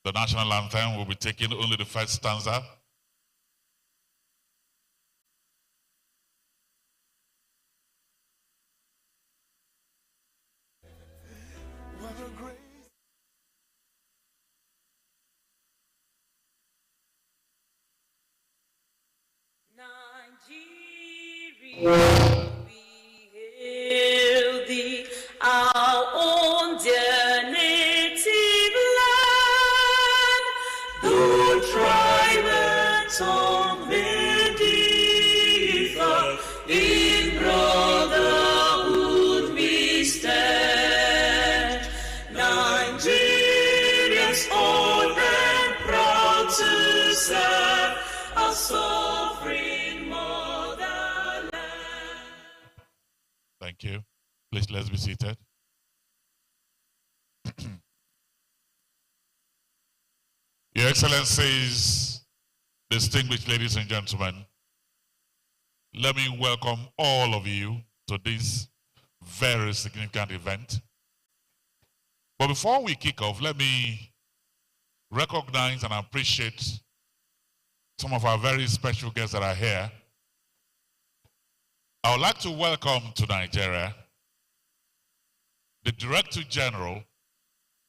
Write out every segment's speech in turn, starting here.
The national anthem will be taking only the first stanza. Nigeria, we hail thee, our own dear native land. Though tribe and tongue may differ, in brotherhood we stand. Nigerians old and proud to serve our sovereign motherland. Thank you. Please, let's be seated. Your Excellencies, distinguished ladies and gentlemen, let me welcome all of you to this very significant event. But before we kick off, let me recognize and appreciate some of our very special guests that are here. I would like to welcome to Nigeria the Director General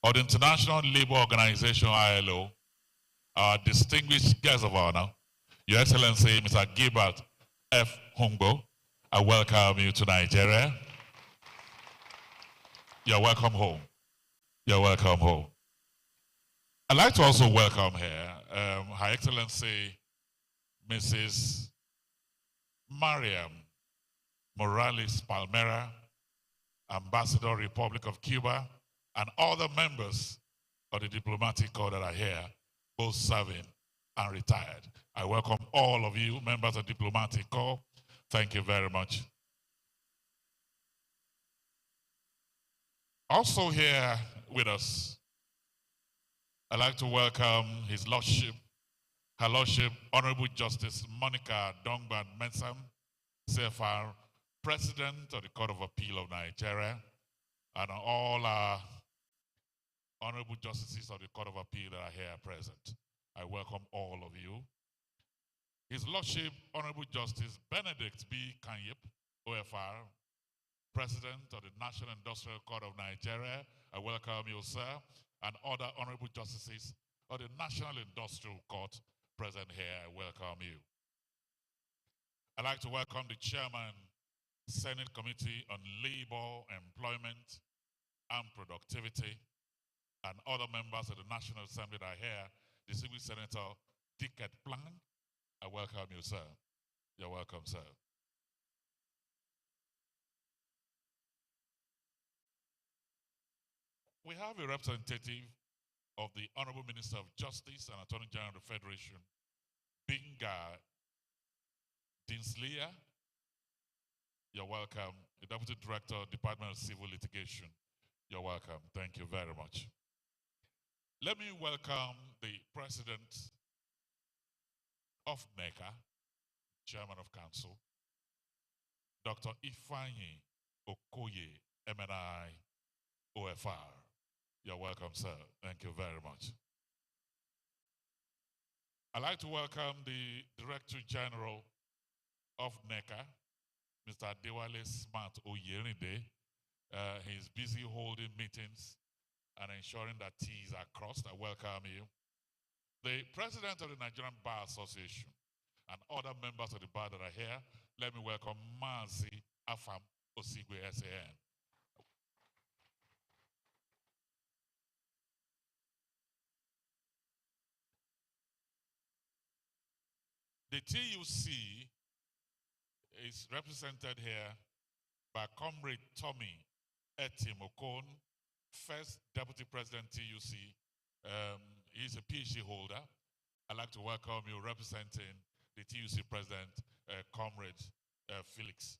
of the International Labour Organization, ILO, our distinguished guest of honor, Your Excellency, Mr. Gilbert F. Humbo. I welcome you to Nigeria. You're welcome home. You're welcome home. I'd like to also welcome here Her Excellency, Mrs. Mariam Morales Palmera, Ambassador, Republic of Cuba, and other members of the diplomatic corps that are here, both serving and retired. I welcome all of you, members of the diplomatic corps. Thank you very much. Also here with us, I'd like to welcome His Lordship, Her Lordship, Honorable Justice Monica Dongban Mensam, CFR, President of the Court of Appeal of Nigeria, and all our Honorable Justices of the Court of Appeal that are here present. I welcome all of you. His Lordship, Honorable Justice Benedict B. Kanyip, OFR, President of the National Industrial Court of Nigeria. I welcome you, sir, and other Honorable Justices of the National Industrial Court present here. I welcome you. I'd like to welcome the Chairman, Senate Committee on Labor, Employment, and Productivity, and other members of the National Assembly that are here, Distinguished Senator Dickett Plank. I welcome you, sir. You're welcome, sir. We have a representative of the Honorable Minister of Justice and Attorney General of the Federation, Binga Dinslia. You're welcome. The Deputy Director, Department of Civil Litigation. You're welcome. Thank you very much. Let me welcome the President of NECA, Chairman of Council, Dr. Ifeanyi Okoye, MNI, OFR. You're welcome, sir. Thank you very much. I'd like to welcome the Director General of NECA, Mr. Adewale Smart Oyerinde. He's busy holding meetings and ensuring that T's are crossed. I welcome you. The President of the Nigerian Bar Association and other members of the bar that are here, let me welcome Mazi Afam Osigwe SAN. The TUC is represented here by Comrade Tommy Etimokon, first Deputy President TUC. He's a PhD holder. I'd like to welcome you representing the TUC President, Comrade Felix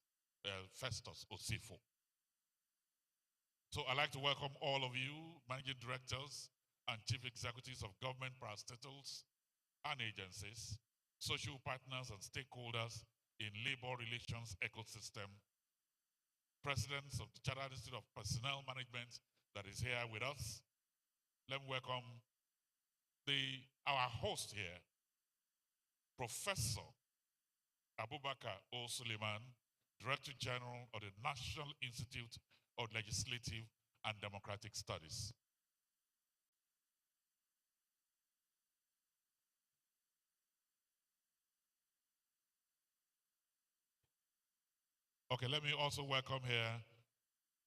Festus Osifo. So I'd like to welcome all of you, Managing Directors and Chief Executives of government parastatals and agencies, social partners and stakeholders in labor relations ecosystem, presidents of the Chartered Institute of Personnel Management that is here with us. Let me welcome Our host here, Professor Abubakar O. Suleiman, Director General of the National Institute of Legislative and Democratic Studies. Okay, let me also welcome here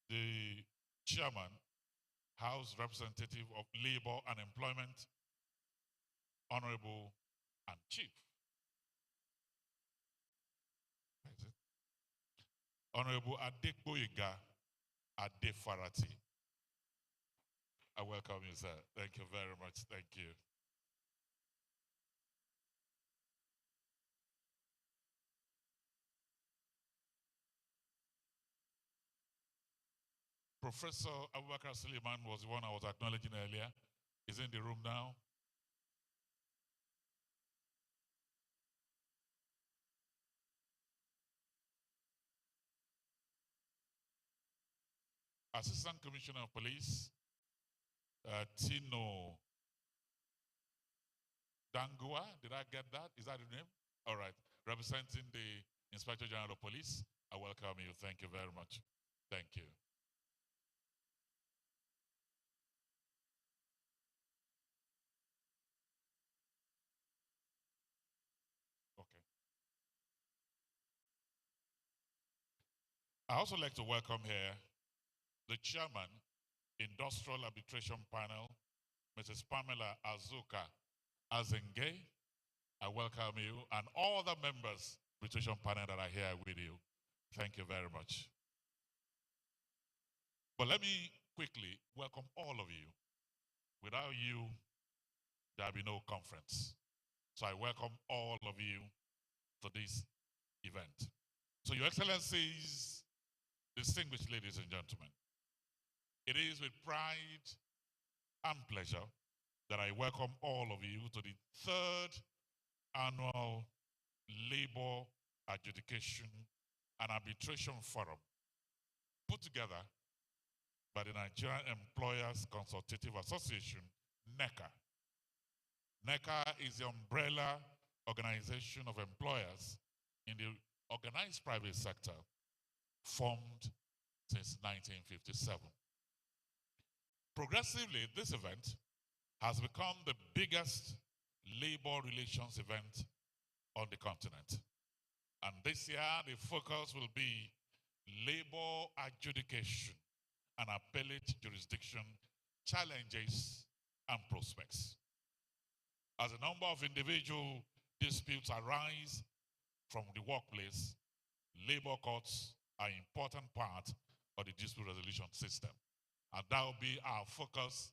the Chairman, House Representative of Labor and Employment, Honorable and Chief. Honorable Adekboyega Adefarati. I welcome you, sir. Thank you very much. Thank you. Professor Abubakar Suleiman was the one I was acknowledging earlier. He's in the room now. Assistant Commissioner of Police, Tino Dangua. Did I get that? Is that the name? All right. Representing the Inspector General of Police, I welcome you. Thank you very much. Thank you. Okay. I also like to welcome here the Chairman, Industrial Arbitration Panel, Mrs. Pamela Azuka Azenge. I welcome you and all the members arbitration panel that are here with you. Thank you very much. But let me quickly welcome all of you. Without you, there'll be no conference. So I welcome all of you to this event. So, Your Excellencies, distinguished ladies and gentlemen, it is with pride and pleasure that I welcome all of you to the third annual Labor Adjudication and Arbitration Forum put together by the Nigerian Employers Consultative Association, NECA. NECA is the umbrella organization of employers in the organized private sector formed since 1957. Progressively, this event has become the biggest labor relations event on the continent. And this year, the focus will be labor adjudication and appellate jurisdiction challenges and prospects. As a number of individual disputes arise from the workplace, labor courts are an important part of the dispute resolution system. And that will be our focus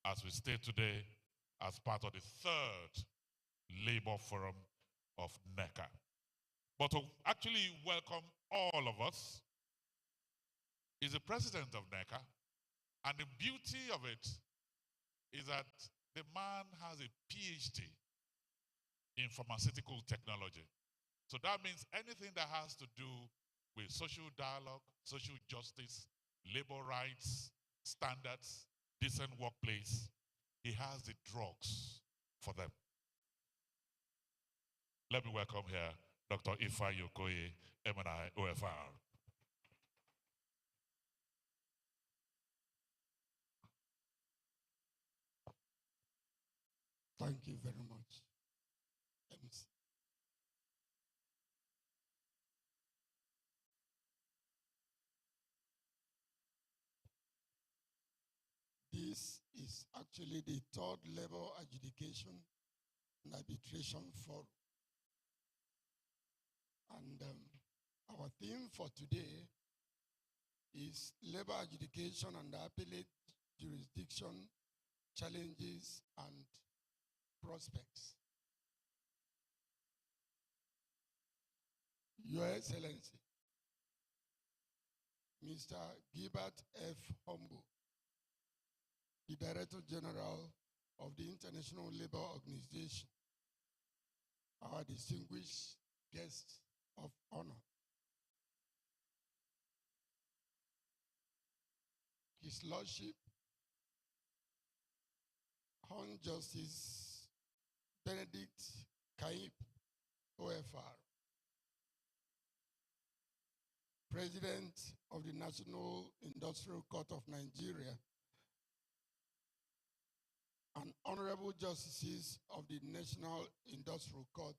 as we stay today as part of the third Labor Forum of NECA. But to actually welcome all of us is the president of NECA. And the beauty of it is that the man has a PhD in pharmaceutical technology. So that means anything that has to do with social dialogue, social justice, labor rights, standards, decent workplace, he has the drugs for them. Let me welcome here Dr. Ifeanyi Okoye, MNI OFR. Thank you very much, MC. This is actually the third Labor Adjudication and Arbitration Forum. And our theme for today is labor adjudication and appellate jurisdiction challenges and prospects. Your Excellency, Mr. Gilbert F. Humble, the Director General of the International Labour Organization, our distinguished guests of honor, His Lordship, Hon. Justice Benedict Kaip, OFR, President of the National Industrial Court of Nigeria, and Honorable Justices of the National Industrial Court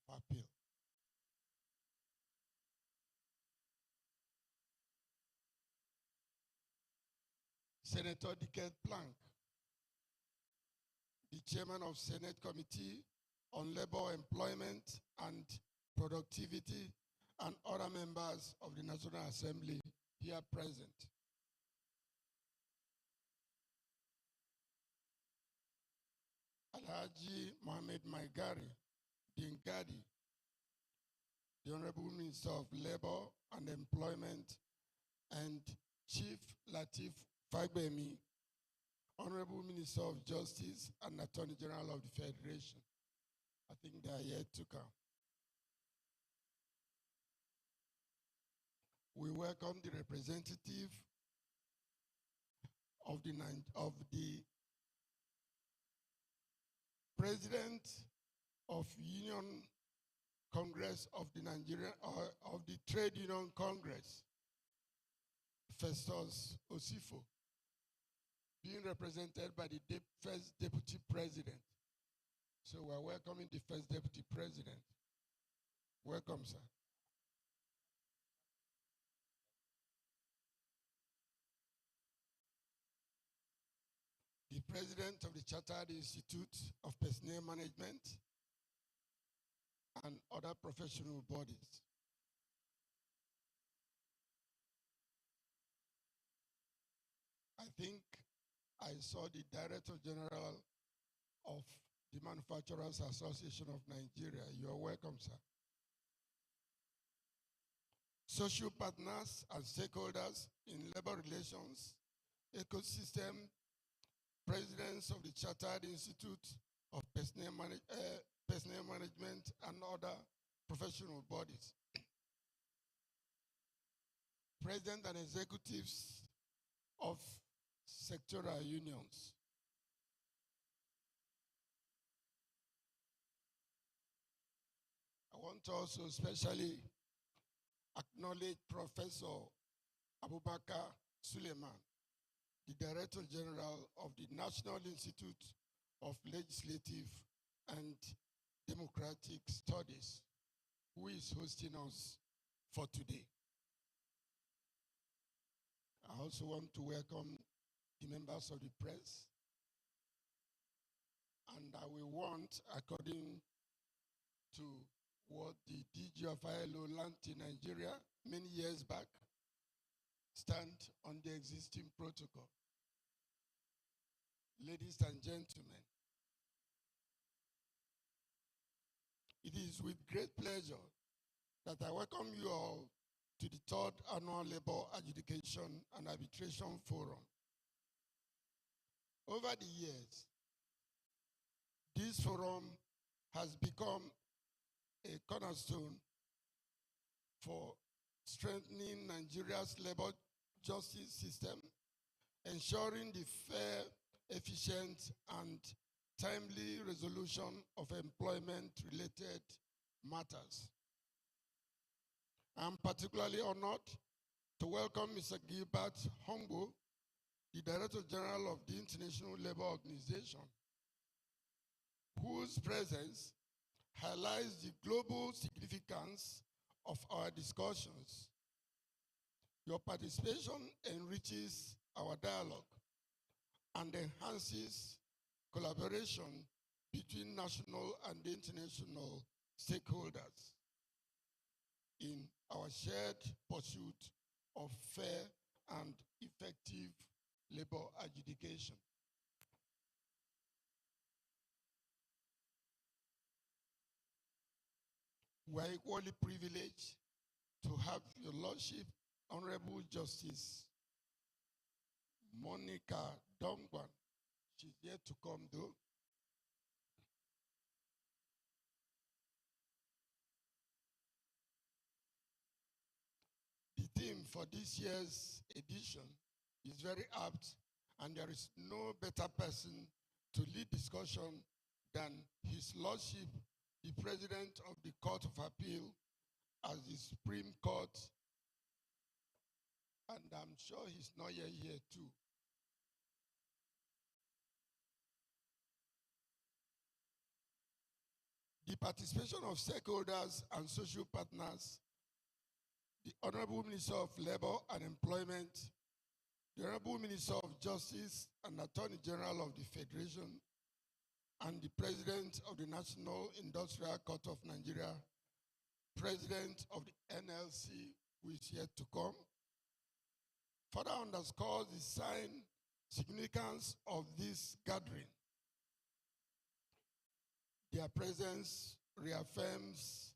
of Appeal. Senator Dickett Plank, the Chairman of Senate Committee on Labor, Employment, and Productivity, and other members of the National Assembly here present. Alhaji Mohammed Maigari Dingadi, the Honorable Minister of Labor and Employment, and Chief Latif Fagbemi, Honorable Minister of Justice and Attorney General of the Federation. I think they are yet to come. We welcome the representative of the President of Union Congress of the Nigerian, of the Trade Union Congress, Festus Osifo, being represented by the first Deputy President. So we're welcoming the first Deputy President. Welcome, sir. The President of the Chartered Institute of Personnel Management and other professional bodies. I think I saw the Director General of the Manufacturers Association of Nigeria. You are welcome, sir. Social partners and stakeholders in labor relations, ecosystem, presidents of the Chartered Institute of Personnel Management and other professional bodies, president and executives of sectoral unions, I want to also especially acknowledge Professor Abubakar Suleiman, the Director General of the National Institute of Legislative and Democratic Studies, who is hosting us for today. I also want to welcome the members of the press, and I will want, according to what the DG of ILO learned in Nigeria many years back, stand on the existing protocol. Ladies and gentlemen, it is with great pleasure that I welcome you all to the 3rd Annual Labor Adjudication and Arbitration Forum. Over the years, this forum has become a cornerstone for strengthening Nigeria's labor justice system, ensuring the fair, efficient, and timely resolution of employment-related matters. I'm particularly honored to welcome Mr. Gilbert Humbo, the Director General of the International Labor Organization, whose presence highlights the global significance of our discussions. Your participation enriches our dialogue and enhances collaboration between national and international stakeholders in our shared pursuit of fair and effective labor adjudication. We are equally privileged to have Your Lordship, Honorable Justice Monica Dongban. She's yet to come though. The theme for this year's edition is very apt, and there is no better person to lead discussion than His Lordship, the President of the Court of Appeal, as the Supreme Court, and I'm sure he's not yet here too. The participation of stakeholders and social partners, the Honorable Minister of Labor and Employment, the Honorable Minister of Justice and Attorney General of the Federation, and the President of the National Industrial Court of Nigeria, President of the NLC, who is yet to come, further underscores the significance of this gathering. Their presence reaffirms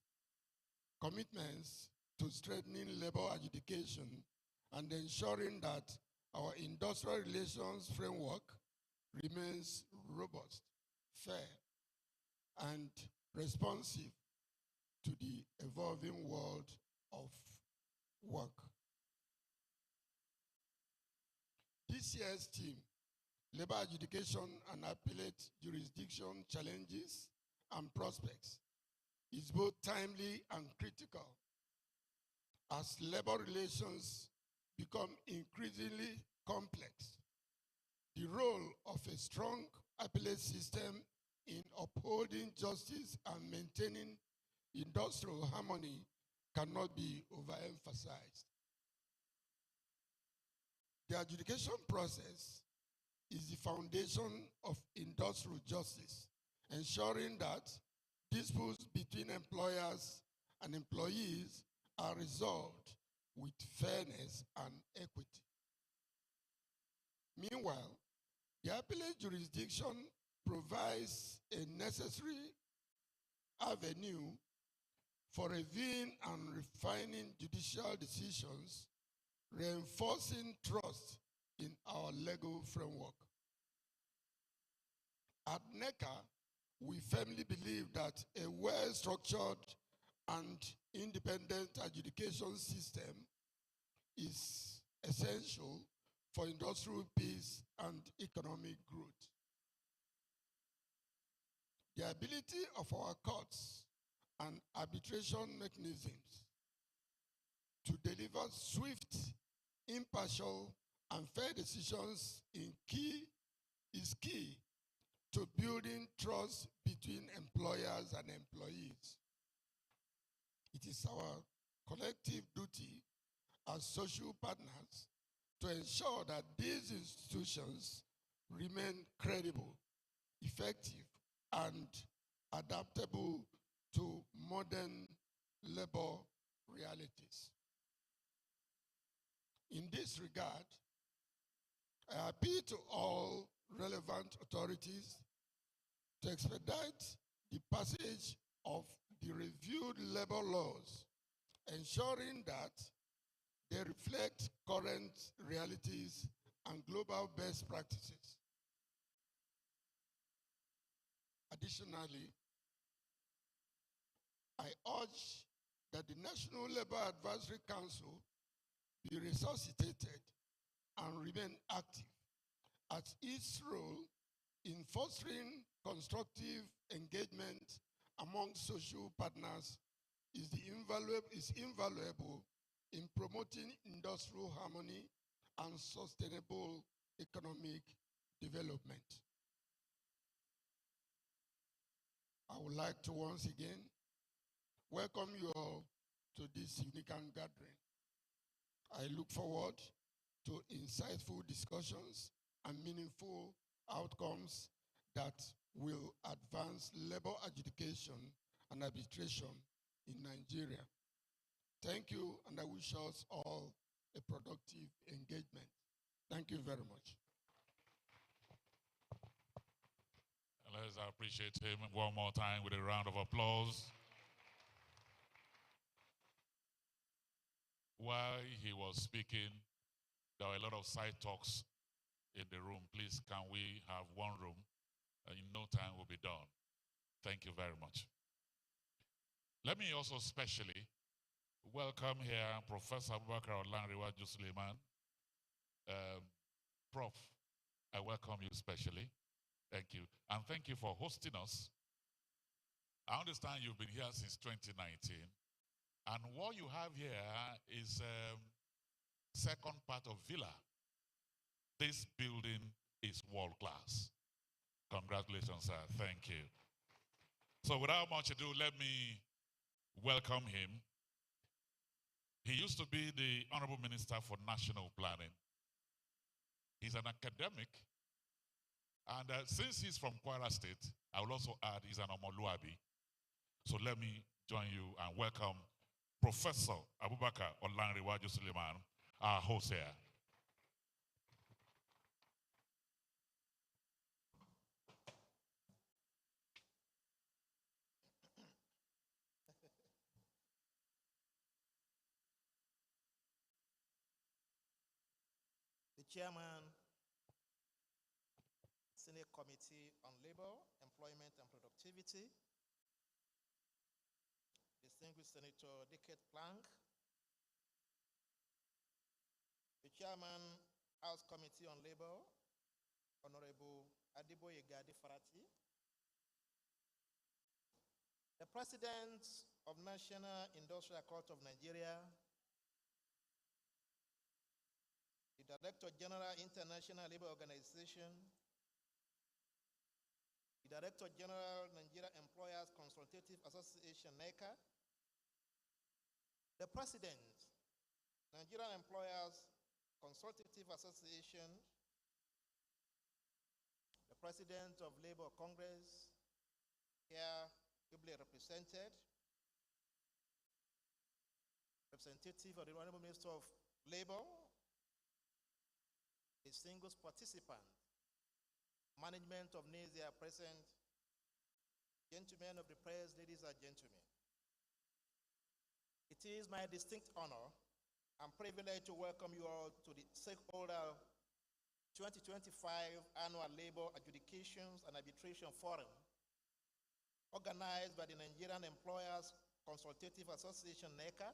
commitments to strengthening labor adjudication and ensuring that our industrial relations framework remains robust, fair, and responsive to the evolving world of work. This year's theme, Labor Adjudication and Appellate Jurisdiction Challenges and Prospects, is both timely and critical as labor relations become increasingly complex. The role of a strong appellate system in upholding justice and maintaining industrial harmony cannot be overemphasized. The adjudication process is the foundation of industrial justice, ensuring that disputes between employers and employees are resolved with fairness and equity. Meanwhile, the appellate jurisdiction provides a necessary avenue for reviewing and refining judicial decisions, reinforcing trust in our legal framework. At NECA, we firmly believe that a well-structured and independent adjudication system is essential for industrial peace and economic growth. The ability of our courts and arbitration mechanisms to deliver swift, impartial, and fair decisions is key to building trust between employers and employees. It is our collective duty as social partners to ensure that these institutions remain credible, effective, and adaptable to modern labor realities. In this regard, I appeal to all relevant authorities to expedite the passage of the reviewed labor laws, ensuring that they reflect current realities and global best practices. Additionally, I urge that the National Labor Advisory Council be resuscitated and remain active, as its role in fostering constructive engagement among social partners is invaluable in promoting industrial harmony and sustainable economic development. I would like to once again welcome you all to this significant gathering. I look forward to insightful discussions and meaningful outcomes that will advance labor adjudication and arbitration in Nigeria. Thank you, and I wish us all a productive engagement. Thank you very much. Let's appreciate him one more time with a round of applause. While he was speaking, there were a lot of side talks in the room. Please, can we have one room? In no time we'll be done. Thank you very much. Let me also specially welcome here Professor Abubakar Olanrewaju Suleiman. Prof, I welcome you specially. Thank you. And thank you for hosting us. I understand you've been here since 2019. And what you have here is second part of Villa. This building is world class. Congratulations, sir. Thank you. So without much ado, let me welcome him. He used to be the Honorable Minister for National Planning. He's an academic. And since he's from Kwara State, I will also add he's an Omoluabi. So let me join you and welcome Professor Abubakar Olanrewaju Suleiman, our host here. The Chairman, Senate Committee on Labor, Employment and Productivity, Distinguished Senator Dickett Plank, the Chairman, House Committee on Labor, Honorable Adiboye Gadi Farati, the President of National Industrial Court of Nigeria, the Director General, International Labour Organization, the Director General, Nigeria Employers Consultative Association, NECA, the President, Nigerian Employers Consultative Association, the President of Labour Congress, here ably represented, representative of the Honorable Minister of Labor, distinguished participant, management of NASIA present, gentlemen of the press, ladies and gentlemen. It is my distinct honor and privilege to welcome you all to the Stakeholder 2025 Annual Labor Adjudications and Arbitration Forum, organized by the Nigerian Employers Consultative Association, NECA,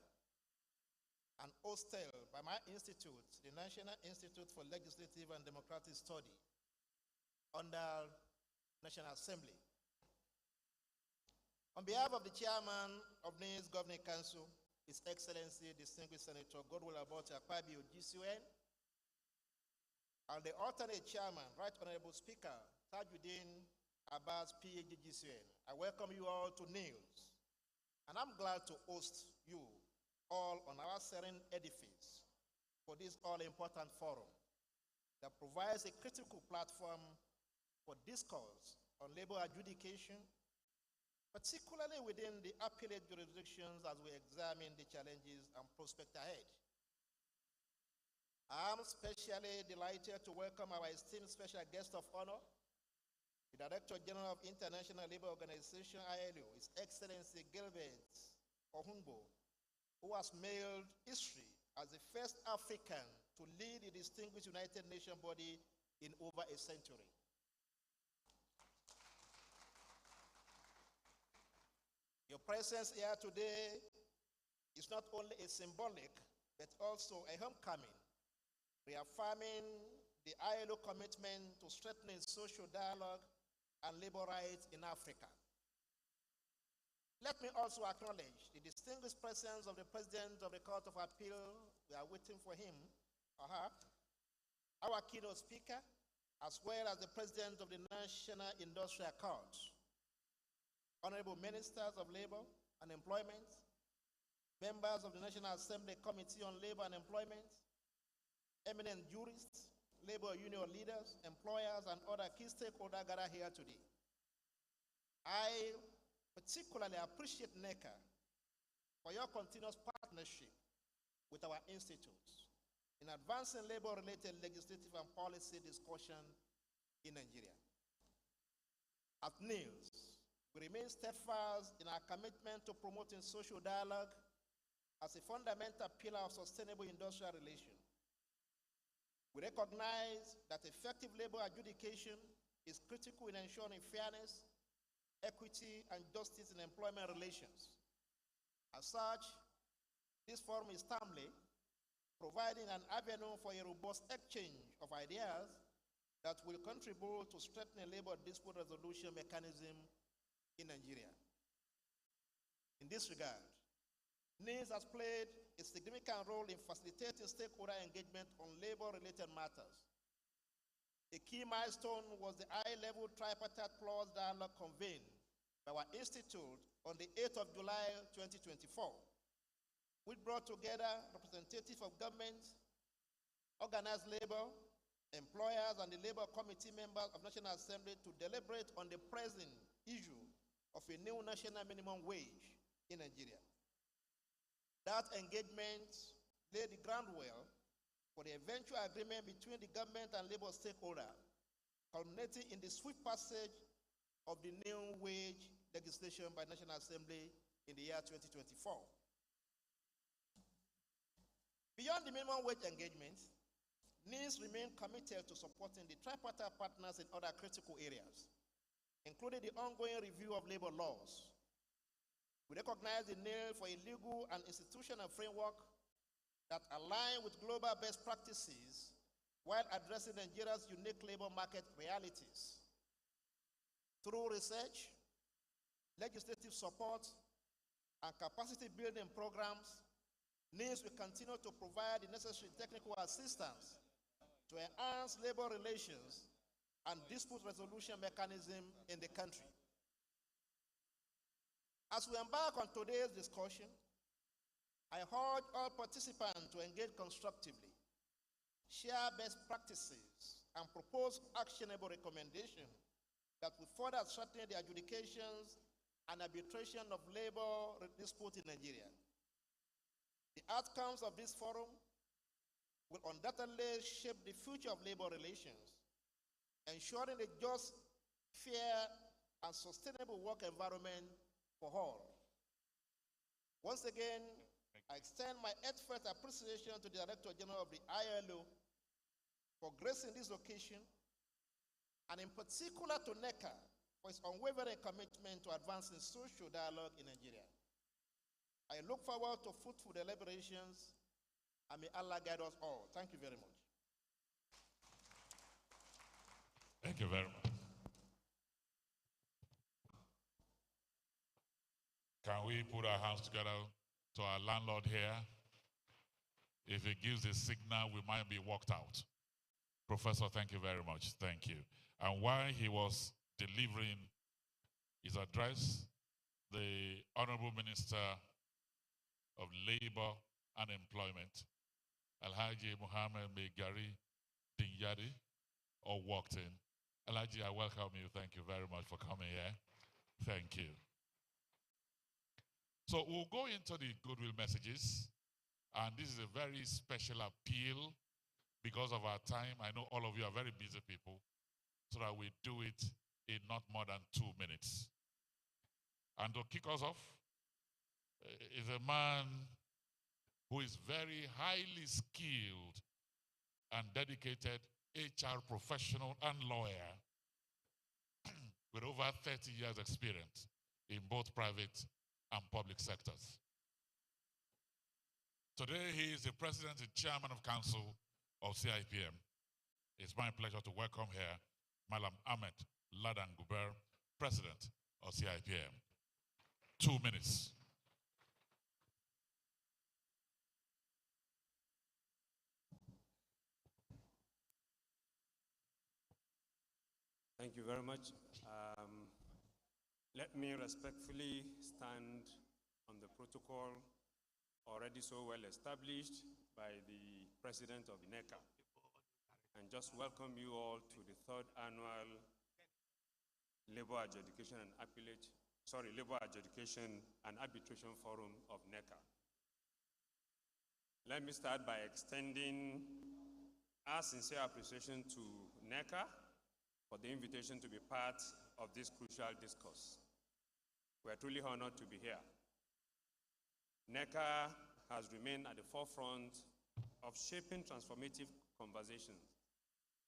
and hosted by my institute, the National Institute for Legislative and Democratic Study, under National Assembly. On behalf of the Chairman of NAS Governing Council, His Excellency, Distinguished Senator Godwill Abbott Akpabio, GCN, and the alternate Chairman, Right Honorable Speaker, Tajuddin Abbas, PhD, GCN, I welcome you all to NILS, and I'm glad to host you all on our serene edifice for this all-important forum that provides a critical platform for discourse on labor adjudication, particularly within the appellate jurisdictions as we examine the challenges and prospects ahead. I'm especially delighted to welcome our esteemed special guest of honor, the Director General of International Labour Organization, ILO, His Excellency Gilbert Ohunbo, who has made history as the first African to lead the distinguished United Nations body in over a century. Your presence here today is not only a symbolic, but also a homecoming, reaffirming the ILO commitment to strengthening social dialogue and labor rights in Africa. Let me also acknowledge the distinguished presence of the President of the Court of Appeal. We are waiting for him or her, our keynote speaker, as well as the President of the National Industrial Court, Honorable Ministers of Labor and Employment, members of the National Assembly Committee on Labor and Employment, eminent jurists, labor union leaders, employers, and other key stakeholders gathered here today. I particularly appreciate NECA for your continuous partnership with our institutes in advancing labor-related legislative and policy discussion in Nigeria. At NILS, we remain steadfast in our commitment to promoting social dialogue as a fundamental pillar of sustainable industrial relations. We recognize that effective labor adjudication is critical in ensuring fairness, equity, and justice in employment relations. As such, this forum is timely, providing an avenue for a robust exchange of ideas that will contribute to strengthening labor dispute resolution mechanism in Nigeria. In this regard, NIS has played a significant role in facilitating stakeholder engagement on labor-related matters. A key milestone was the high-level tripartite clause dialogue convened by our institute on the 8th of July 2024, which brought together representatives of government, organized labor, employers, and the Labor Committee members of National Assembly to deliberate on the present issue of a new national minimum wage in Nigeria. That engagement laid the groundwork for the eventual agreement between the government and labor stakeholders, culminating in the swift passage of the new wage legislation by National Assembly in the year 2024. Beyond the minimum wage engagement, NIS remain committed to supporting the tripartite partners in other critical areas, including the ongoing review of labor laws. We recognize the need for a legal and institutional framework that align with global best practices while addressing Nigeria's unique labor market realities. Through research, legislative support, and capacity building programs, NIS will continue to provide the necessary technical assistance to enhance labor relations and dispute resolution mechanism in the country. As we embark on today's discussion, I urge all participants to engage constructively, share best practices, and propose actionable recommendations that will further strengthen the adjudications and arbitration of labor disputes in Nigeria. The outcomes of this forum will undoubtedly shape the future of labor relations, ensuring a just, fair, and sustainable work environment for all. Once again, I extend my heartfelt appreciation to the Director General of the ILO for gracing this occasion, and in particular to NECA for its unwavering commitment to advancing social dialogue in Nigeria. I look forward to fruitful deliberations, and may Allah guide us all. Thank you very much. Thank you very much. Can we put our hands together to our landlord here? If he gives a signal, we might be walked out. Professor, thank you very much. Thank you. And while he was delivering his address, the Honorable Minister of Labor and Employment, Alhaji Muhammad Megari Dingyadi, all walked in. Alhaji, I welcome you. Thank you very much for coming here. Thank you. So we'll go into the goodwill messages, and this is a very special appeal because of our time. I know all of you are very busy people, so that we do it in not more than 2 minutes. And to kick us off is a man who is very highly skilled and dedicated HR professional and lawyer with over 30 years experience in both private and public sectors. Today, he is the President and Chairman of Council of CIPM. It's my pleasure to welcome here Malam Ahmed Ladan Guber, President of CIPM. 2 minutes. Thank you very much. Let me respectfully stand on the protocol already so well established by the President of NECA, and just welcome you all to the 3rd annual Labor Adjudication and Arbitration Forum of NECA. Let me start by extending our sincere appreciation to NECA for the invitation to be part of this crucial discourse. We are truly honored to be here. NECA has remained at the forefront of shaping transformative conversations,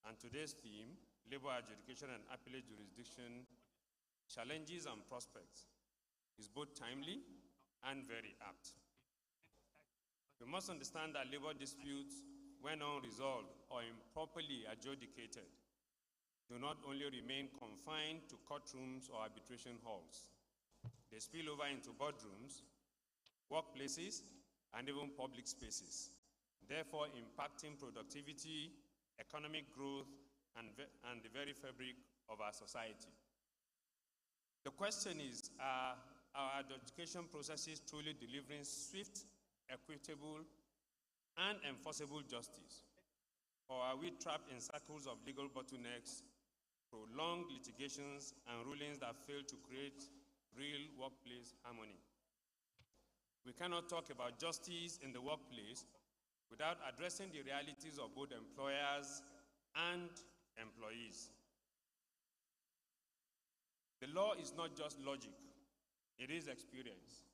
and today's theme, labor adjudication and appellate jurisdiction, challenges and prospects, is both timely and very apt. We must understand that labor disputes, when unresolved or improperly adjudicated, do not only remain confined to courtrooms or arbitration halls. They spill over into boardrooms, workplaces, and even public spaces, therefore impacting productivity, economic growth, and the very fabric of our society. The question is, are our adjudication processes truly delivering swift, equitable, and enforceable justice? Or are we trapped in circles of legal bottlenecks, prolonged litigations, and rulings that fail to create real workplace harmony? We cannot talk about justice in the workplace without addressing the realities of both employers and employees. The law is not just logic, it is experience.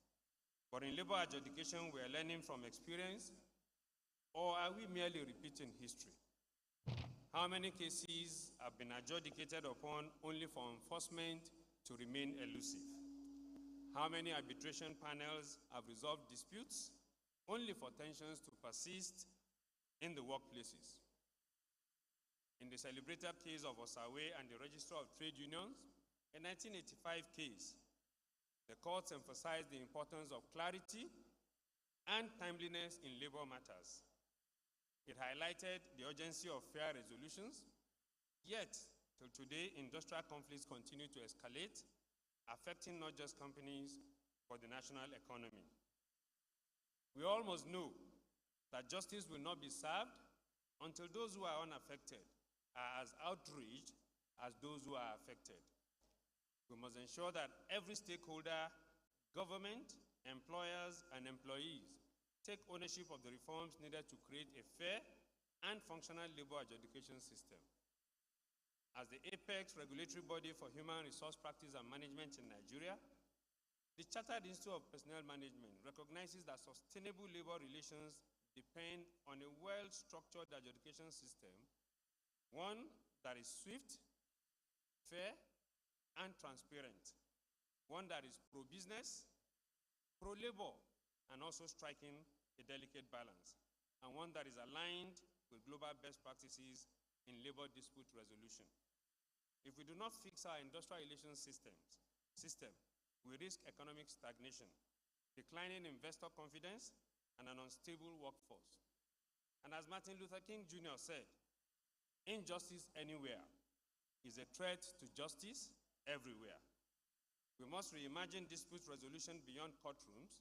But in labor adjudication, we are learning from experience, or are we merely repeating history? How many cases have been adjudicated upon only for enforcement to remain elusive? How many arbitration panels have resolved disputes only for tensions to persist in the workplaces? In the celebrated case of Osawe and the Register of Trade Unions, a 1985 case, the courts emphasized the importance of clarity and timeliness in labor matters. It highlighted the urgency of fair resolutions, yet, till today, industrial conflicts continue to escalate, affecting not just companies, but the national economy. We almost know that justice will not be served until those who are unaffected are as outraged as those who are affected. We must ensure that every stakeholder, government, employers, and employees take ownership of the reforms needed to create a fair and functional labor adjudication system. As the apex regulatory body for human resource practice and management in Nigeria, the Chartered Institute of Personnel Management recognizes that sustainable labor relations depend on a well-structured adjudication system, one that is swift, fair, and transparent, one that is pro-business, pro-labor, and also striking a delicate balance, and one that is aligned with global best practices in labor dispute resolution. If we do not fix our industrial relations system, we risk economic stagnation, declining investor confidence, and an unstable workforce. And as Martin Luther King Jr. said, injustice anywhere is a threat to justice everywhere. We must reimagine dispute resolution beyond courtrooms.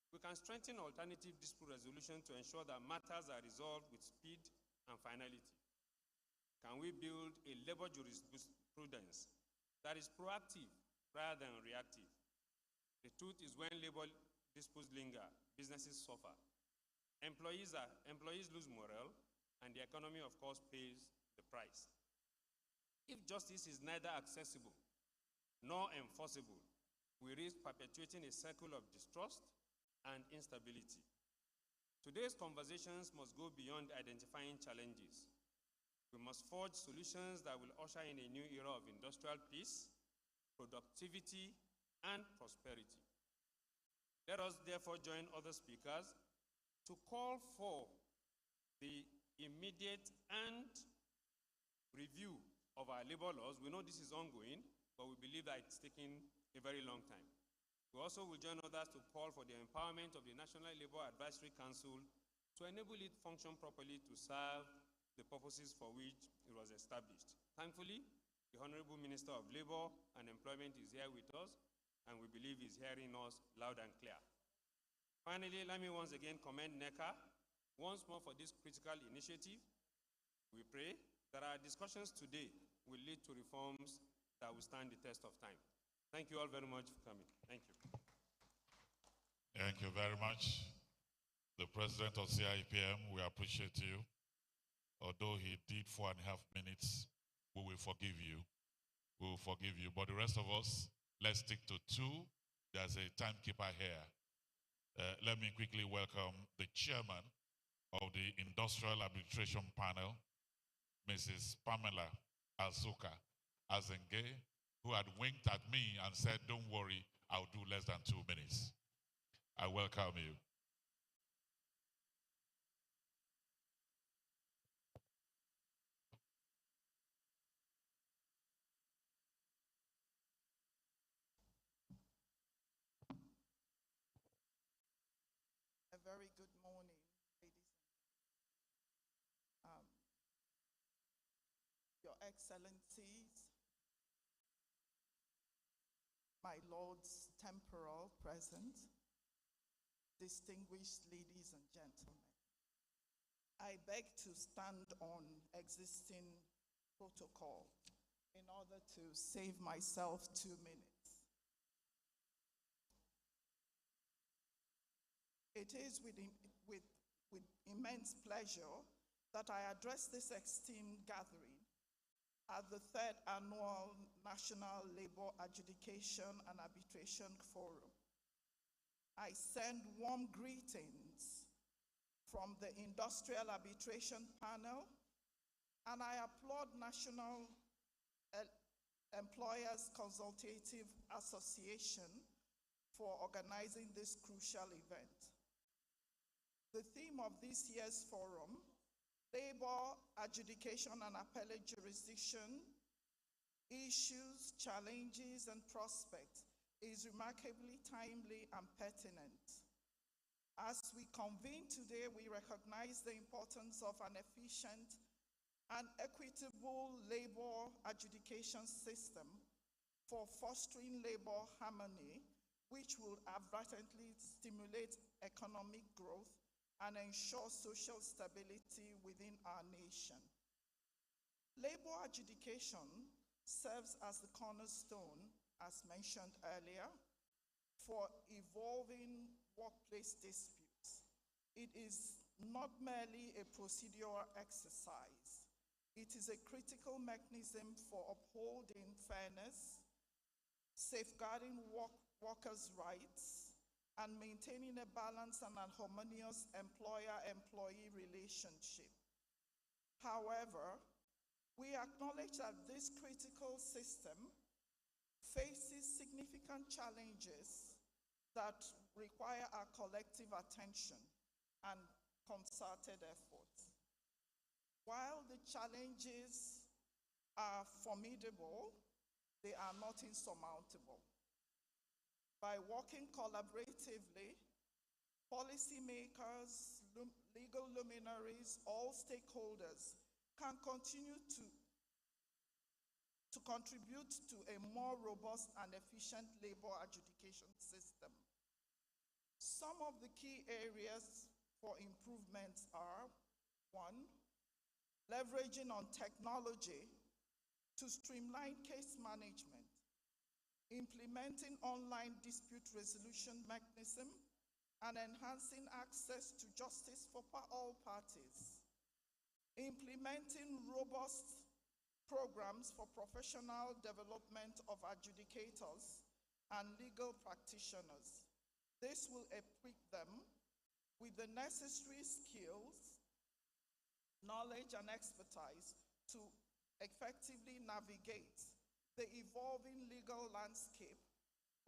We can strengthen alternative dispute resolution to ensure that matters are resolved with speed and finality. Can we build a labor jurisprudence that is proactive rather than reactive? The truth is, when labor disputes linger, businesses suffer. Employees lose morale, and the economy, of course, pays the price. If justice is neither accessible nor enforceable, we risk perpetuating a cycle of distrust and instability. Today's conversations must go beyond identifying challenges. We must forge solutions that will usher in a new era of industrial peace, productivity, and prosperity. Let us therefore join other speakers to call for the immediate and review of our labor laws. We know this is ongoing, but we believe that it's taking a very long time. We also will join others to call for the empowerment of the National Labor Advisory Council to enable it function properly to serve the purposes for which it was established. Thankfully, the Honorable Minister of Labor and Employment is here with us, and we believe he's hearing us loud and clear. Finally, let me once again commend NECA once more for this critical initiative. We pray that our discussions today will lead to reforms that will stand the test of time. Thank you all very much for coming. Thank you. Thank you very much. The President of CIPM, we appreciate you. Although he did 4.5 minutes, we will forgive you. We will forgive you. But the rest of us, let's stick to 2. There's a timekeeper here. Let me quickly welcome the chairman of the Industrial Arbitration Panel, Mrs. Pamela Azuka Azenge, who had winked at me and said, don't worry, I'll do less than 2 minutes. I welcome you. Excellencies, my lords temporal present, distinguished ladies and gentlemen, I beg to stand on existing protocol in order to save myself 2 minutes. It is with immense pleasure that I address this esteemed gathering at the 3rd Annual National Labor Adjudication and Arbitration Forum. I send warm greetings from the Industrial Arbitration Panel, and I applaud National Employers Consultative Association for organizing this crucial event. The theme of this year's forum, Labor Adjudication and Appellate Jurisdiction, Issues, Challenges, and Prospects, is remarkably timely and pertinent. As we convene today, we recognize the importance of an efficient and equitable labor adjudication system for fostering labor harmony, which will advertently stimulate economic growth and ensure social stability within our nation. Labor adjudication serves as the cornerstone, as mentioned earlier, for evolving workplace disputes. It is not merely a procedural exercise. It is a critical mechanism for upholding fairness, safeguarding workers' rights, and maintaining a balanced and harmonious employer-employee relationship. However, we acknowledge that this critical system faces significant challenges that require our collective attention and concerted efforts. While the challenges are formidable, they are not insurmountable. By working collaboratively, policymakers, legal luminaries, all stakeholders can continue to contribute to a more robust and efficient labor adjudication system. Some of the key areas for improvements are: 1, leveraging on technology to streamline case management, implementing online dispute resolution mechanism, and enhancing access to justice for all parties, implementing robust programs for professional development of adjudicators and legal practitioners. This will equip them with the necessary skills, knowledge, and expertise to effectively navigate the evolving legal landscape,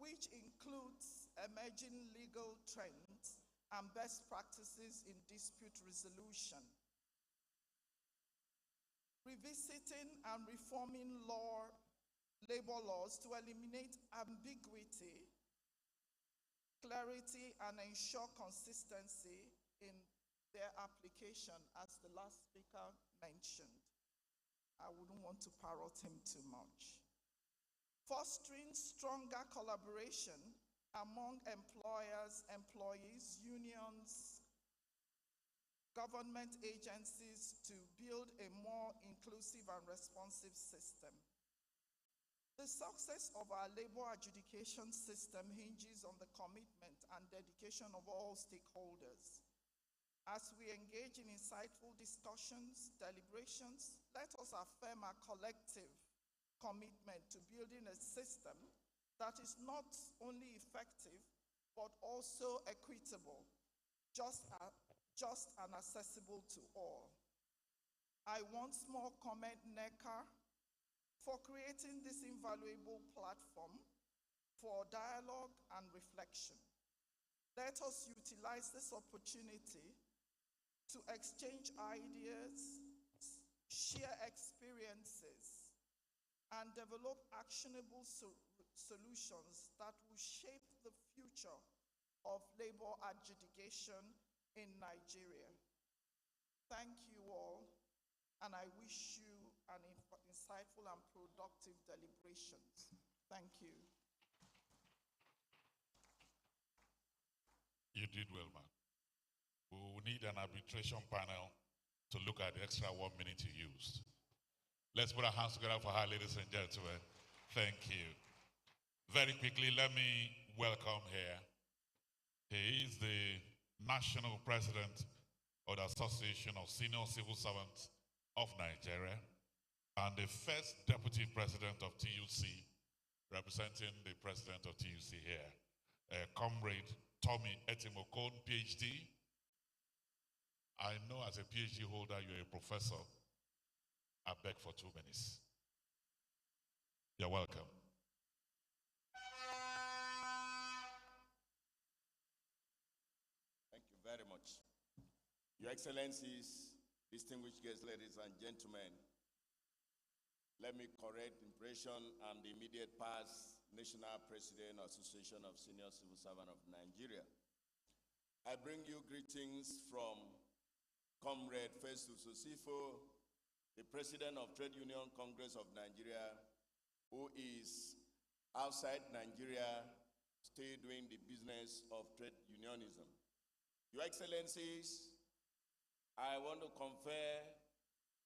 which includes emerging legal trends and best practices in dispute resolution. Revisiting and reforming labor laws to eliminate ambiguity, clarity, and ensure consistency in their application, as the last speaker mentioned. I wouldn't want to parrot him too much. Fostering stronger collaboration among employers, employees, unions, government agencies to build a more inclusive and responsive system. The success of our labor adjudication system hinges on the commitment and dedication of all stakeholders. As we engage in insightful discussions, deliberations, let us affirm our collective commitment to building a system that is not only effective, but also equitable, just and accessible to all. I once more commend NECA for creating this invaluable platform for dialogue and reflection. Let us utilize this opportunity to exchange ideas, share experiences, and develop actionable solutions that will shape the future of labor adjudication in Nigeria. Thank you all, and I wish you an insightful and productive deliberations. Thank you. You did well, man. We will need an arbitration panel to look at the extra 1 minute you used. Let's put our hands together for her, ladies and gentlemen. Thank you. Very quickly, let me welcome here. He is the national president of the Association of Senior Civil Servants of Nigeria and the first deputy president of TUC, representing the president of TUC here, Comrade Tommy Etimokon, PhD. I know as a PhD holder, you're a professor. I beg for 2 minutes. You're welcome. Thank you very much. Your Excellencies, distinguished guests, ladies and gentlemen, let me correct impression and the immediate past National President Association of Senior Civil Servants of Nigeria. I bring you greetings from Comrade Festus Osifo, the President of Trade Union Congress of Nigeria, who is outside Nigeria, still doing the business of trade unionism. Your Excellencies, I want to confer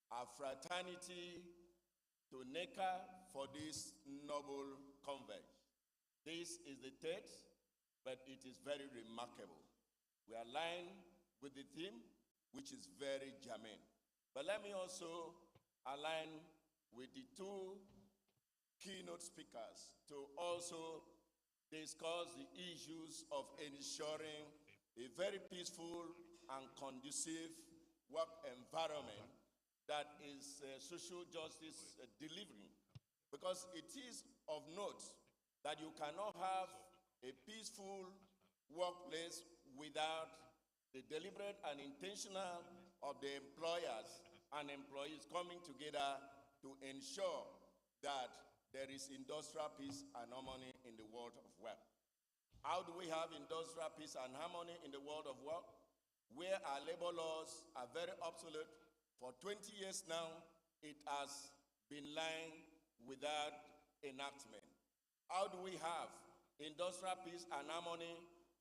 our fraternity to NECA for this noble converge. This is the third, but it is very remarkable. We align with the theme, which is very germane. But let me also align with the two keynote speakers to also discuss the issues of ensuring a very peaceful and conducive work environment that is social justice delivering. Because it is of note that you cannot have a peaceful workplace without the deliberate and intentional of the employers and employees coming together to ensure that there is industrial peace and harmony in the world of work. How do we have industrial peace and harmony in the world of work? Where our labor laws are very obsolete. For 20 years now, it has been lying without enactment. How do we have industrial peace and harmony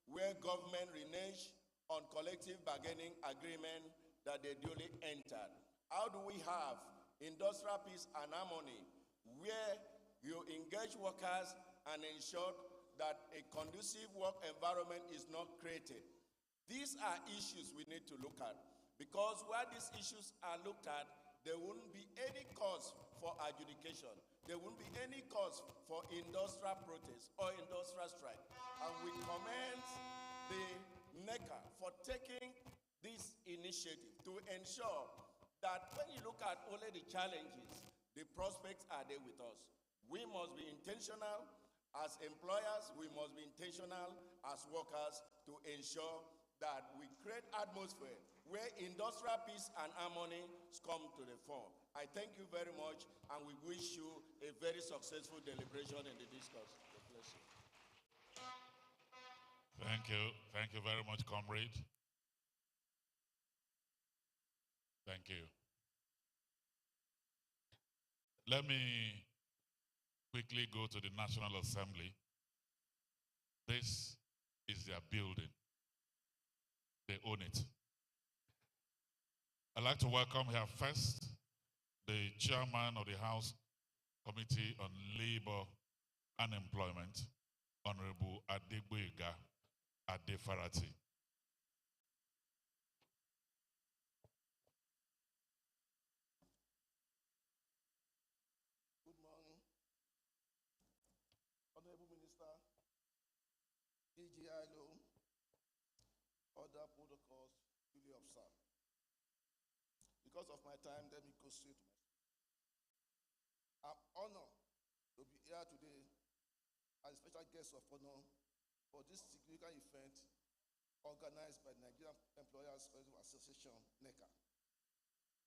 where government renege on collective bargaining agreement that they duly entered? How do we have industrial peace and harmony where you engage workers and ensure that a conducive work environment is not created? These are issues we need to look at, because where these issues are looked at, there wouldn't be any cause for adjudication. There wouldn't be any cause for industrial protest or industrial strike. And we commend the NECA for taking this initiative to ensure that when you look at only the challenges, the prospects are there with us. We must be intentional as employers, we must be intentional as workers to ensure that we create atmosphere where industrial peace and harmony come to the fore. I thank you very much, and we wish you a very successful deliberation in the discourse. God bless you. Thank you. Thank you very much, comrade. Thank you. Let me quickly go to the National Assembly. This is their building. They own it. I'd like to welcome here first the chairman of the House Committee on Labor and Employment, Honorable Adegboyega Adefarati. Good morning, Honorable Minister, DGILO, other protocols duly observed. Because of my time, let me go straight to my speech. I'm honored to be here today as a special guest of honor for this significant event organized by Nigerian Employers Association, NECA.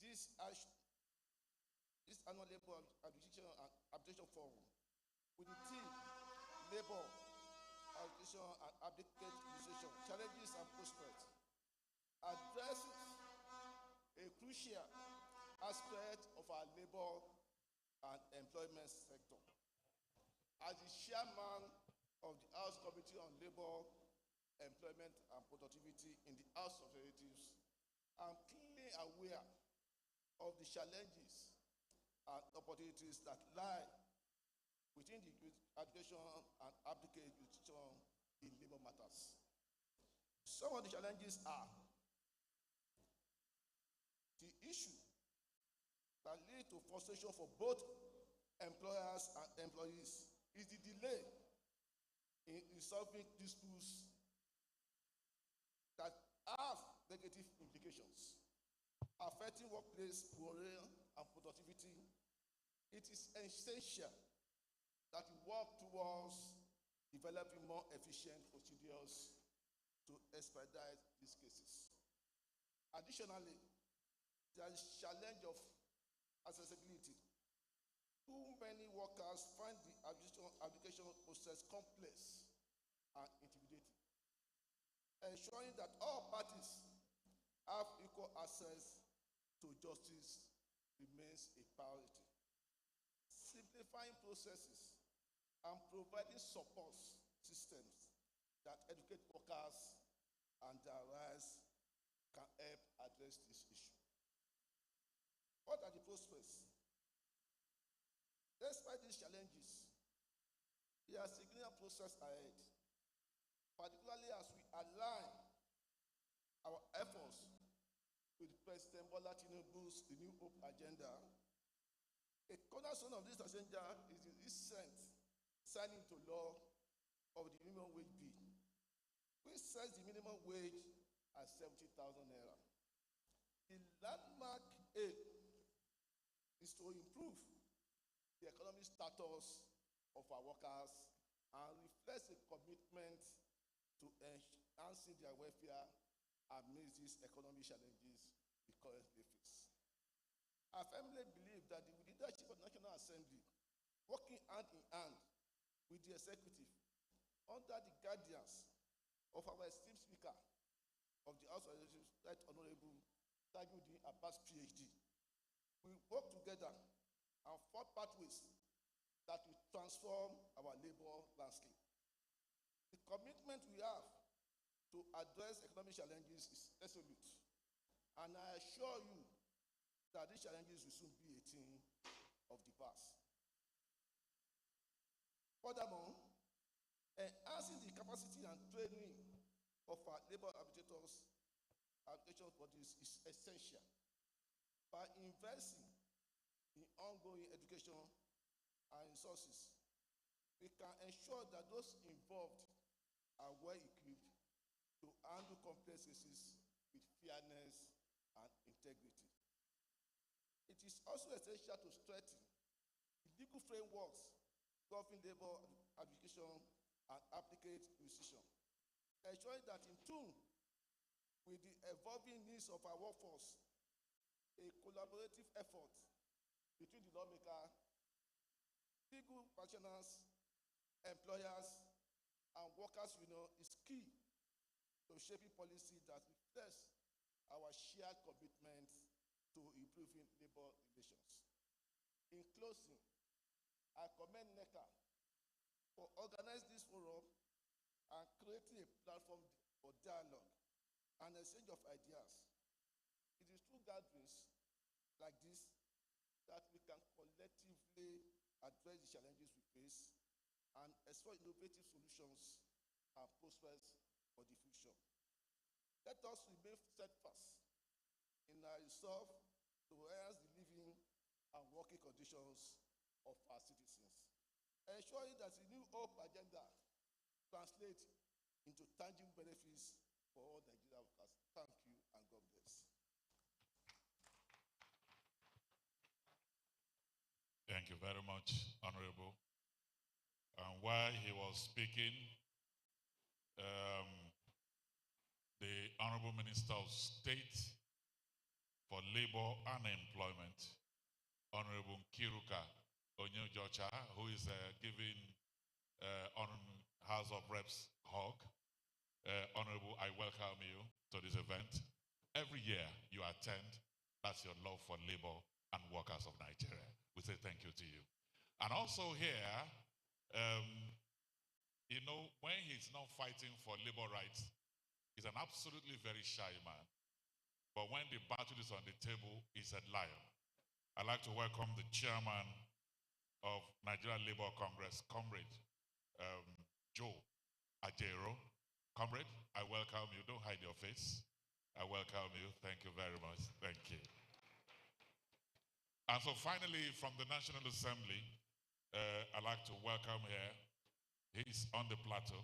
This annual Labor Adjudication and Arbitration Forum with the theme Labor, Arbitration and Advocate Administration, Challenges and Prospects, addresses a crucial aspect of our labor and employment sector. As the chairman of the House Committee on Labor, Employment and Productivity in the House of Representatives, I'm keenly aware of the challenges and opportunities that lie within the education and application in labor matters. Some of the challenges are the issue that lead to frustration for both employers and employees is the delay in resolving disputes that have negative implications affecting workplace morale and productivity. It is essential that we work towards developing more efficient procedures to expedite these cases. Additionally, there is challenge of accessibility. Too many workers find the application process complex and intimidating. Ensuring that all parties have equal access to justice remains a priority. Simplifying processes and providing support systems that educate workers and their rights can help address this issue. What are the prospects? Despite these challenges, there are significant process ahead, particularly as we align our efforts with President Bola Tinubu's New Hope agenda. A cornerstone of this agenda is the recent signing into law of the minimum wage bill, which sets the minimum wage at 70,000 naira. The landmark aim is to improve the economic status of our workers and reflects a commitment to enhancing their welfare amidst these economic challenges we currently face. I firmly believe that the leadership of the National Assembly, working hand in hand with the executive, under the guidance of our esteemed Speaker of the House of Representatives, Right Honorable Tajudeen Abbas, PhD, will work together and forge pathways that will transform our labor landscape. The commitment we have to address economic challenges is resolute, and I assure you that these challenges will soon be a thing of the past. Furthermore, enhancing the capacity and training of our labor arbitrators, arbitration bodies is essential. By investing in ongoing education and resources, we can ensure that those involved are well equipped to handle complex cases with fairness and integrity. It is also essential to strengthen the legal frameworks governing labor application and applicant decision, ensuring that in tune with the evolving needs of our workforce, a collaborative effort between the lawmaker, legal practitioners, employers, and workers' union is key to shaping policy that reflects our shared commitment to improving labor relations. In closing, I commend NECA for organizing this forum and creating a platform for dialogue and exchange of ideas. It is through gatherings like this that we can collectively address the challenges we face and explore innovative solutions and prospects for the future. Let us remain steadfast in our resolve to enhance the living and working conditions of our citizens, ensuring that the New Hope agenda translates into tangible benefits for all Nigerian workers. Thank you and God bless. Thank you very much, Honorable. And while he was speaking, the Honorable Minister of State for Labor and Employment, Honorable Kiruka Onyejocha, who is giving on House of Reps hug. Honorable, I welcome you to this event. Every year you attend, that's your love for labor and workers of Nigeria. we say thank you to you. And also here, um, you know, when he's not fighting for labor rights, he's an absolutely very shy man. But when the battle is on the table, he's a lion. I'd like to welcome the chairman of Nigeria Labour Congress, Comrade Joe Ajero. Comrade, I welcome you. Don't hide your face. I welcome you. Thank you very much. Thank you. And so finally, from the National Assembly, I'd like to welcome here. He's on the plateau,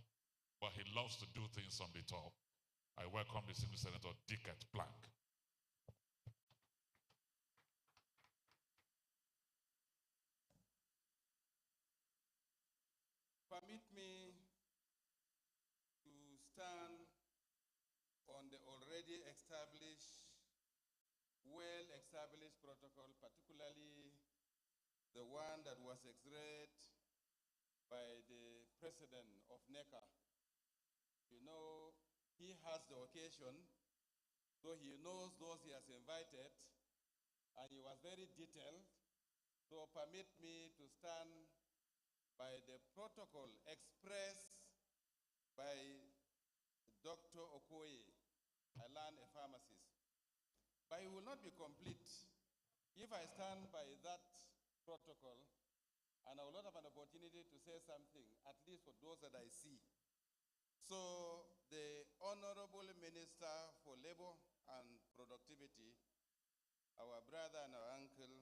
but he loves to do things on the top. I welcome the Senior Senator Dickett Plank. Permit me to stand on the already established, well-established protocol, particularly the one that was exerted by the president of NECA. You know, he has the occasion, so he knows those he has invited, and he was very detailed. So permit me to stand by the protocol expressed by Dr. Okoye, I learned a pharmacist. But it will not be complete if I stand by that protocol and I will not have an opportunity to say something, at least for those that I see. So the Honorable Minister for Labor and Productivity, our brother and our uncle,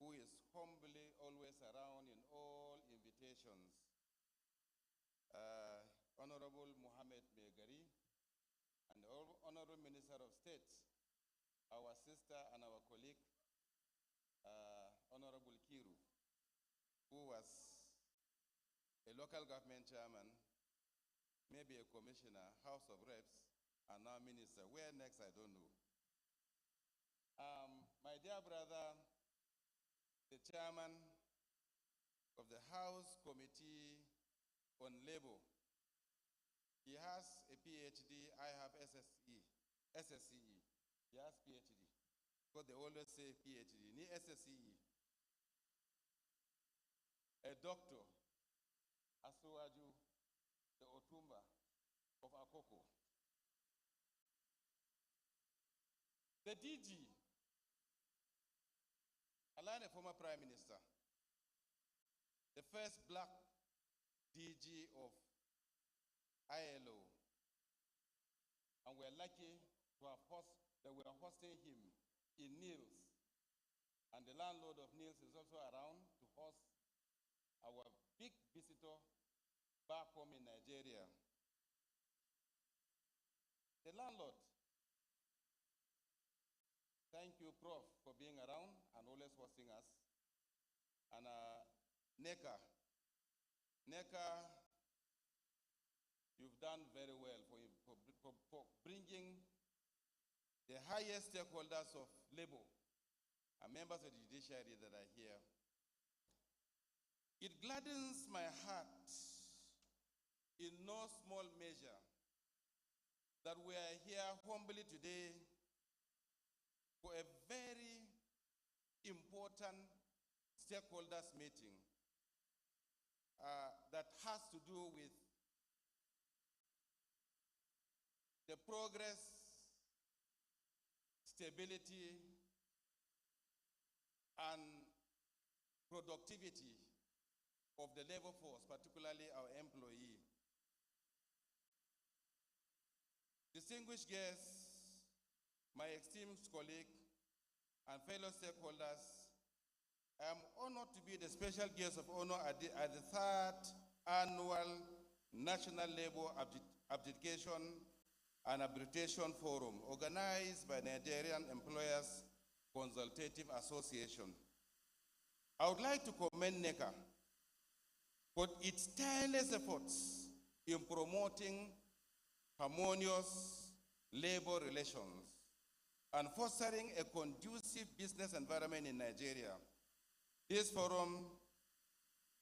who is humbly always around in all invitations, Honorable Mohammed Megari, and Honorable Minister of State, our sister and our colleague, Honorable Kiru, who was a local government chairman, maybe a commissioner, House of Reps, and now minister. Where next, I don't know. My dear brother, the chairman of the House Committee on Labor, he has a PhD, I have SSCE. He has PhD, because they always say PhD. Ni SSCE. A doctor, Asuwaju, the Otumba of Akoko. The DG, Alan, a former prime minister, the first black DG of ILO, and we're lucky to have that we are hosting him in Niels, and the landlord of Niels is also around to host our big visitor back home in Nigeria. The landlord, thank you, Prof, for being around and always hosting us. And NECA, you've done very well for bringing the highest stakeholders of labor and members of the judiciary that are here. It gladdens my heart in no small measure that we are here humbly today for a very important stakeholders meeting that has to do with the progress, stability, and productivity of the labor force, particularly our employee. Distinguished guests, my esteemed colleague, and fellow stakeholders, I am honored to be the special guest of honor at the third annual National Labor Adjudication and Arbitration Forum, organized by Nigerian Employers Consultative Association. I would like to commend NECA for its tireless efforts in promoting harmonious labor relations and fostering a conducive business environment in Nigeria. This forum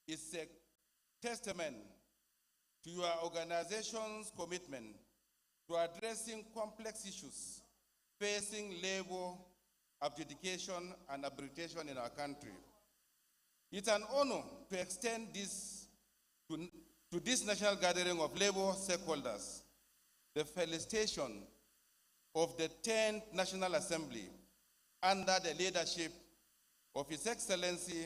is a testament to your organization's commitment to addressing complex issues facing labor adjudication, and arbitration in our country. It's an honor to extend this to this national gathering of labor stakeholders the felicitation of the 10th National Assembly under the leadership of His Excellency,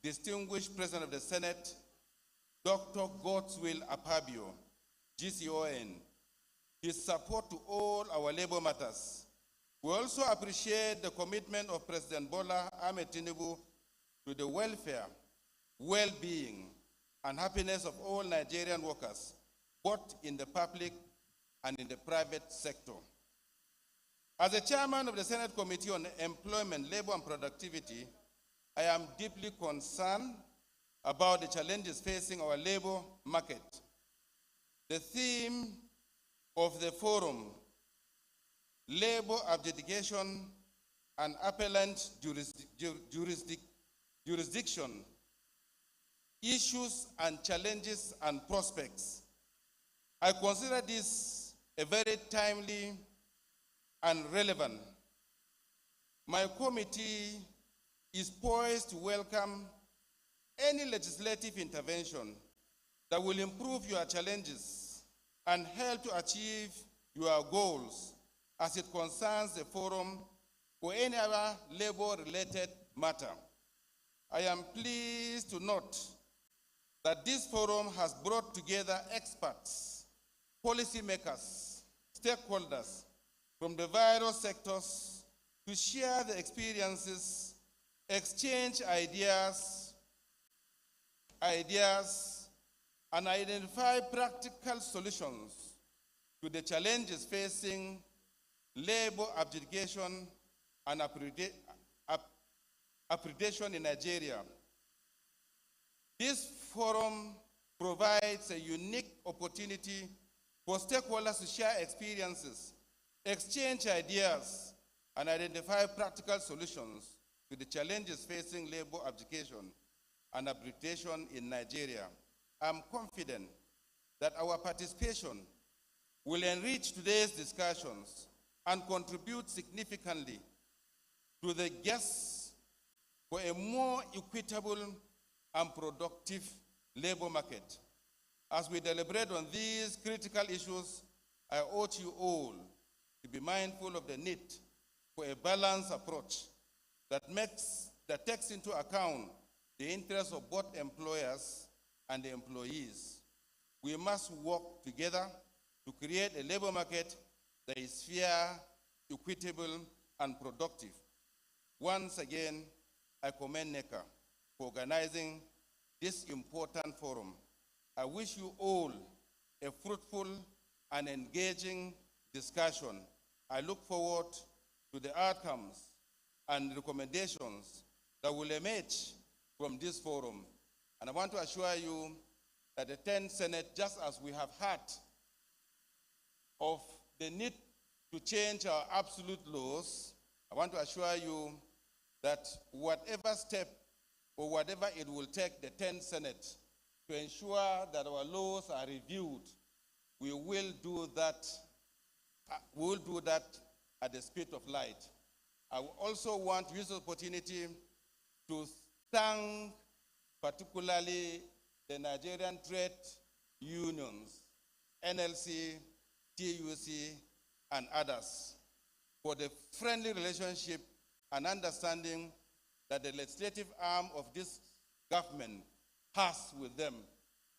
distinguished President of the Senate, Dr. Godswill Akpabio, GCON, his support to all our labor matters. We also appreciate the commitment of President Bola Ahmed Tinubu to the welfare, well-being, and happiness of all Nigerian workers, both in the public and in the private sector. As the chairman of the Senate Committee on Employment, Labor, and Productivity, I am deeply concerned about the challenges facing our labor market. The theme of the forum, labor adjudication and appellant jurisdiction, issues and challenges and prospects. I consider this a very timely and relevant. My committee is poised to welcome any legislative intervention that will improve your challenges and help to achieve your goals as it concerns the forum or any other labor-related matter. I am pleased to note that this forum has brought together experts, policymakers, stakeholders from the various sectors to share their experiences, exchange ideas, and identify practical solutions to the challenges facing labor adjudication and arbitration in Nigeria. This forum provides a unique opportunity for stakeholders to share experiences, exchange ideas, and identify practical solutions to the challenges facing labor adjudication and arbitration in Nigeria. I'm confident that our participation will enrich today's discussions and contribute significantly to the guests for a more equitable and productive labor market. As we deliberate on these critical issues, I urge you all to be mindful of the need for a balanced approach that takes into account the interests of both employers and the employees. We must work together to create a labor market that is fair, equitable, and productive. Once again, I commend NECA for organizing this important forum. I wish you all a fruitful and engaging discussion. I look forward to the outcomes and recommendations that will emerge from this forum. And I want to assure you that the 10th Senate, just as we have heard of the need to change our absolute laws, I want to assure you that whatever step or whatever it will take the 10th Senate to ensure that our laws are reviewed, we will do that. At the speed of light. I also want to use the opportunity to thank particularly the Nigerian trade unions, NLC, TUC, and others, for the friendly relationship and understanding that the legislative arm of this government has with them.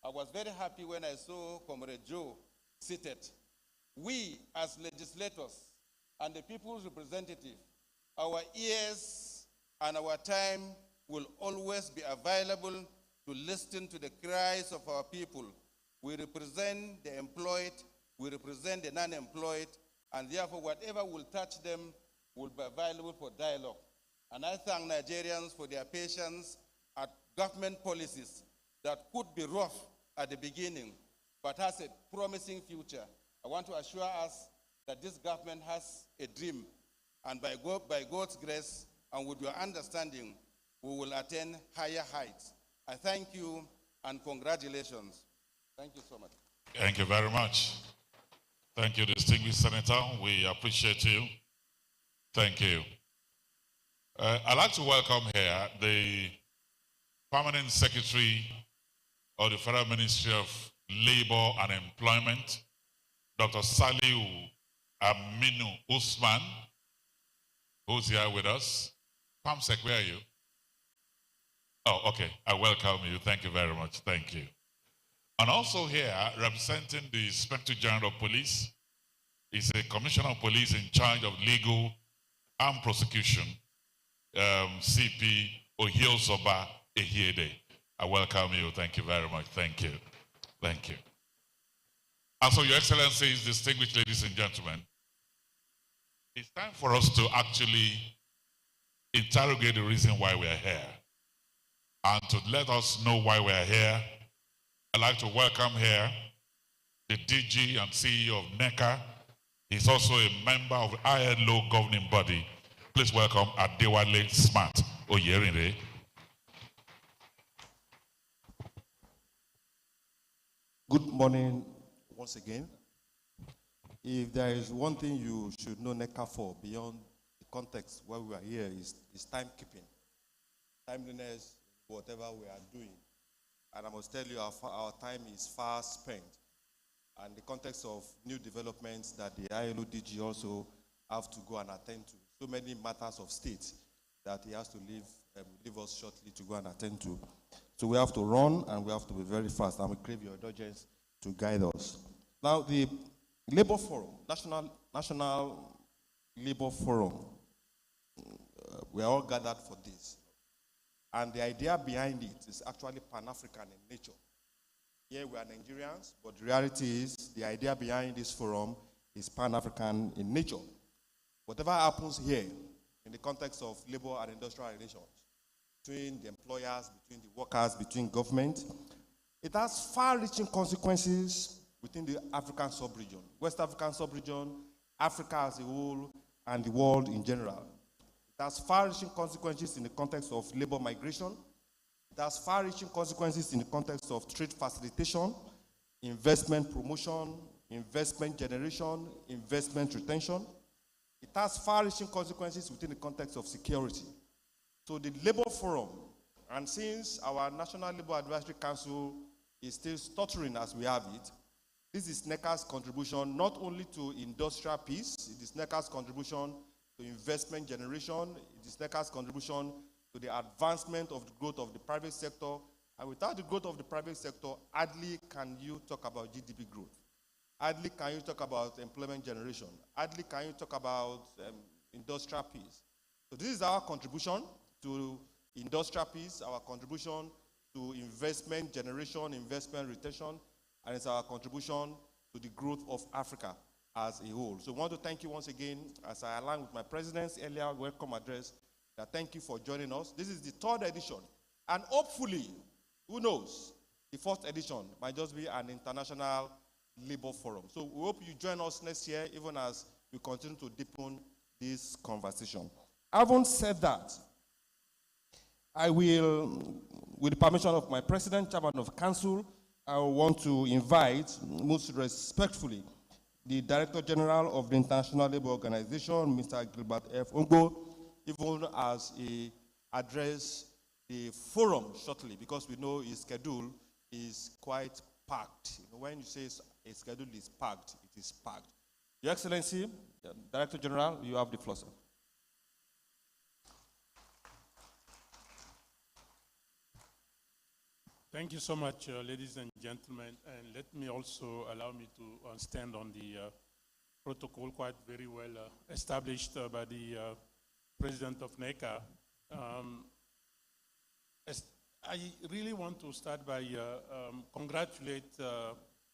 I was very happy when I saw Comrade Joe seated. We, as legislators and the people's representative, our ears and our time will always be available to listen to the cries of our people. We represent the employed, we represent the non-employed, and therefore whatever will touch them will be available for dialogue. And I thank Nigerians for their patience at government policies that could be rough at the beginning, but has a promising future. I want to assure us that this government has a dream, and by God's grace and with your understanding, we will attain higher heights. I thank you and congratulations. Thank you so much. Thank you very much. Thank you, distinguished Senator. We appreciate you. Thank you. I'd like to welcome here the Permanent Secretary of the Federal Ministry of Labor and Employment, Dr. Saliu Aminu Usman, who's here with us. PAMSEC, where are you? Oh, okay. I welcome you. Thank you very much. Thank you. And also here, representing the Inspector General of Police, is a Commissioner of Police in charge of legal and prosecution, CP Ohiosoba Ehiede. I welcome you. Thank you very much. Thank you. Thank you. And so, Your Excellencies, distinguished ladies and gentlemen, it's time for us to actually interrogate the reason why we are here. And to let us know why we are here, I'd like to welcome here the DG and CEO of NECA. He's also a member of the ILO governing body. Please welcome Adewale Smart Oyerinde. Good morning once again. If there is one thing you should know NECA for beyond the context where we are here is timekeeping, timeliness, whatever we are doing. And I must tell you, our time is fast spent. And the context of new developments that the ILO DG also have to go and attend to. So many matters of state that he has to leave us shortly to go and attend to. So we have to run and we have to be very fast, and we crave your indulgence to guide us. Now, the Labor Forum, National Labor Forum, we are all gathered for this. And the idea behind it is actually Pan-African in nature. Here we are Nigerians, but the reality is the idea behind this forum is Pan-African in nature. Whatever happens here in the context of labor and industrial relations, between the employers, between the workers, between government, it has far-reaching consequences within the African sub-region, West African sub-region, Africa as a whole, and the world in general. It has far-reaching consequences in the context of labor migration. It has far-reaching consequences in the context of trade facilitation, investment promotion, investment generation, investment retention. It has far-reaching consequences within the context of security. So the Labor Forum, and since our National Labor Advisory Council is still stuttering as we have it, this is NECA's contribution not only to industrial peace, it is NECA's contribution to investment generation, it is NECA's contribution to the advancement of the growth of the private sector. And without the growth of the private sector, hardly can you talk about GDP growth. Hardly can you talk about employment generation. Hardly can you talk about industrial peace. So this is our contribution to industrial peace, our contribution to investment generation, investment retention, and it's our contribution to the growth of Africa as a whole. So I want to thank you once again, as I align with my president's earlier welcome address, that thank you for joining us. This is the third edition, and hopefully, who knows, the fourth edition might just be an international labor forum. So we hope you join us next year, even as we continue to deepen this conversation. Having said that, I will, with the permission of my president, chairman of council, I want to invite, most respectfully, the Director General of the International Labour Organization, Mr. Gilbert F. Ongbo, even as he address the forum shortly, because we know his schedule is quite packed. You know, when you say a schedule is packed, it is packed. Your Excellency, Director General, you have the floor, sir. Thank you so much, ladies and gentlemen. And let me also allow me to stand on the protocol quite very well established by the President of NECA. I really want to start by congratulate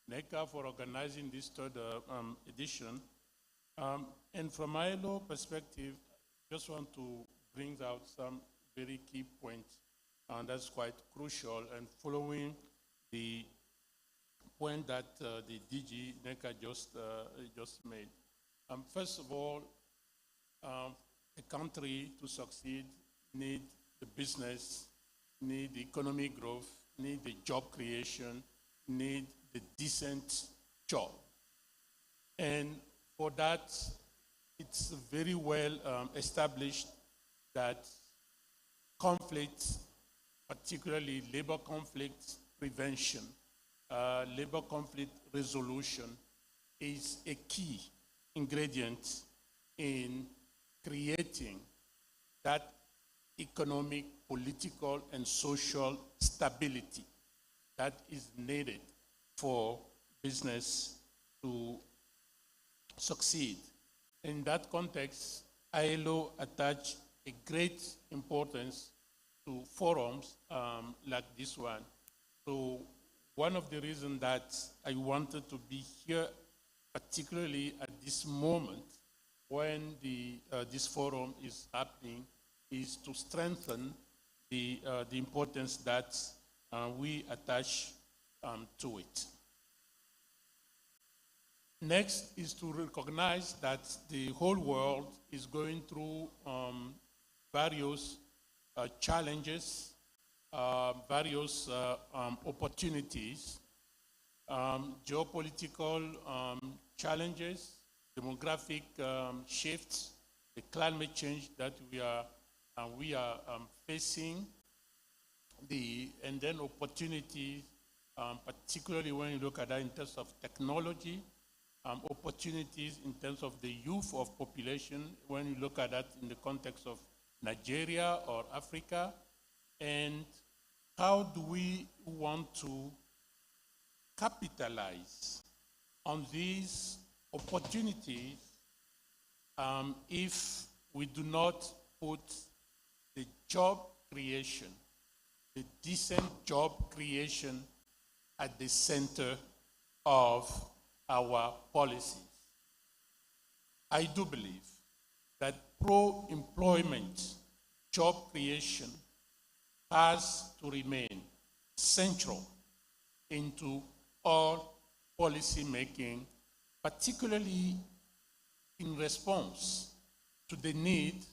NECA for organizing this third edition. And from my ILO perspective, just want to bring out some very key points. And that's quite crucial, and following the point that the DG NECA just made. First of all, a country to succeed need the business, need the economic growth, need the job creation, need the decent job. And for that, it's very well established that conflicts, particularly labor conflict prevention, labor conflict resolution, is a key ingredient in creating that economic, political, and social stability that is needed for business to succeed. In that context, ILO attached a great importance to forums like this one. So one of the reasons that I wanted to be here, particularly at this moment when this forum is happening, is to strengthen the importance that we attach to it. Next is to recognize that the whole world is going through various challenges, various opportunities, geopolitical challenges, demographic shifts, the climate change that we are facing, and then opportunities, particularly when you look at that in terms of technology, opportunities in terms of the youth of population, when you look at that in the context of Nigeria or Africa, and how do we want to capitalize on these opportunities if we do not put the job creation, the decent job creation at the center of our policies. I do believe that pro-employment job creation has to remain central into all policy making, particularly in response to the need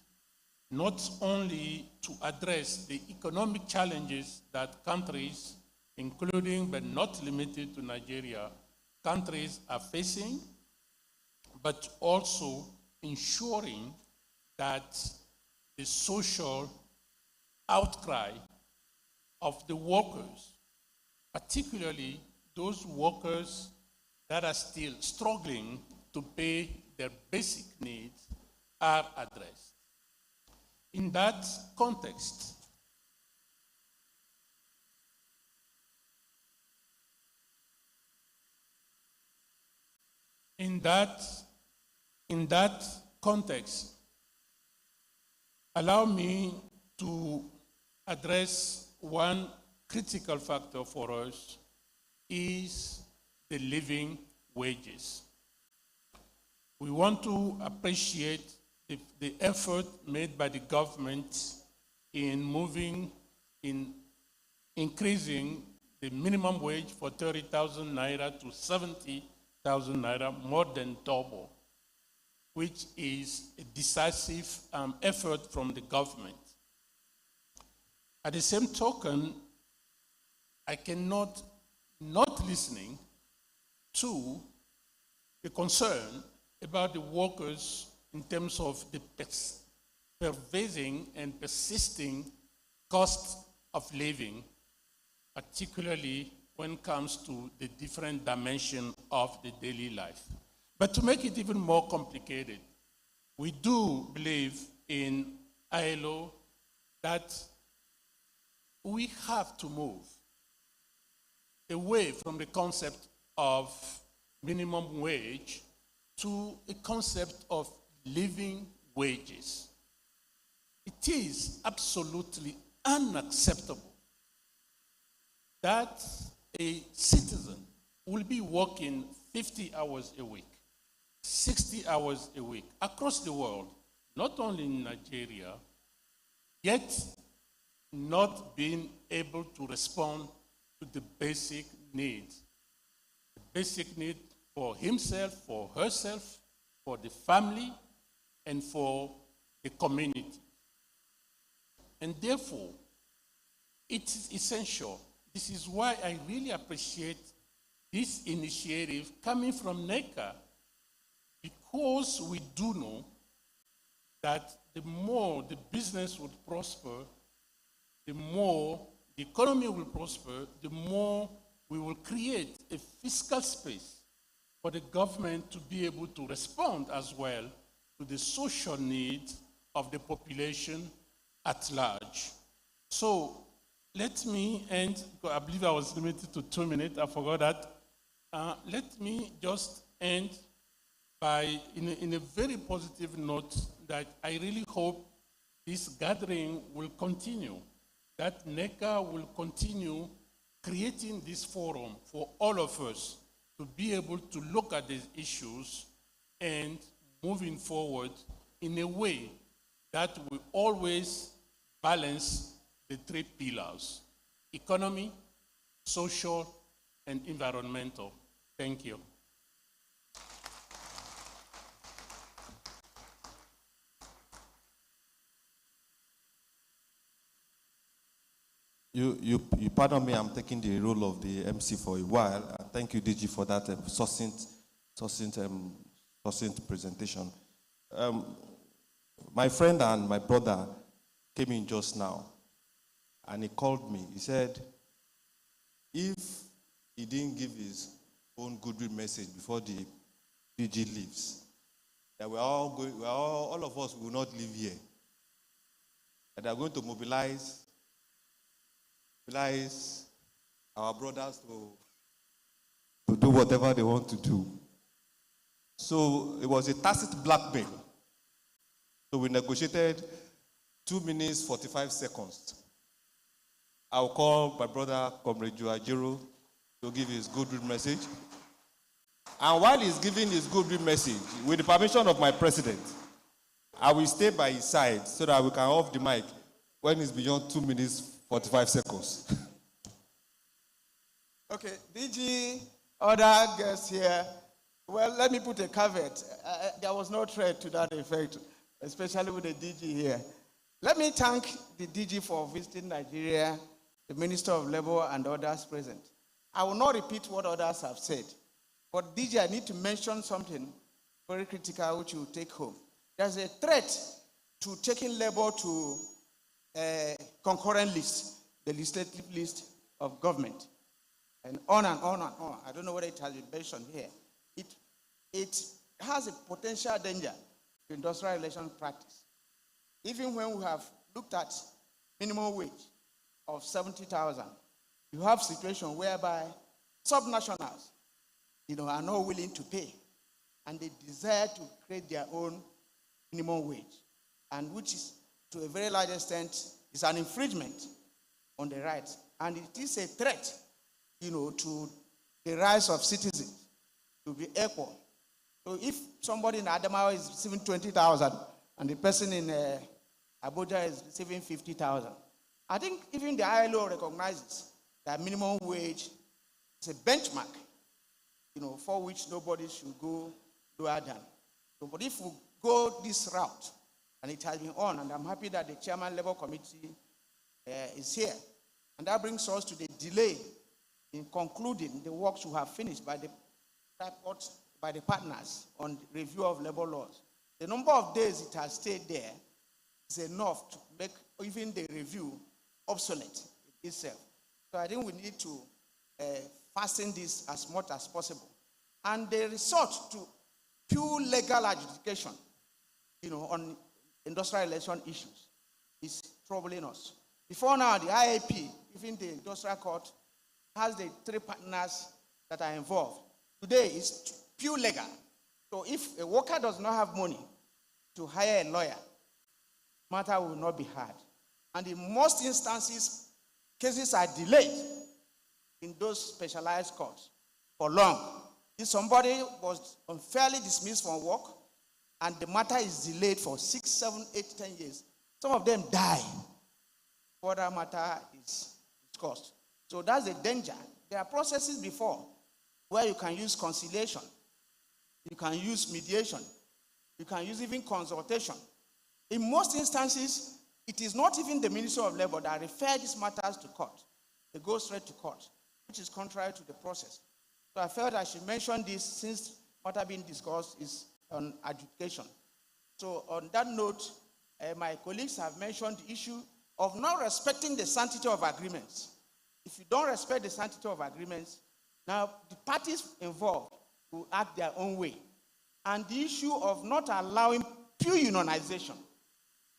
not only to address the economic challenges that countries, including but not limited to Nigeria, countries are facing, but also ensuring that the social outcry of the workers, particularly those workers that are still struggling to pay their basic needs, are addressed. In that context, allow me to address one critical factor for us is the living wages. We want to appreciate the effort made by the government in increasing the minimum wage for 30,000 naira to 70,000 naira, more than double, which is a decisive effort from the government. At the same token, I cannot not listening to the concern about the workers in terms of the pervasive and persisting cost of living, particularly when it comes to the different dimensions of the daily life. But to make it even more complicated, we do believe in ILO that we have to move away from the concept of minimum wage to a concept of living wages. It is absolutely unacceptable that a citizen will be working 50 hours a week, 60 hours a week across the world, not only in Nigeria, yet not being able to respond to the basic needs. The basic need for himself, for herself, for the family, and for the community. And therefore, it is essential. This is why I really appreciate this initiative coming from NECA, because we do know that the more the business would prosper, the more the economy will prosper, the more we will create a fiscal space for the government to be able to respond as well to the social needs of the population at large. So let me end, because I believe I was limited to 2 minutes, I forgot that. Let me just end by, in a very positive note, that I really hope this gathering will continue, that NECA will continue creating this forum for all of us to be able to look at these issues and moving forward in a way that will always balance the three pillars: economy, social, and environmental. Thank you. You pardon me, I'm taking the role of the MC for a while. Thank you, DG, for that succinct presentation. My friend and my brother came in just now, and he called me. He said, if he didn't give his own goodwill message before the DG leaves, that all of us will not live here. And they are going to mobilize our brothers to do whatever they want to do. So it was a tacit blackmail. So we negotiated 2 minutes, 45 seconds. I'll call my brother, Comrade Ajero, to give his goodwill message. And while he's giving his goodwill message, with the permission of my president, I will stay by his side so that we can off the mic when it's beyond 2 minutes, 45 seconds. Okay, DG, other guests here. Well, let me put a caveat. There was no threat to that effect, especially with the DG here. Let me thank the DG for visiting Nigeria, the Minister of Labor and others present. I will not repeat what others have said, but DG, I need to mention something very critical which you take home. There's a threat to taking labor to a concurrent list, the legislative list of government, and on and on and on. I don't know whether it has been mentioned here. It has a potential danger to industrial relations practice. Even when we have looked at minimum wage of 70,000, you have situation whereby subnationals, are not willing to pay, and they desire to create their own minimum wage, and which is, to a very large extent, is an infringement on the rights, and it is a threat, to the rights of citizens to be equal. So if somebody in Adamawa is receiving 20,000 and the person in Abuja is receiving 50,000, I think even the ILO recognizes that minimum wage is a benchmark, for which nobody should go lower than. So, but if we go this route, and it has been on, and I'm happy that the Chairman Labor Committee is here, and that brings us to the delay in concluding the works we have finished by the report by the partners on the review of labor laws. The number of days it has stayed there is enough to make even the review obsolete itself. So I think we need to fasten this as much as possible. And the resort to pure legal adjudication, on industrial relation issues is troubling us. Before now, the IAP, even the industrial court, has the 3 partners that are involved. Today, it's pure legal. So if a worker does not have money to hire a lawyer, matter will not be heard. And in most instances, cases are delayed in those specialized courts for long. If somebody was unfairly dismissed from work and the matter is delayed for 6, 7, 8, 10 years, some of them die before that matter is discussed. So that's the danger. There are processes before where you can use conciliation, you can use mediation, you can use even consultation. In most instances, it is not even the Ministry of Labor that refer these matters to court. They go straight to court, which is contrary to the process. So I felt I should mention this since matter being discussed is on adjudication. So So on that note, my colleagues have mentioned the issue of not respecting the sanctity of agreements. If you don't respect the sanctity of agreements, now the parties involved will act their own way. And the issue of not allowing pure unionization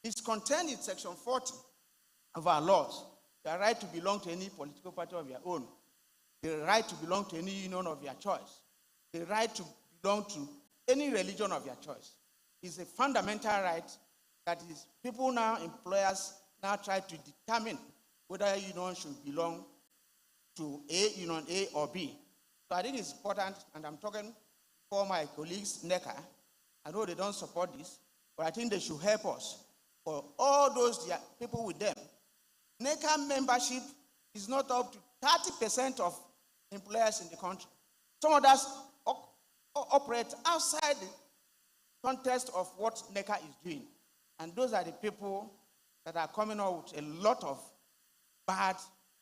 is contained in Section 40 of our laws. The right to belong to any political party of your own, the right to belong to any union of your choice, the right to belong to any religion of your choice is a fundamental right that is people now, employers now try to determine whether a union should belong to A, union A or B. So I think it's important, and I'm talking for my colleagues, NECA. I know they don't support this, but I think they should help us. For all those people with them, NECA membership is not up to 30% of employers in the country. Some others operate outside the context of what NECA is doing. And those are the people that are coming out with a lot of bad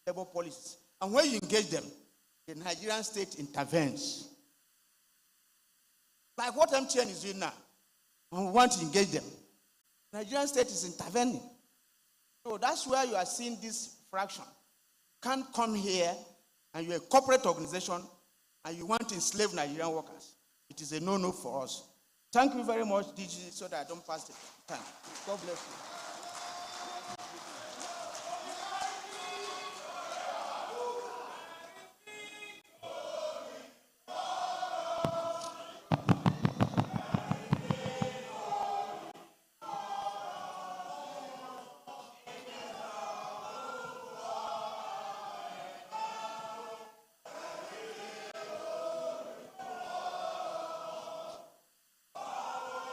labor policies. And when you engage them, the Nigerian state intervenes. Like what MTN is doing now. When we want to engage them, the Nigerian state is intervening. So that's where you are seeing this fraction. You can't come here and you're a corporate organization and you want to enslave Nigerian workers. It is a no-no for us. Thank you very much, DG, so that I don't pass the time. God bless you.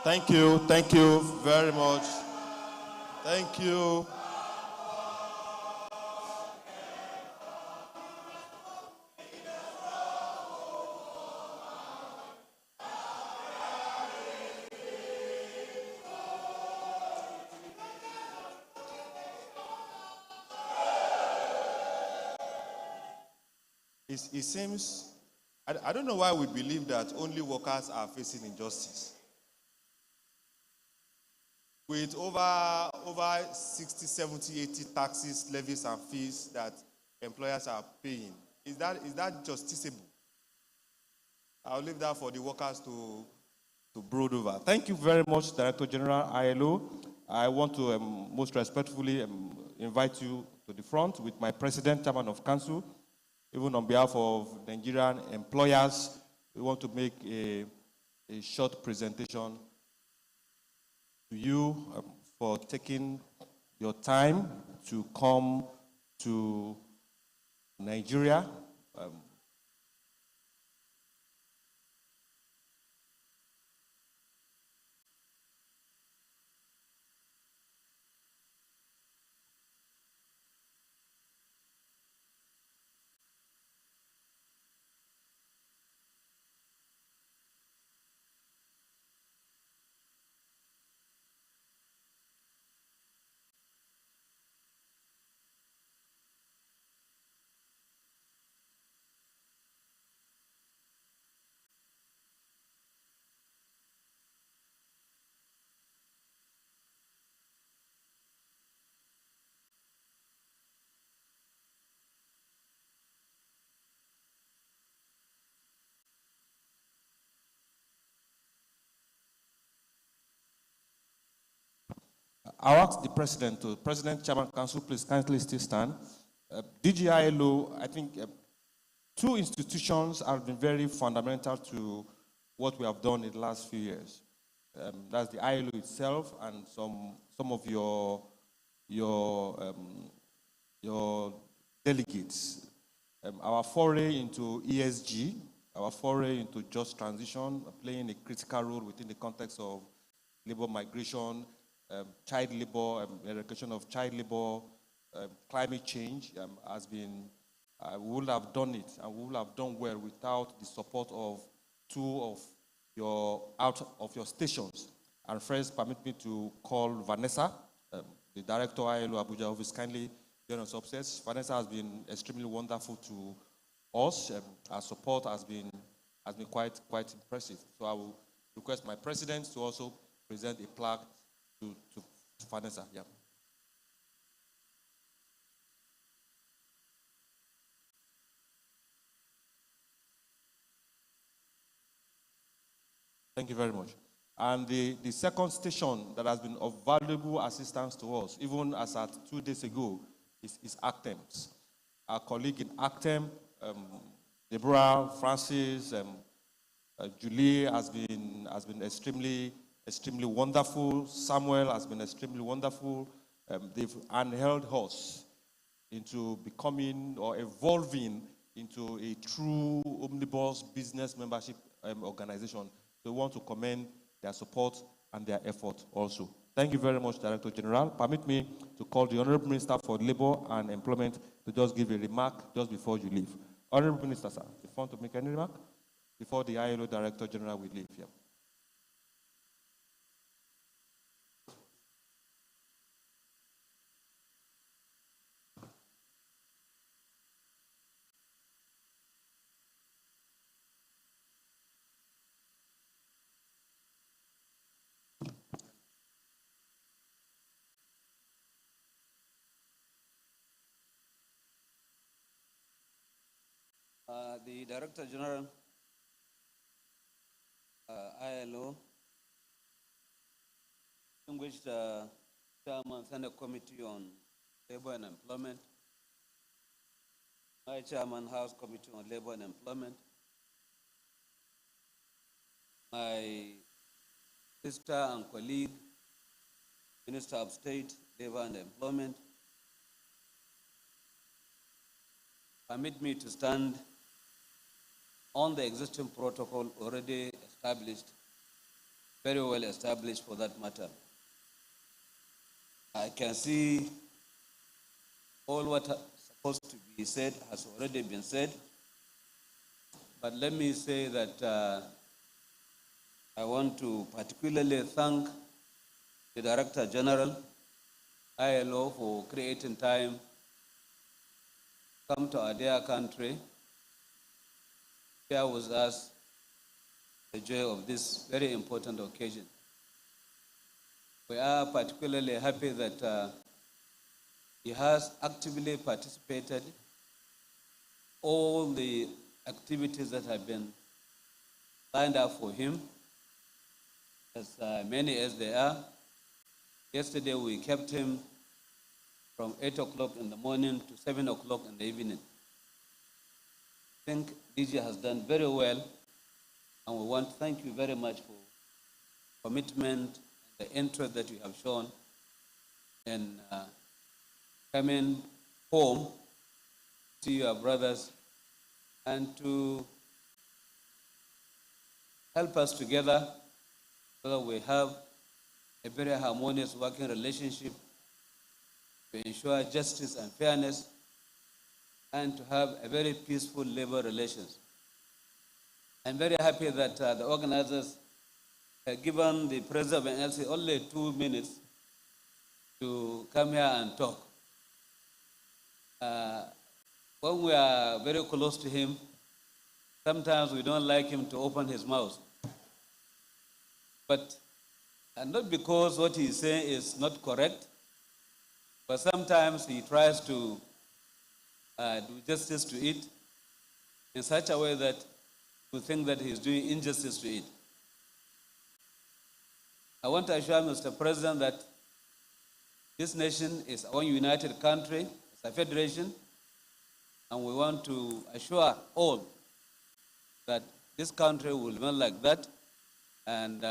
Thank you very much. Thank you. It seems, I don't know why we believe that only workers are facing injustice. With over 60, 70, 80 taxes, levies, and fees that employers are paying, is that justiciable? I'll leave that for the workers to brood over. Thank you very much, Director General ILO. I want to most respectfully invite you to the front with my President, Chairman of Council. Even on behalf of Nigerian employers, we want to make a short presentation to you for taking your time to come to Nigeria. I'll ask the President, Chairman, Council, please kindly still stand. DGILO, I think two institutions have been very fundamental to what we have done in the last few years. That's the ILO itself and some of your delegates. Our foray into ESG, our foray into just transition, playing a critical role within the context of labor migration, child labor, eradication of child labor, climate change has been, we would have done it and we would have done well without the support of two of your stations. And first, permit me to call Vanessa, the Director ILO Abuja office, kindly join us upstairs. Vanessa has been extremely wonderful to us. Our support has been quite impressive. So I will request my president to also present a plaque to Vanessa. Yeah. Thank you very much. And the second station that has been of valuable assistance to us, even as at 2 days ago, is ACTEMS. Our colleague in ACTEM, Deborah, Francis, Julie has been extremely wonderful. Samuel has been extremely wonderful. They've unheld us into becoming or evolving into a true omnibus business membership organization. So we want to commend their support and their effort also. Thank you very much, Director General. Permit me to call the Honorable Minister for Labor and Employment to just give a remark just before you leave. Honorable Minister, sir, if you want to make any remark before the ILO Director General will leave here. The Director General, ILO, distinguished Chairman Senate Committee on Labor and Employment, my Chairman House Committee on Labor and Employment, my sister and colleague, Minister of State, Labor and Employment, permit me to stand on the existing protocol already established, very well established for that matter. I can see all what is supposed to be said has already been said, but let me say that I want to particularly thank the Director General, ILO, for creating time to come to our dear country, share with us the joy of this very important occasion. We are particularly happy that he has actively participated in all the activities that have been lined up for him, as many as they are. Yesterday we kept him from 8 o'clock in the morning to 7 o'clock in the evening. I think DG has done very well, and we want to thank you very much for commitment and the interest that you have shown in coming home to see your brothers and to help us together so that we have a very harmonious working relationship to ensure justice and fairness and to have a very peaceful labor relations. I'm very happy that the organizers have given the President of NLC only 2 minutes to come here and talk. When we are very close to him, sometimes we don't like him to open his mouth. But not because what he's saying is not correct, but sometimes he tries to do justice to it in such a way that we think that he's doing injustice to it. I want to assure Mr. President that this nation is one united country, it's a federation, and we want to assure all that this country will remain like that, and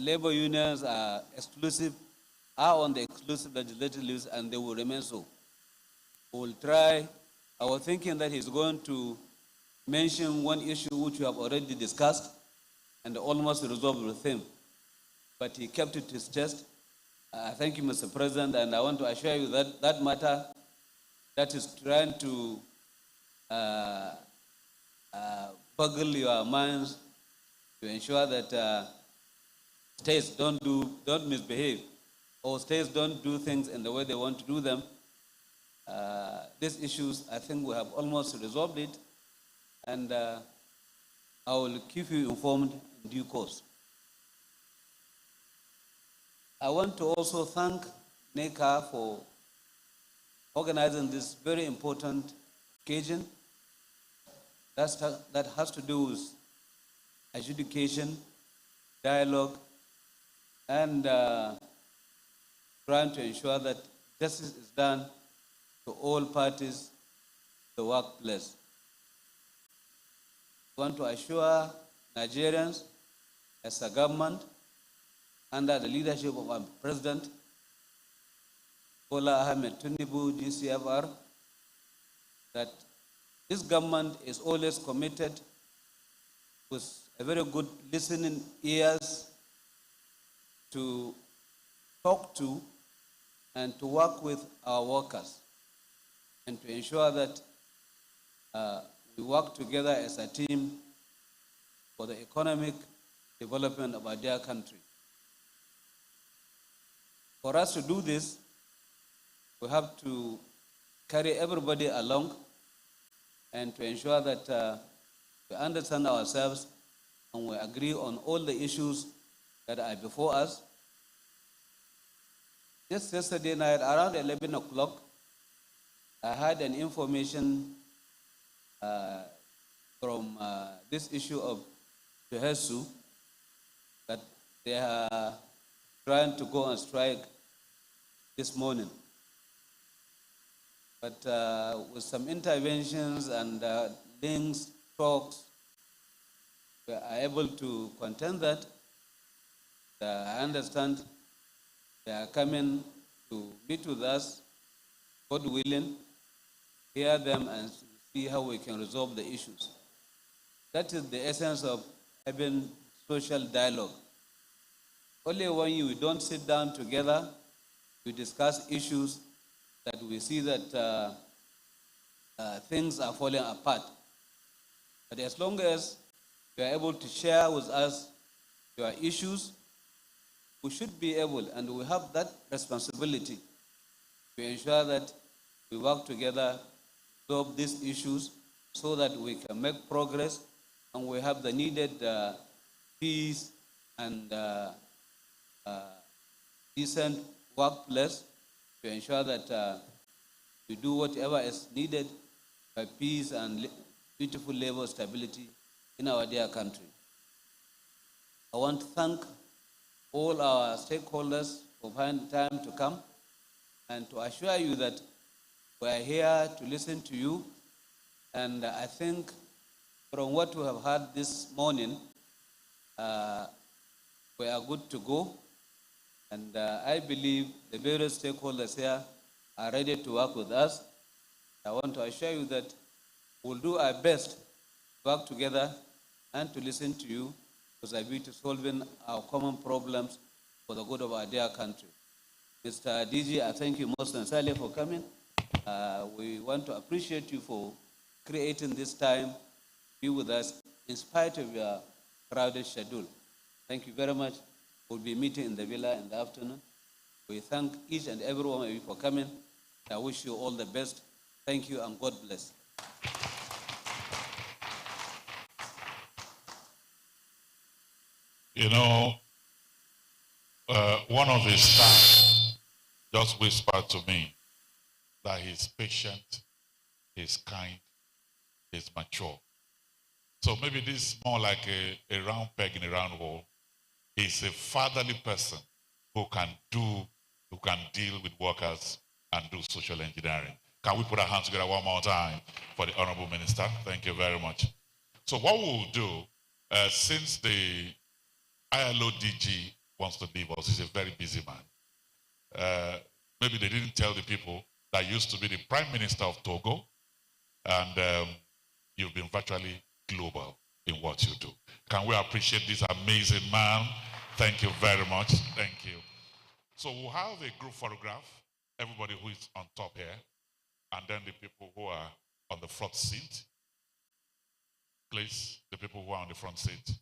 labor unions are on the exclusive legislative list, and they will remain so. We'll try. I was thinking that he's going to mention one issue which we have already discussed and almost resolved with him, but he kept it to his chest. Thank you, Mr. President, and I want to assure you that that matter that is trying to boggle your minds to ensure that states don't misbehave, or states don't do things in the way they want to do them. These issues, I think we have almost resolved it, and I will keep you informed in due course. I want to also thank NECA for organizing this very important occasion that has to do with adjudication, dialogue, and trying to ensure that justice is done to all parties in the workplace. I want to assure Nigerians as a government under the leadership of our President Bola Ahmed Tinubu, GCFR, that this government is always committed with a very good listening ears to talk to and to work with our workers and to ensure that we work together as a team for the economic development of our dear country. For us to do this, we have to carry everybody along and to ensure that we understand ourselves and we agree on all the issues that are before us. Just yesterday night, around 11 o'clock, I had an information from this issue of Jehesu that they are trying to go on strike this morning. But with some interventions and links, talks, we are able to contend that. I understand they are coming to meet with us, God willing, hear them and see how we can resolve the issues. That is the essence of having social dialogue. Only when you don't sit down together, we discuss issues that we see that things are falling apart. But as long as you are able to share with us your issues, we should be able, and we have that responsibility to ensure that we work together to solve these issues so that we can make progress and we have the needed peace and decent workplace to ensure that we do whatever is needed by peace and beautiful labor stability in our dear country. I want to thank all our stakeholders for finding time to come and to assure you that we are here to listen to you. And I think from what we have heard this morning, we are good to go. And I believe the various stakeholders here are ready to work with us. I want to assure you that we'll do our best to work together and to listen to you with a view to solving our common problems for the good of our dear country. Mr. DG, I thank you most sincerely for coming. We want to appreciate you for creating this time to be with us in spite of your crowded schedule. Thank you very much. We'll be meeting in the villa in the afternoon. We thank each and every one of you for coming. I wish you all the best. Thank you and God bless. You know, one of his staff just whispered to me that he's patient, he's kind, he's mature. So maybe this is more like a round peg in a round hole. He's a fatherly person who can deal with workers and do social engineering. Can we put our hands together one more time for the Honorable Minister? Thank you very much. So what we'll do, since the ILO DG wants to leave us, he's a very busy man. Maybe they didn't tell the people that used to be the Prime Minister of Togo, and you've been virtually global in what you do. Can we appreciate this amazing man? Thank you very much. Thank you. So we'll have a group photograph, everybody who is on top here, and then the people who are on the front seat. Please, the people who are on the front seat.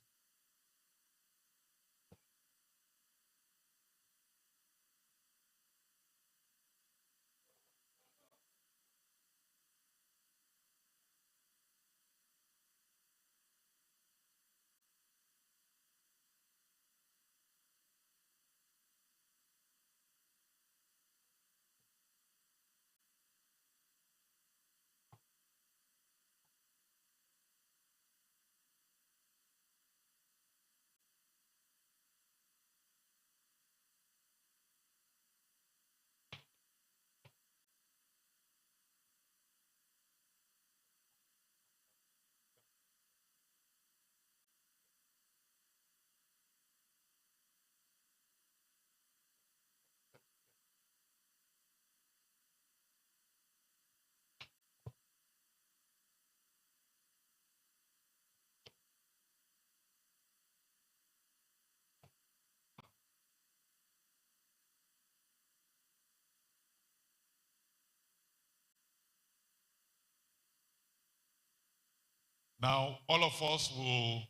Now, all of us will,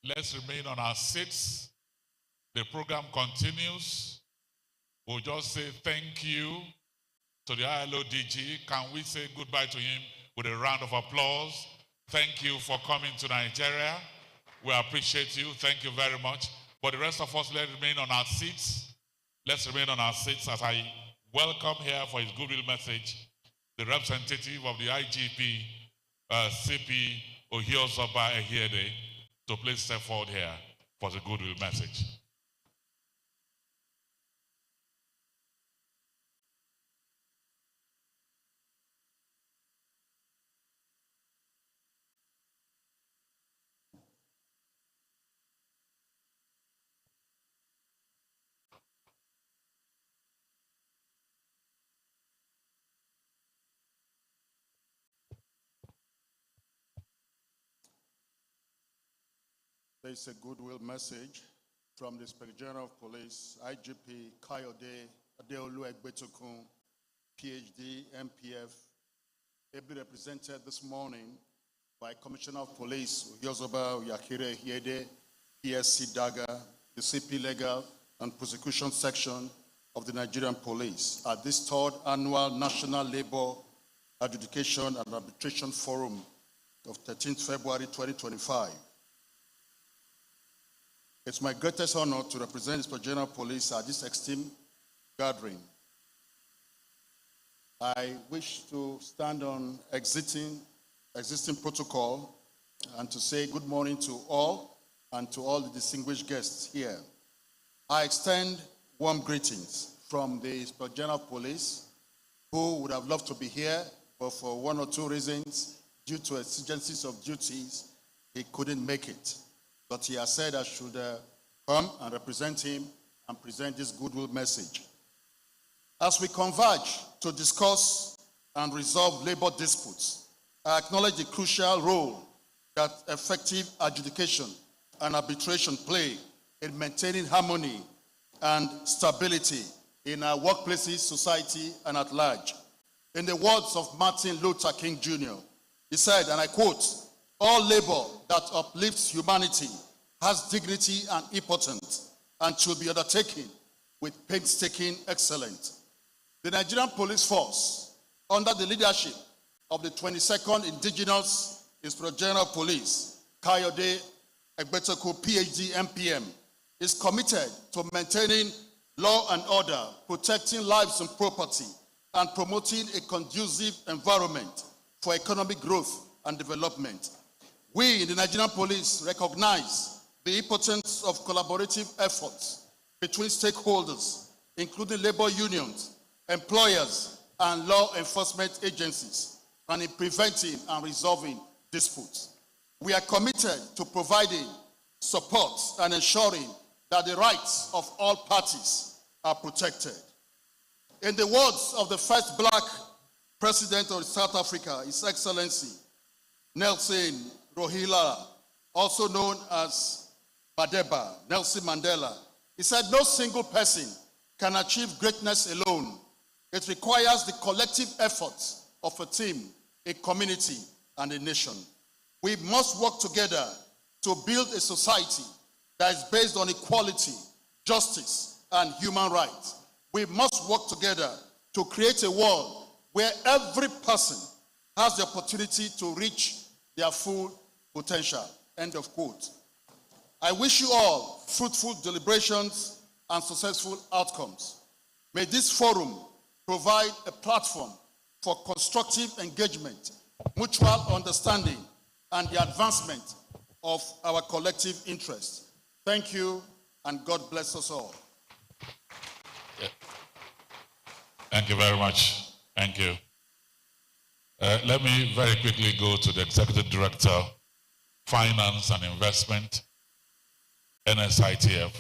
let's remain on our seats. The program continues. We'll just say thank you to the ILO DG. Can we say goodbye to him with a round of applause? Thank you for coming to Nigeria. We appreciate you. Thank you very much. But the rest of us, let's remain on our seats. Let's remain on our seats as I welcome here for his goodwill message the representative of the IGP, CP Ohiozoba Ehiede, to please step forward here for the goodwill message. There is a goodwill message from the Inspector General of Police, IGP Kayode Adeolu Egbetokun, PhD, MPF, ably represented this morning by Commissioner of Police Ohiozoba Yakire Hiede, PSC Daga, the CP Legal and Prosecution Section of the Nigerian Police at this third annual National Labor Adjudication and Arbitration Forum of 13th February 2025. It's my greatest honor to represent the Inspector General of Police at this esteemed gathering. I wish to stand on existing protocol and to say good morning to all and to all the distinguished guests here. I extend warm greetings from the Inspector General of Police, who would have loved to be here, but for one or two reasons, due to exigencies of duties, he couldn't make it. But he has said I should come and represent him and present this goodwill message. As we converge to discuss and resolve labor disputes, I acknowledge the crucial role that effective adjudication and arbitration play in maintaining harmony and stability in our workplaces, society, and at large. In the words of Martin Luther King Jr., he said, and I quote, "All labor that uplifts humanity has dignity and importance and should be undertaken with painstaking excellence." The Nigerian Police Force, under the leadership of the 22nd Indigenous Inspector General of Police, Kayode Egbetokun, PhD, MPM, is committed to maintaining law and order, protecting lives and property, and promoting a conducive environment for economic growth and development. We in the Nigerian Police recognize the importance of collaborative efforts between stakeholders, including labor unions, employers, and law enforcement agencies, and in preventing and resolving disputes. We are committed to providing support and ensuring that the rights of all parties are protected. In the words of the first black president of South Africa, His Excellency Nelson Rolihlahla, also known as Madeba, Nelson Mandela, he said, "No single person can achieve greatness alone. It requires the collective efforts of a team, a community, and a nation. We must work together to build a society that is based on equality, justice, and human rights. We must work together to create a world where every person has the opportunity to reach their full potential." End of quote. I wish you all fruitful deliberations and successful outcomes. May this forum provide a platform for constructive engagement, mutual understanding, and the advancement of our collective interests. Thank you, and God bless us all. Yeah. Thank you very much. Thank you. Let me very quickly go to the Executive Director, Finance and Investment, NSITF,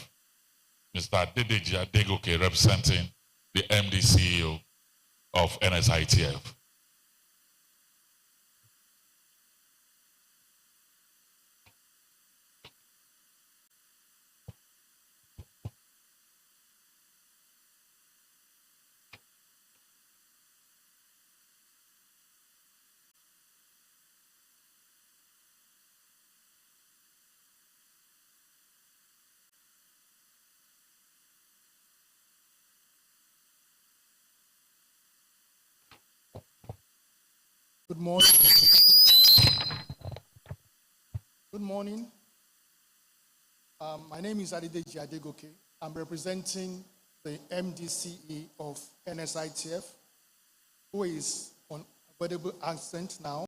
Mr. Adedeji Adegoke, representing the MD CEO of NSITF. Good morning. Good morning. My name is Adjudication Adegoke. I'm representing the MDCE of NSITF, who is on avoidable absent now.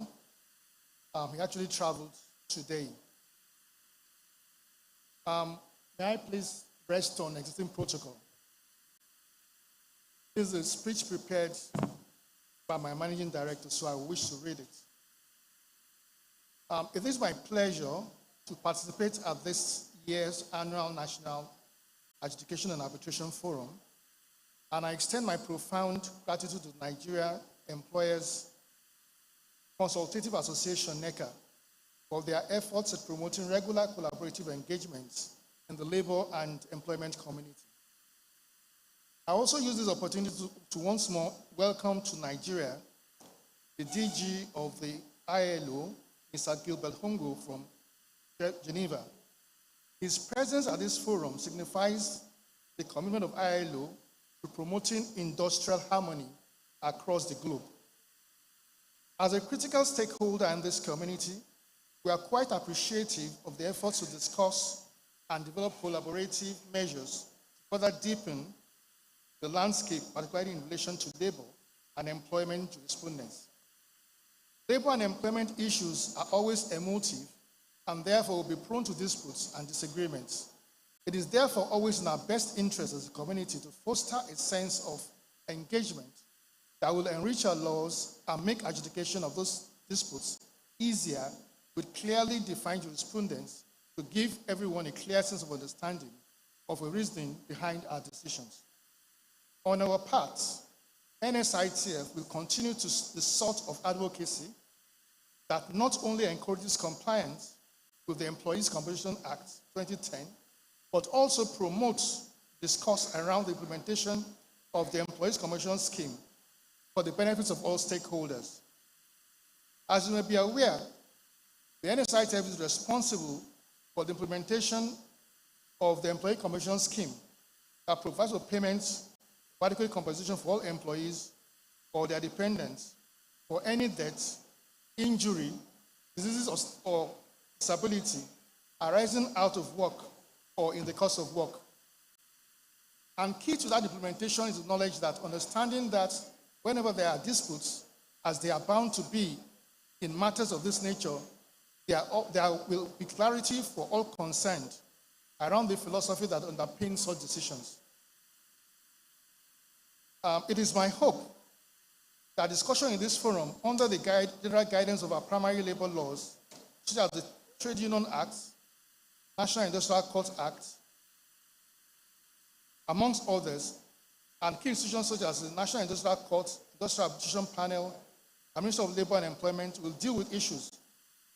He actually traveled today. May I please rest on existing protocol? This is a speech prepared by my managing director, so I wish to read it. It is my pleasure to participate at this year's annual National Adjudication and Arbitration Forum, and I extend my profound gratitude to Nigeria Employers Consultative Association, NECA, for their efforts at promoting regular collaborative engagements in the labor and employment community. I also use this opportunity to once more welcome to Nigeria the DG of the ILO, Mr. Gilbert Hongo from Geneva. His presence at this forum signifies the commitment of ILO to promoting industrial harmony across the globe. As a critical stakeholder in this community, we are quite appreciative of the efforts to discuss and develop collaborative measures to further deepen the landscape, particularly in relation to labor and employment jurisprudence. Labor and employment issues are always emotive and therefore will be prone to disputes and disagreements. It is therefore always in our best interest as a community to foster a sense of engagement that will enrich our laws and make adjudication of those disputes easier with clearly defined jurisprudence to give everyone a clear sense of understanding of the reasoning behind our decisions. On our part, NSITF will continue to the sort of advocacy that not only encourages compliance with the Employees Compensation Act 2010, but also promotes discourse around the implementation of the Employees Compensation Scheme for the benefits of all stakeholders. As you may be aware, the NSITF is responsible for the implementation of the Employee Compensation Scheme that provides for payments of adequate compensation for all employees or their dependents for any death, injury, diseases, or disability arising out of work or in the course of work. And key to that implementation is the knowledge that understanding that whenever there are disputes, as they are bound to be in matters of this nature, there will be clarity for all concerned around the philosophy that underpins such decisions. It is my hope that discussion in this forum, under the general guidance of our primary labor laws, such as the Trade Union Act, National Industrial Court Act, amongst others, and key institutions such as the National Industrial Court, Industrial Arbitration Panel, and Ministry of Labor and Employment will deal with issues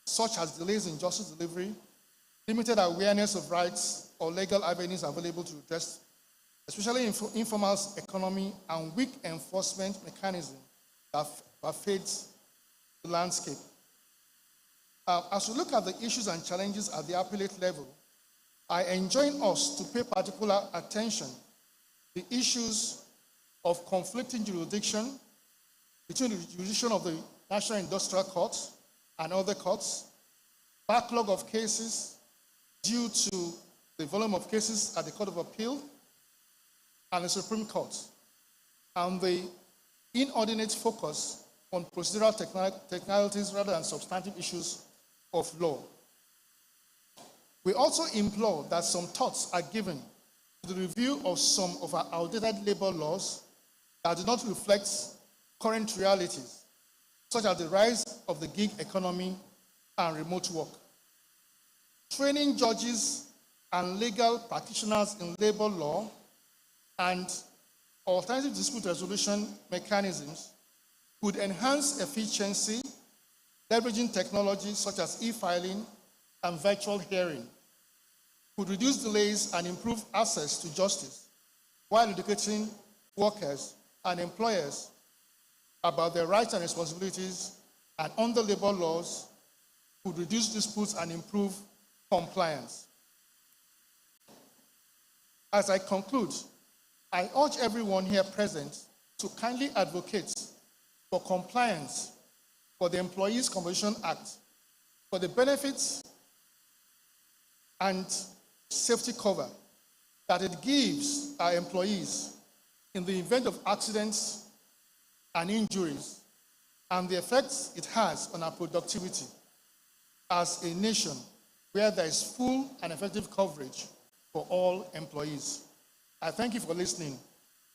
such as delays in justice delivery, limited awareness of rights or legal avenues available to redress, especially in informal economy, and weak enforcement mechanism that pervades the landscape. As we look at the issues and challenges at the appellate level, I enjoin us to pay particular attention to the issues of conflicting jurisdiction between the jurisdiction of the National Industrial Court and other courts, backlog of cases due to the volume of cases at the Court of Appeal and the Supreme Court, and the inordinate focus on procedural technicalities rather than substantive issues of law. We also implore that some thoughts are given to the review of some of our outdated labor laws that do not reflect current realities, such as the rise of the gig economy and remote work. Training judges and legal practitioners in labor law and alternative dispute resolution mechanisms could enhance efficiency, leveraging technologies such as e-filing and virtual hearing, could reduce delays and improve access to justice while educating workers and employers about their rights and responsibilities, and under labor laws could reduce disputes and improve compliance. As I conclude, I urge everyone here present to kindly advocate for compliance for the Employees Compensation Act for the benefits and safety cover that it gives our employees in the event of accidents and injuries, and the effects it has on our productivity as a nation where there is full and effective coverage for all employees. I thank you for listening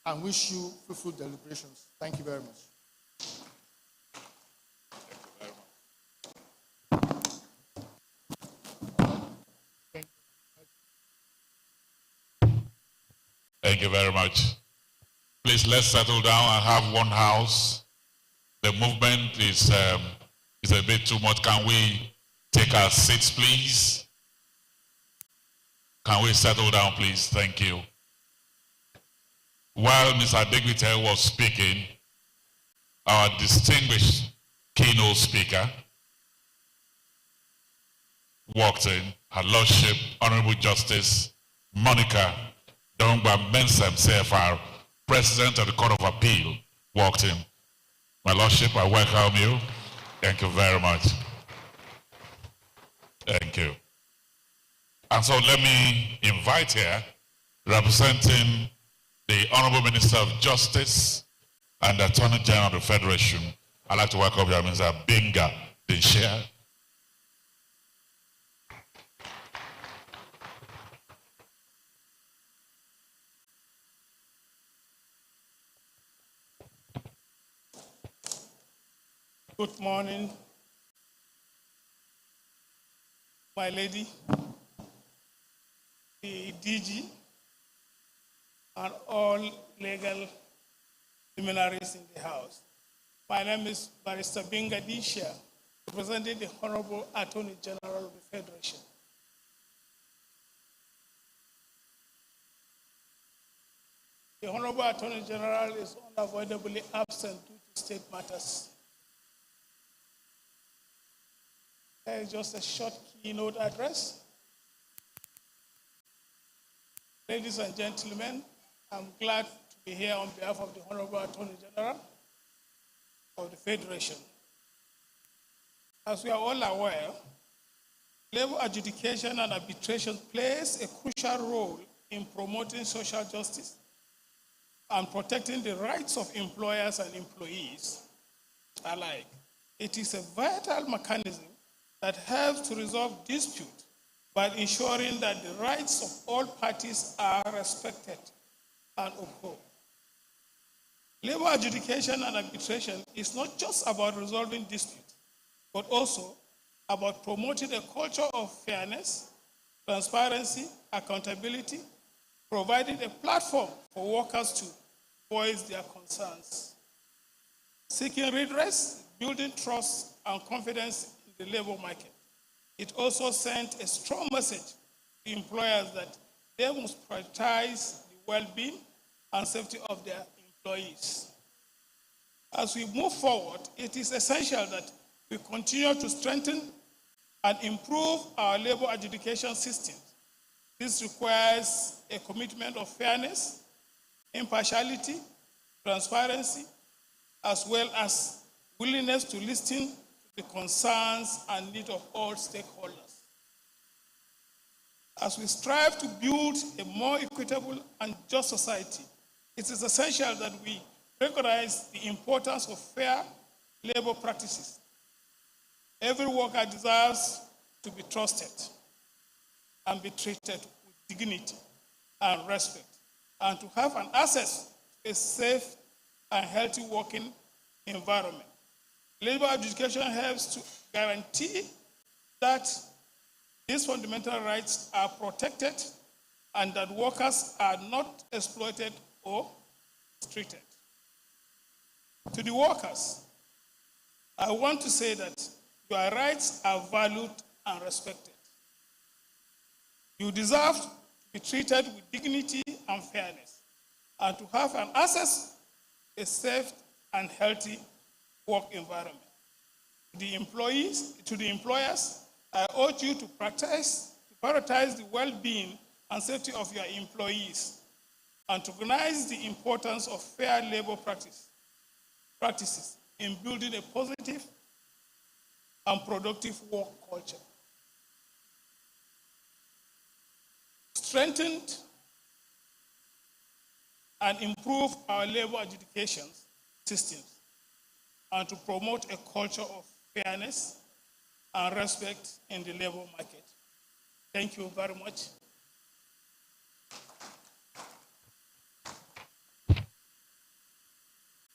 and wish you fruitful deliberations. Thank you very much. Thank you very much. Please, let's settle down and have one house. The movement is a bit too much. Can we take our seats, please? Can we settle down, please? Thank you. While Mr. Digbite was speaking, our distinguished keynote speaker walked in, Her Lordship, Honorable Justice Monica Dongba Mensem, CFR, President of the Court of Appeal, walked in. My Lordship, I welcome you. Thank you very much. Thank you. And so let me invite here, representing the Honorable Minister of Justice and the Attorney General of the Federation, I'd like to welcome you, Mr. Binga Dinshare. Good morning, my lady, the DG, and all legal luminaries in the House. My name is Barrister Binga Disha, representing the Honorable Attorney General of the Federation. The Honorable Attorney General is unavoidably absent due to state matters. There is just a short keynote address. Ladies and gentlemen, I'm glad to be here on behalf of the Honorable Attorney General of the Federation. As we are all aware, labor adjudication and arbitration plays a crucial role in promoting social justice and protecting the rights of employers and employees alike. It is a vital mechanism that helps to resolve disputes by ensuring that the rights of all parties are respected and upheld. Labor adjudication and arbitration is not just about resolving disputes, but also about promoting a culture of fairness, transparency, accountability, providing a platform for workers to voice their concerns. Seeking redress, building trust and confidence in the labor market. It also sent a strong message to employers that they must prioritize the well-being and safety of their employees. As we move forward, it is essential that we continue to strengthen and improve our labor adjudication system. This requires a commitment of fairness, impartiality, transparency, as well as willingness to listen to the concerns and needs of all stakeholders. As we strive to build a more equitable and just society, it is essential that we recognize the importance of fair labor practices. Every worker deserves to be trusted and be treated with dignity and respect, and to have an access to a safe and healthy working environment. Labor adjudication helps to guarantee that these fundamental rights are protected and that workers are not exploited or mistreated. To the workers, I want to say that your rights are valued and respected. You deserve to be treated with dignity and fairness, and to have an access to a safe and healthy work environment. To the employers, I urge you to prioritize the well-being and safety of your employees and to recognize the importance of fair labor practices in building a positive and productive work culture. Strengthened and improve our labor adjudication systems, and to promote a culture of fairness and respect in the labor market. Thank you very much.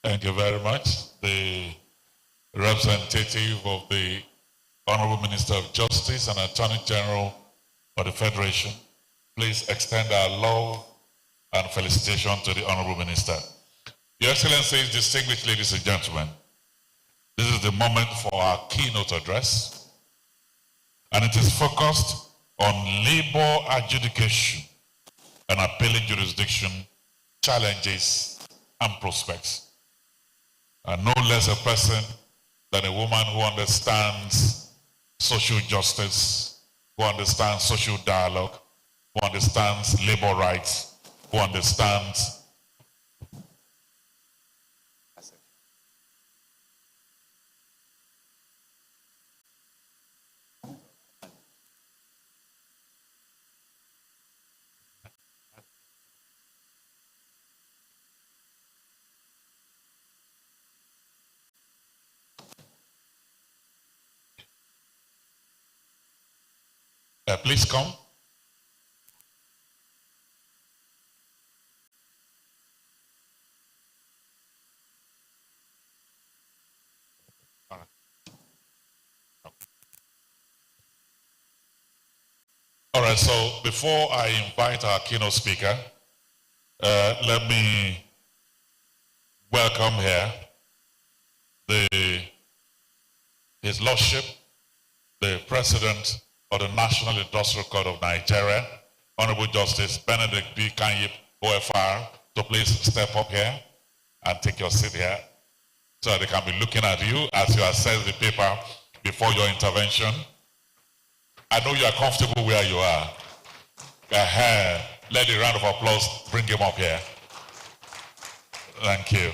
Thank you very much. The representative of the Honorable Minister of Justice and Attorney General of the Federation, please extend our love and felicitation to the Honorable Minister. Your Excellencies, distinguished ladies and gentlemen, this is the moment for our keynote address, and it is focused on labor adjudication and appellate jurisdiction challenges and prospects. And no less a person than a woman who understands social justice, who understands social dialogue, who understands labor rights, who understands please come. All right, so before I invite our keynote speaker, let me welcome here His Lordship, the President of the National Industrial Court of Nigeria, Honorable Justice Benedict B. Kanyip, OFR, to please step up here and take your seat here so they can be looking at you as you assess the paper before your intervention. I know you are comfortable where you are. Let a round of applause bring him up here. Thank you.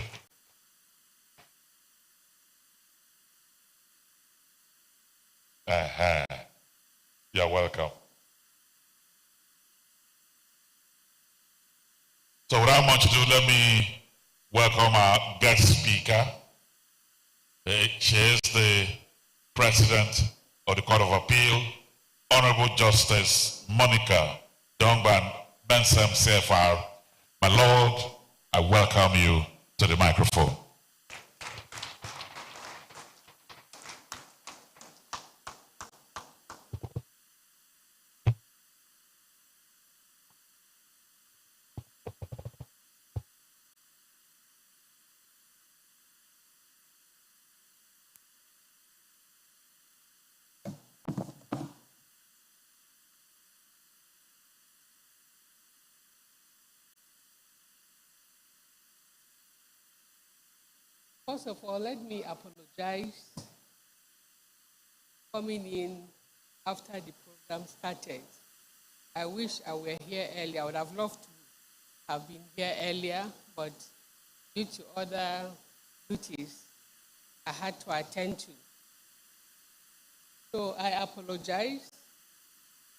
You're welcome. So without much ado, let me welcome our guest speaker. She is the President of the Court of Appeal, Honorable Justice Monica Dongban Bensem CFR. My Lord, I welcome you to the microphone. First of all, let me apologize coming in after the program started. I wish I were here earlier. I would have loved to have been here earlier, but due to other duties I had to attend to. So I apologize,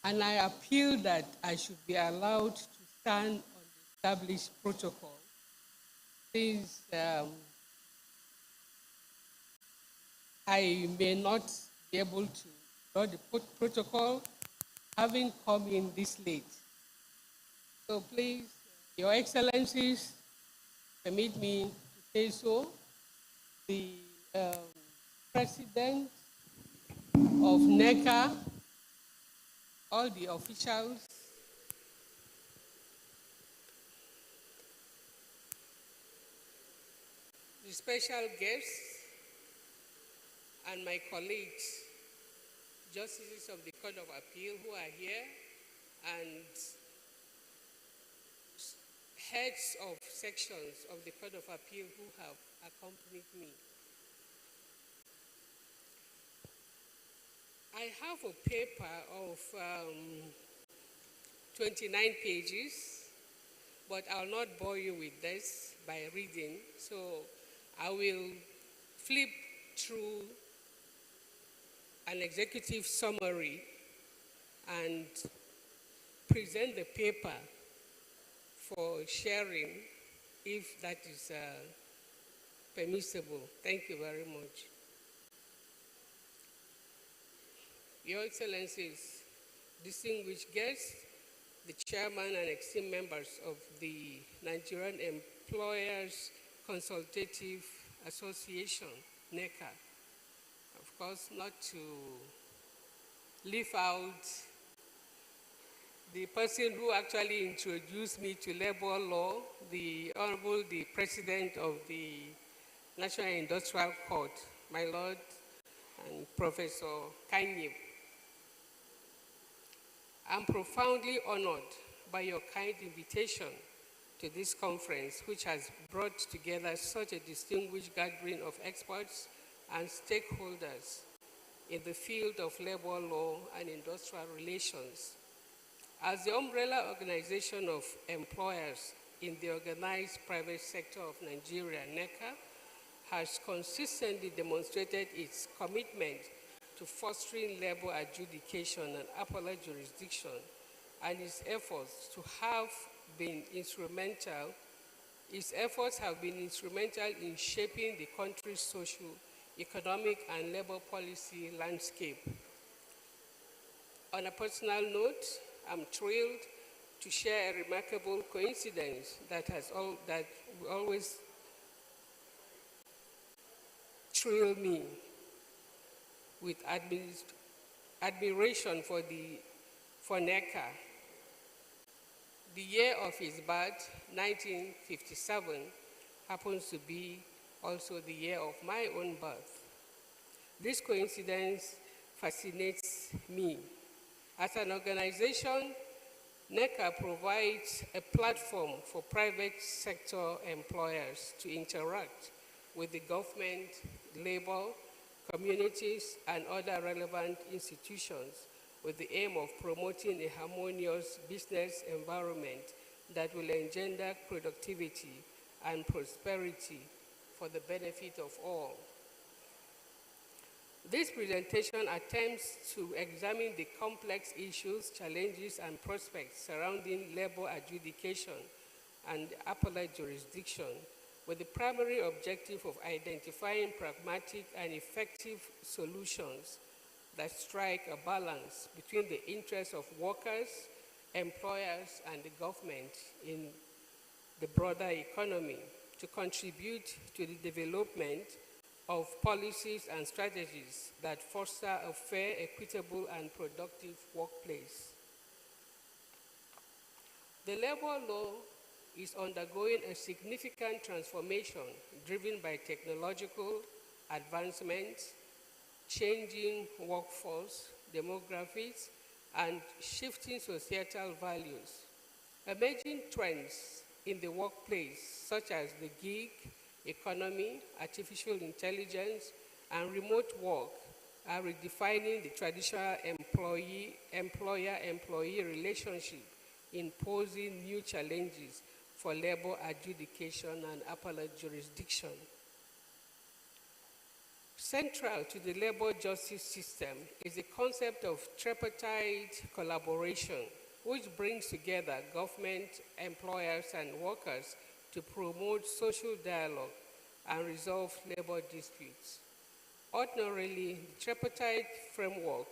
and I appeal that I should be allowed to stand on the established protocol, since I may not be able to follow the protocol, having come in this late. So please, Your Excellencies, permit me to say so. The President of NECA, all the officials, the special guests, and my colleagues, justices of the Court of Appeal who are here, and heads of sections of the Court of Appeal who have accompanied me. I have a paper of 29 pages, but I'll not bore you with this by reading, so I will flip through an executive summary and present the paper for sharing if that is permissible. Thank you very much. Your Excellencies, distinguished guests, the chairman and esteemed members of the Nigerian Employers Consultative Association, NECA. Of course, not to leave out the person who actually introduced me to labor law, the President of the National Industrial Court, my Lord, and Professor Kanye. I'm profoundly honored by your kind invitation to this conference, which has brought together such a distinguished gathering of experts and stakeholders in the field of labor law and industrial relations. As the umbrella organization of employers in the organized private sector of Nigeria, NECA has consistently demonstrated its commitment to fostering labor adjudication and appellate jurisdiction, and its efforts have been instrumental in shaping the country's social, economic, and labor policy landscape. On a personal note, I'm thrilled to share a remarkable coincidence that will always thrill me with admiration for NECA. The year of his birth, 1957, happens to be also the year of my own birth. This coincidence fascinates me. As an organization, NECA provides a platform for private sector employers to interact with the government, labor, communities, and other relevant institutions with the aim of promoting a harmonious business environment that will engender productivity and prosperity for the benefit of all. This presentation attempts to examine the complex issues, challenges, and prospects surrounding labor adjudication and appellate jurisdiction, with the primary objective of identifying pragmatic and effective solutions that strike a balance between the interests of workers, employers, and the government in the broader economy to contribute to the development of policies and strategies that foster a fair, equitable, and productive workplace. The labor law is undergoing a significant transformation driven by technological advancements, changing workforce, demographics, and shifting societal values. Emerging trends in the workplace, such as the gig economy, artificial intelligence, and remote work, are redefining the traditional employer-employee relationship, imposing new challenges for labor adjudication and appellate jurisdiction. Central to the labor justice system is the concept of tripartite collaboration, which brings together government, employers, and workers to promote social dialogue and resolve labor disputes. Ordinarily, the tripartite framework,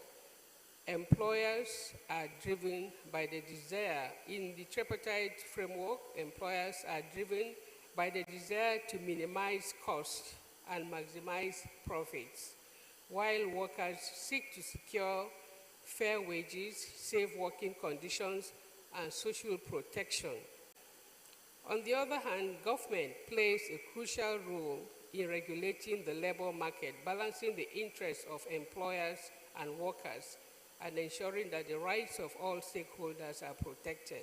employers are driven by the desire. In the tripartite framework, employers are driven by the desire to minimize costs and maximize profits, while workers seek to secure fair wages, safe working conditions, and social protection. On the other hand, government plays a crucial role in regulating the labor market, balancing the interests of employers and workers, and ensuring that the rights of all stakeholders are protected.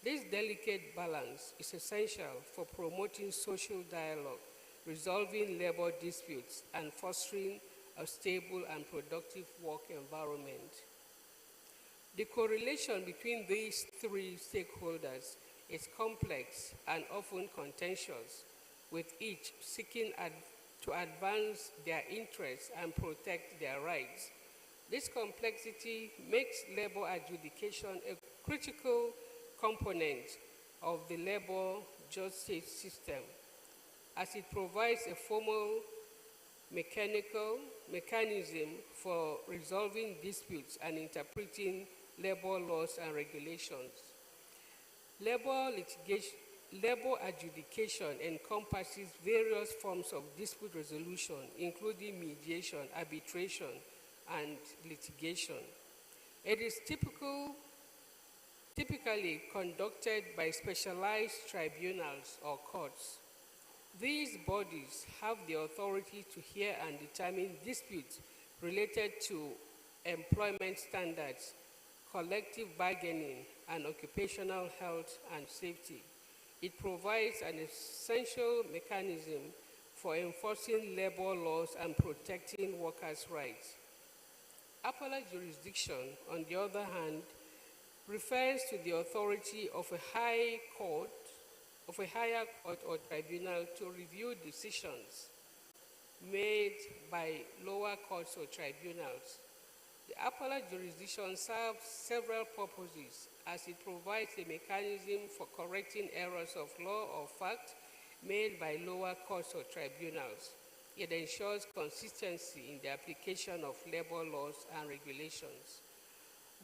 This delicate balance is essential for promoting social dialogue, resolving labor disputes, and fostering a stable and productive work environment. The correlation between these three stakeholders is complex and often contentious, with each seeking to advance their interests and protect their rights. This complexity makes labor adjudication a critical component of the labor justice system, as it provides a formal mechanism for resolving disputes and interpreting labor laws and regulations. Labor adjudication encompasses various forms of dispute resolution, including mediation, arbitration, and litigation. It is typically conducted by specialized tribunals or courts. These bodies have the authority to hear and determine disputes related to employment standards, collective bargaining, and occupational health and safety. It provides an essential mechanism for enforcing labor laws and protecting workers' rights. Appellate jurisdiction, on the other hand, refers to the authority of a higher court or tribunal to review decisions made by lower courts or tribunals. The appellate jurisdiction serves several purposes, as it provides a mechanism for correcting errors of law or fact made by lower courts or tribunals. It ensures consistency in the application of labor laws and regulations.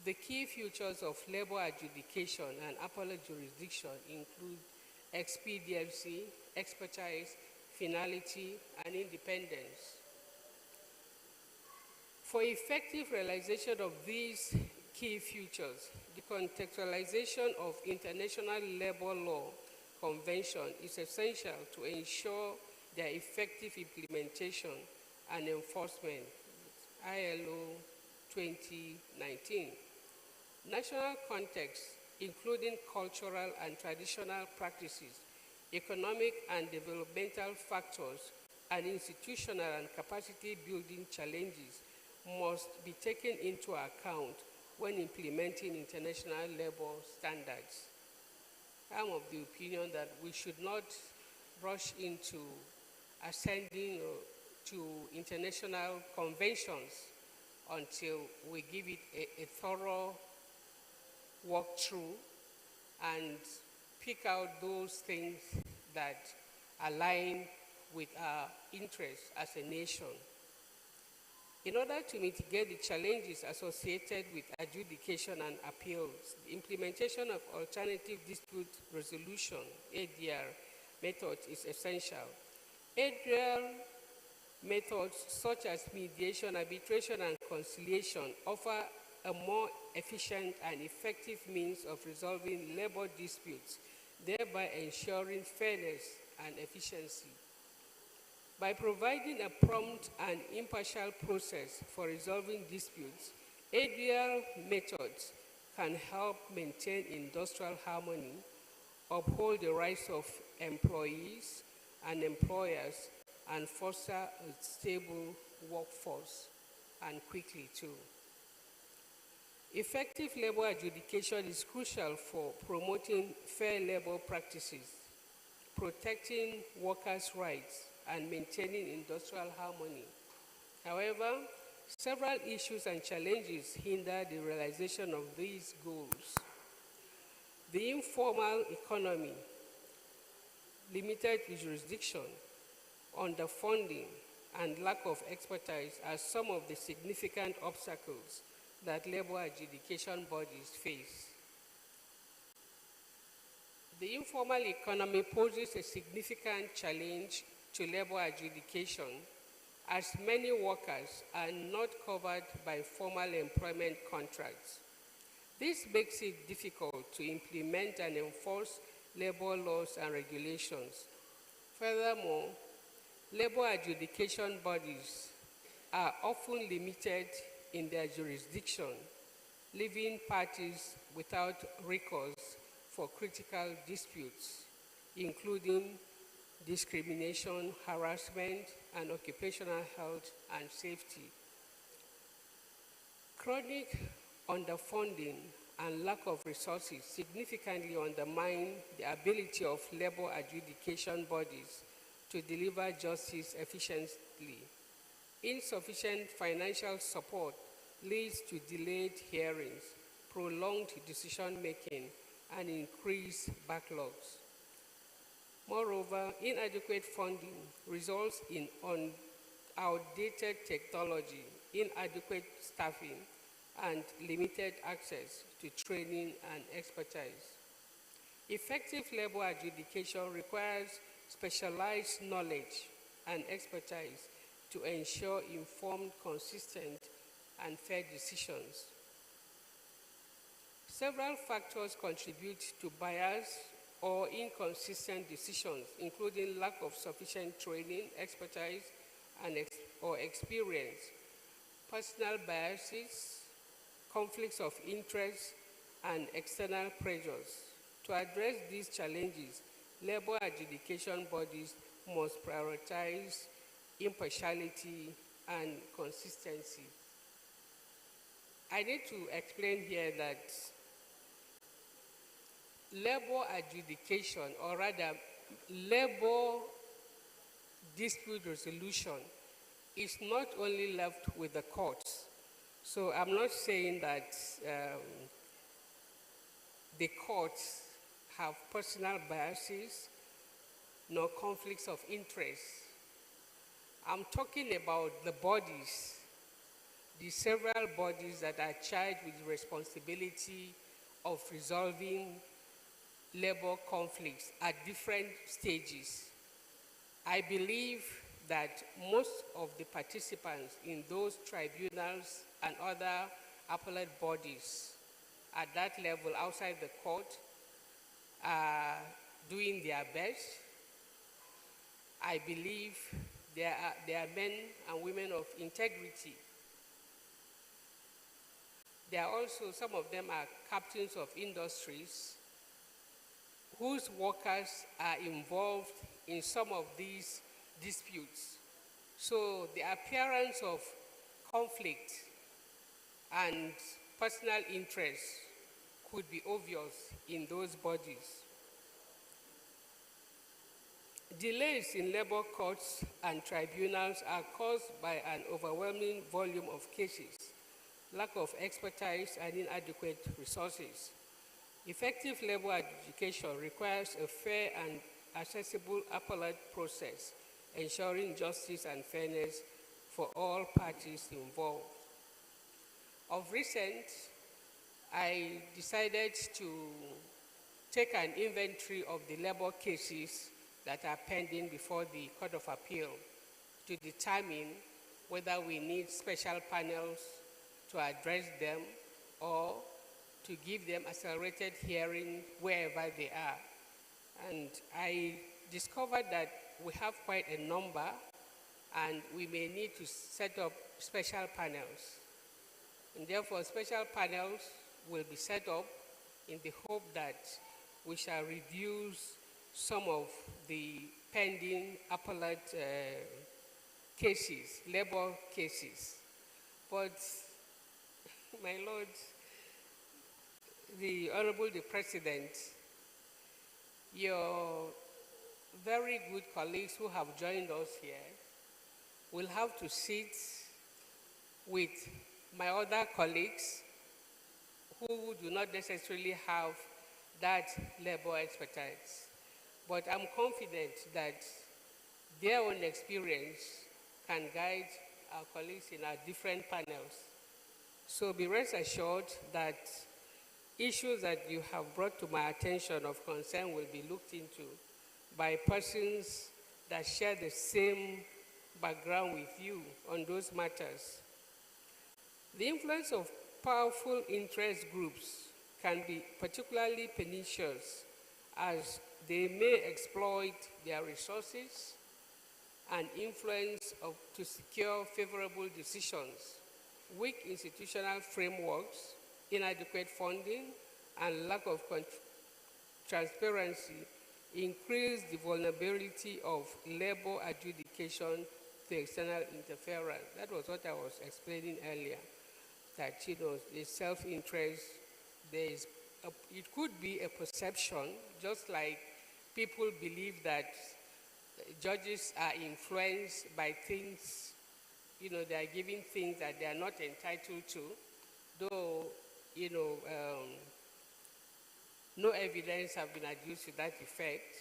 The key features of labor adjudication and appellate jurisdiction include expediency, expertise, finality, and independence. For effective realization of these key features, the contextualization of international labor law convention is essential to ensure their effective implementation and enforcement. ILO 2019. National context, including cultural and traditional practices, economic and developmental factors, and institutional and capacity building challenges must be taken into account when implementing international labor standards. I'm of the opinion that we should not rush into ascending to international conventions until we give it a thorough walkthrough and pick out those things that align with our interests as a nation. In order to mitigate the challenges associated with adjudication and appeals, the implementation of alternative dispute resolution, ADR, methods is essential. ADR methods such as mediation, arbitration, and conciliation offer a more efficient and effective means of resolving labor disputes, thereby ensuring fairness and efficiency. By providing a prompt and impartial process for resolving disputes, ADR methods can help maintain industrial harmony, uphold the rights of employees and employers, and foster a stable workforce, and quickly too. Effective labor adjudication is crucial for promoting fair labor practices, protecting workers' rights, and maintaining industrial harmony. However, several issues and challenges hinder the realization of these goals. The informal economy, limited jurisdiction, underfunding, and lack of expertise are some of the significant obstacles that labor adjudication bodies face. The informal economy poses a significant challenge to labor adjudication, as many workers are not covered by formal employment contracts. This makes it difficult to implement and enforce labor laws and regulations. Furthermore, labor adjudication bodies are often limited in their jurisdiction, leaving parties without recourse for critical disputes, including discrimination, harassment, and occupational health and safety. Chronic underfunding and lack of resources significantly undermine the ability of labor adjudication bodies to deliver justice efficiently. Insufficient financial support leads to delayed hearings, prolonged decision-making, and increased backlogs. Moreover, inadequate funding results in outdated technology, inadequate staffing, and limited access to training and expertise. Effective labor adjudication requires specialized knowledge and expertise to ensure informed, consistent, and fair decisions. Several factors contribute to bias or inconsistent decisions, including lack of sufficient training, expertise, or experience, personal biases, conflicts of interest, and external pressures. To address these challenges, labor adjudication bodies must prioritize impartiality and consistency. I need to explain here that labor adjudication, or rather labor dispute resolution, is not only left with the courts. So I'm not saying that the courts have personal biases nor conflicts of interest. I'm talking about the bodies, the several bodies that are charged with the responsibility of resolving labor conflicts at different stages. I believe that most of the participants in those tribunals and other appellate bodies at that level outside the court are doing their best. I believe they are men and women of integrity. There are also, some of them are captains of industries whose workers are involved in some of these disputes. So the appearance of conflict and personal interest could be obvious in those bodies. Delays in labor courts and tribunals are caused by an overwhelming volume of cases, lack of expertise, and inadequate resources. Effective labor adjudication requires a fair and accessible appellate process, ensuring justice and fairness for all parties involved. Of recent, I decided to take an inventory of the labor cases that are pending before the Court of Appeal to determine whether we need special panels to address them or to give them accelerated hearing wherever they are. And I discovered that we have quite a number and we may need to set up special panels. And therefore, special panels will be set up in the hope that we shall reduce some of the pending appellate cases, labor cases. But, my Lord, the Honorable the President, your very good colleagues who have joined us here will have to sit with my other colleagues who do not necessarily have that labor expertise. But I'm confident that their own experience can guide our colleagues in our different panels. So be rest assured that issues that you have brought to my attention of concern will be looked into by persons that share the same background with you on those matters. The influence of powerful interest groups can be particularly pernicious as they may exploit their resources and influence to secure favorable decisions. Weak institutional frameworks, inadequate funding, and lack of transparency increase the vulnerability of labor adjudication to external interference. That was what I was explaining earlier, that, you know, the self-interest, it could be a perception, just like people believe that judges are influenced by things they are giving things that they are not entitled to, though, no evidence have been adduced to that effect.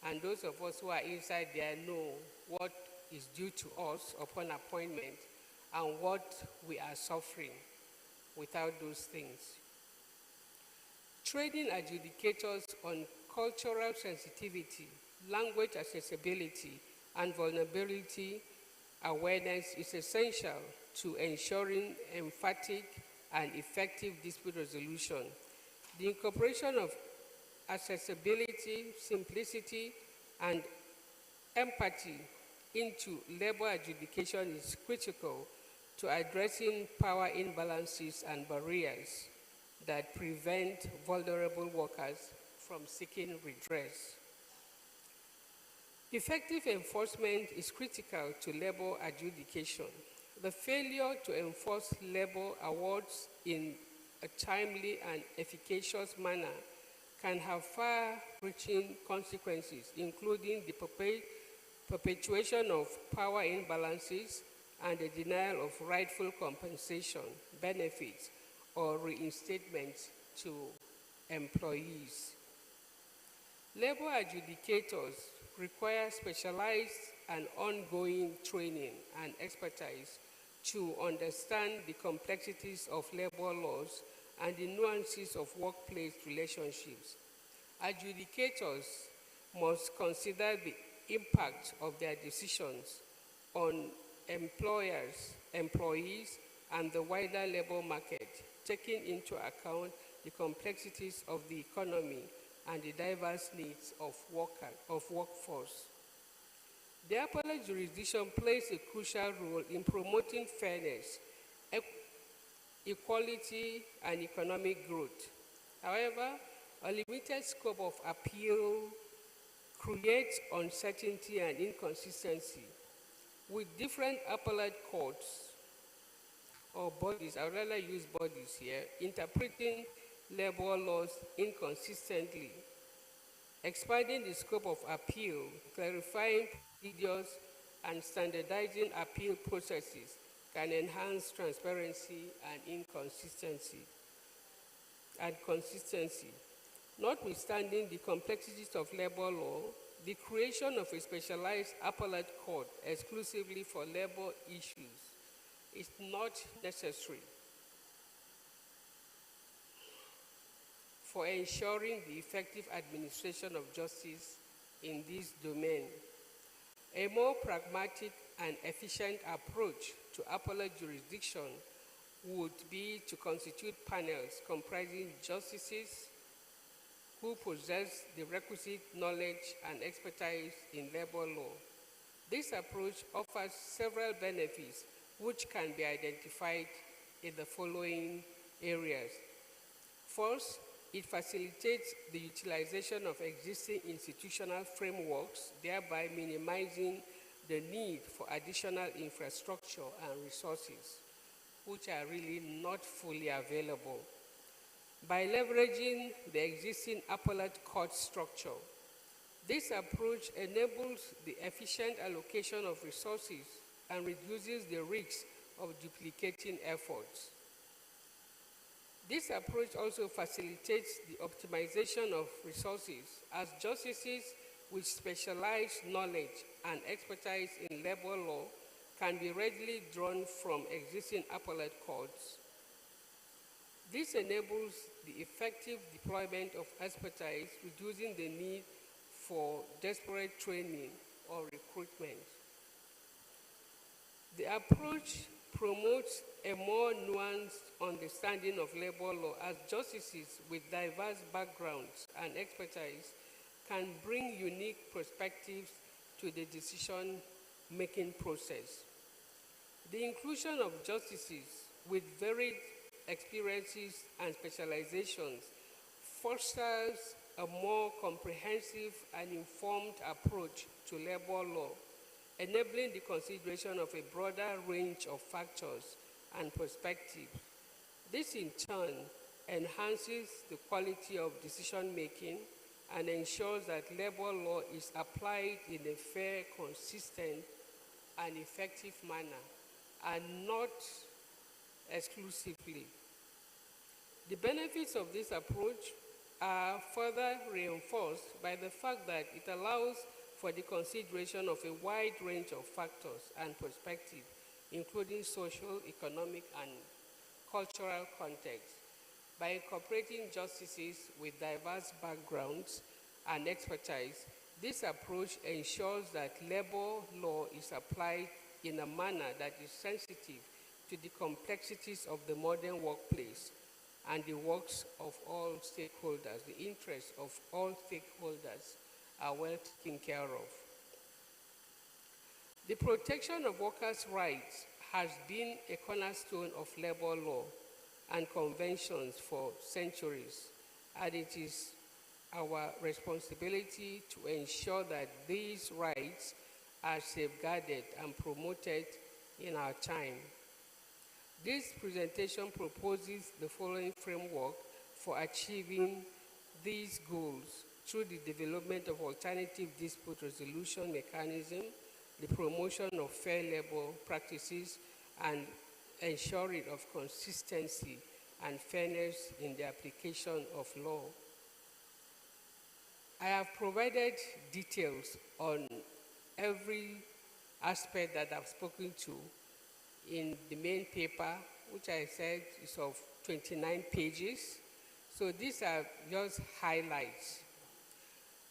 And those of us who are inside there know what is due to us upon appointment and what we are suffering without those things. Training adjudicators on cultural sensitivity, language accessibility, and vulnerability awareness is essential to ensuring emphatic and effective dispute resolution. The incorporation of accessibility, simplicity, and empathy into labor adjudication is critical to addressing power imbalances and barriers that prevent vulnerable workers from seeking redress. Effective enforcement is critical to labor adjudication. The failure to enforce labor awards in a timely and efficacious manner can have far-reaching consequences, including the perpetuation of power imbalances and the denial of rightful compensation, benefits, or reinstatement to employees. Labor adjudicators require specialized and ongoing training and expertise to understand the complexities of labor laws and the nuances of workplace relationships. Adjudicators must consider the impact of their decisions on employers, employees, and the wider labor market, taking into account the complexities of the economy and the diverse needs of workforce. The appellate jurisdiction plays a crucial role in promoting fairness, equality, and economic growth. However, a limited scope of appeal creates uncertainty and inconsistency. With different appellate courts or bodies, I would rather use bodies here, interpreting labor laws inconsistently, expanding the scope of appeal, clarifying procedures, and standardizing appeal processes can enhance transparency and consistency. Notwithstanding the complexities of labor law, the creation of a specialized appellate court exclusively for labor issues is not necessary for ensuring the effective administration of justice in this domain. A more pragmatic and efficient approach to appellate jurisdiction would be to constitute panels comprising justices who possess the requisite knowledge and expertise in labor law. This approach offers several benefits which can be identified in the following areas. First, it facilitates the utilization of existing institutional frameworks, thereby minimizing the need for additional infrastructure and resources, which are really not fully available. By leveraging the existing appellate court structure, this approach enables the efficient allocation of resources and reduces the risk of duplicating efforts. This approach also facilitates the optimization of resources, as justices with specialized knowledge and expertise in labor law can be readily drawn from existing appellate courts. This enables the effective deployment of expertise, reducing the need for desperate training or recruitment. The approach promotes a more nuanced understanding of labor law, as justices with diverse backgrounds and expertise can bring unique perspectives to the decision-making process. The inclusion of justices with varied experiences and specializations fosters a more comprehensive and informed approach to labor law, enabling the consideration of a broader range of factors and perspectives. This, in turn, enhances the quality of decision-making and ensures that labor law is applied in a fair, consistent, and effective manner, and not exclusively. The benefits of this approach are further reinforced by the fact that it allows for the consideration of a wide range of factors and perspectives, including social, economic, and cultural contexts. By incorporating justices with diverse backgrounds and expertise, this approach ensures that labor law is applied in a manner that is sensitive to the complexities of the modern workplace and the works of all stakeholders. The interests of all stakeholders are well taken care of. The protection of workers' rights has been a cornerstone of labor law and conventions for centuries, and it is our responsibility to ensure that these rights are safeguarded and promoted in our time. This presentation proposes the following framework for achieving these goals through the development of alternative dispute resolution mechanism, the promotion of fair labor practices, and ensuring of consistency and fairness in the application of law. I have provided details on every aspect that I've spoken to in the main paper, which I said is of 29 pages. So these are just highlights.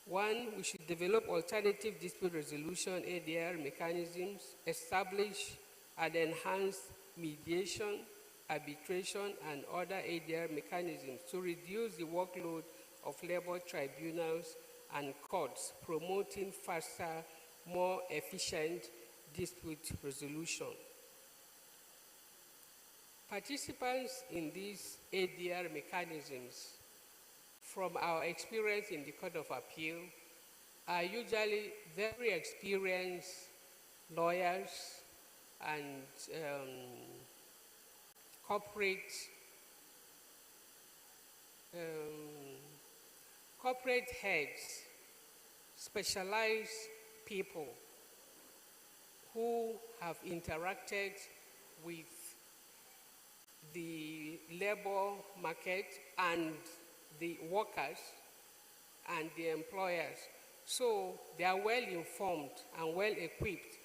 One, we should develop alternative dispute resolution ADR mechanisms, establish and enhance mediation, arbitration, and other ADR mechanisms to reduce the workload of labor tribunals and courts, promoting faster, more efficient dispute resolution. Participants in these ADR mechanisms, from our experience in the Court of Appeal, are usually very experienced lawyers and corporate heads, specialized people who have interacted with the labor market and the workers and the employers. So they are well informed and well equipped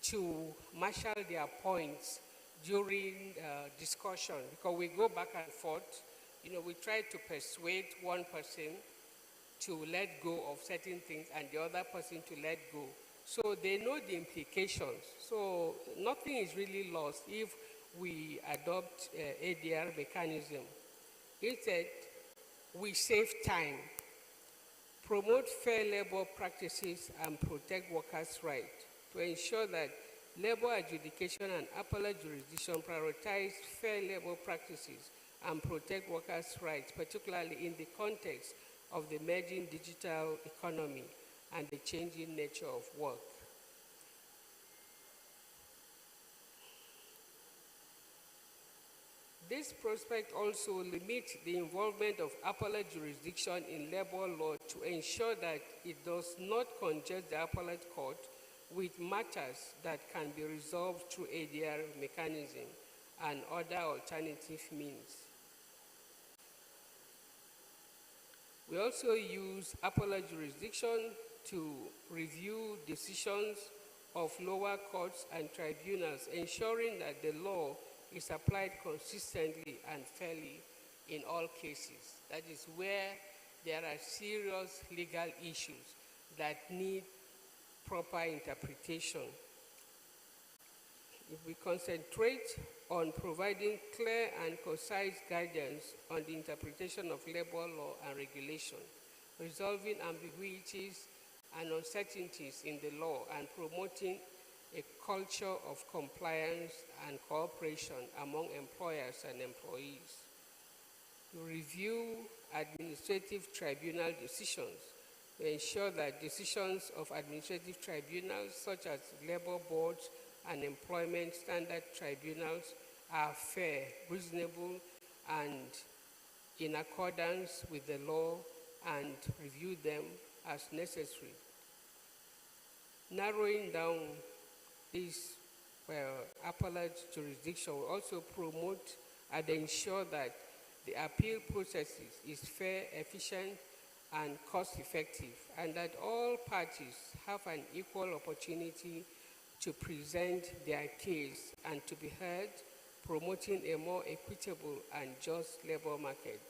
to marshal their points during discussion, because we go back and forth. You know, we try to persuade one person to let go of certain things and the other person to let go. So they know the implications. So nothing is really lost if we adopt ADR mechanism. Instead, we save time, promote fair labor practices, and protect workers' rights to ensure that labor adjudication and appellate jurisdiction prioritize fair labor practices and protect workers' rights, particularly in the context of the emerging digital economy and the changing nature of work. This prospect also limits the involvement of appellate jurisdiction in labor law to ensure that it does not congest the appellate court with matters that can be resolved through ADR mechanism and other alternative means. We also use appellate jurisdiction to review decisions of lower courts and tribunals, ensuring that the law is applied consistently and fairly in all cases. That is where there are serious legal issues that need proper interpretation. If we concentrate on providing clear and concise guidance on the interpretation of labor law and regulation, resolving ambiguities and uncertainties in the law, and promoting a culture of compliance and cooperation among employers and employees. To review administrative tribunal decisions, to ensure that decisions of administrative tribunals such as labor boards and employment standard tribunals are fair, reasonable, and in accordance with the law, and review them as necessary. Narrowing down This appellate jurisdiction will also promote and ensure that the appeal processes is fair, efficient, and cost-effective, and that all parties have an equal opportunity to present their case and to be heard, promoting a more equitable and just labor market.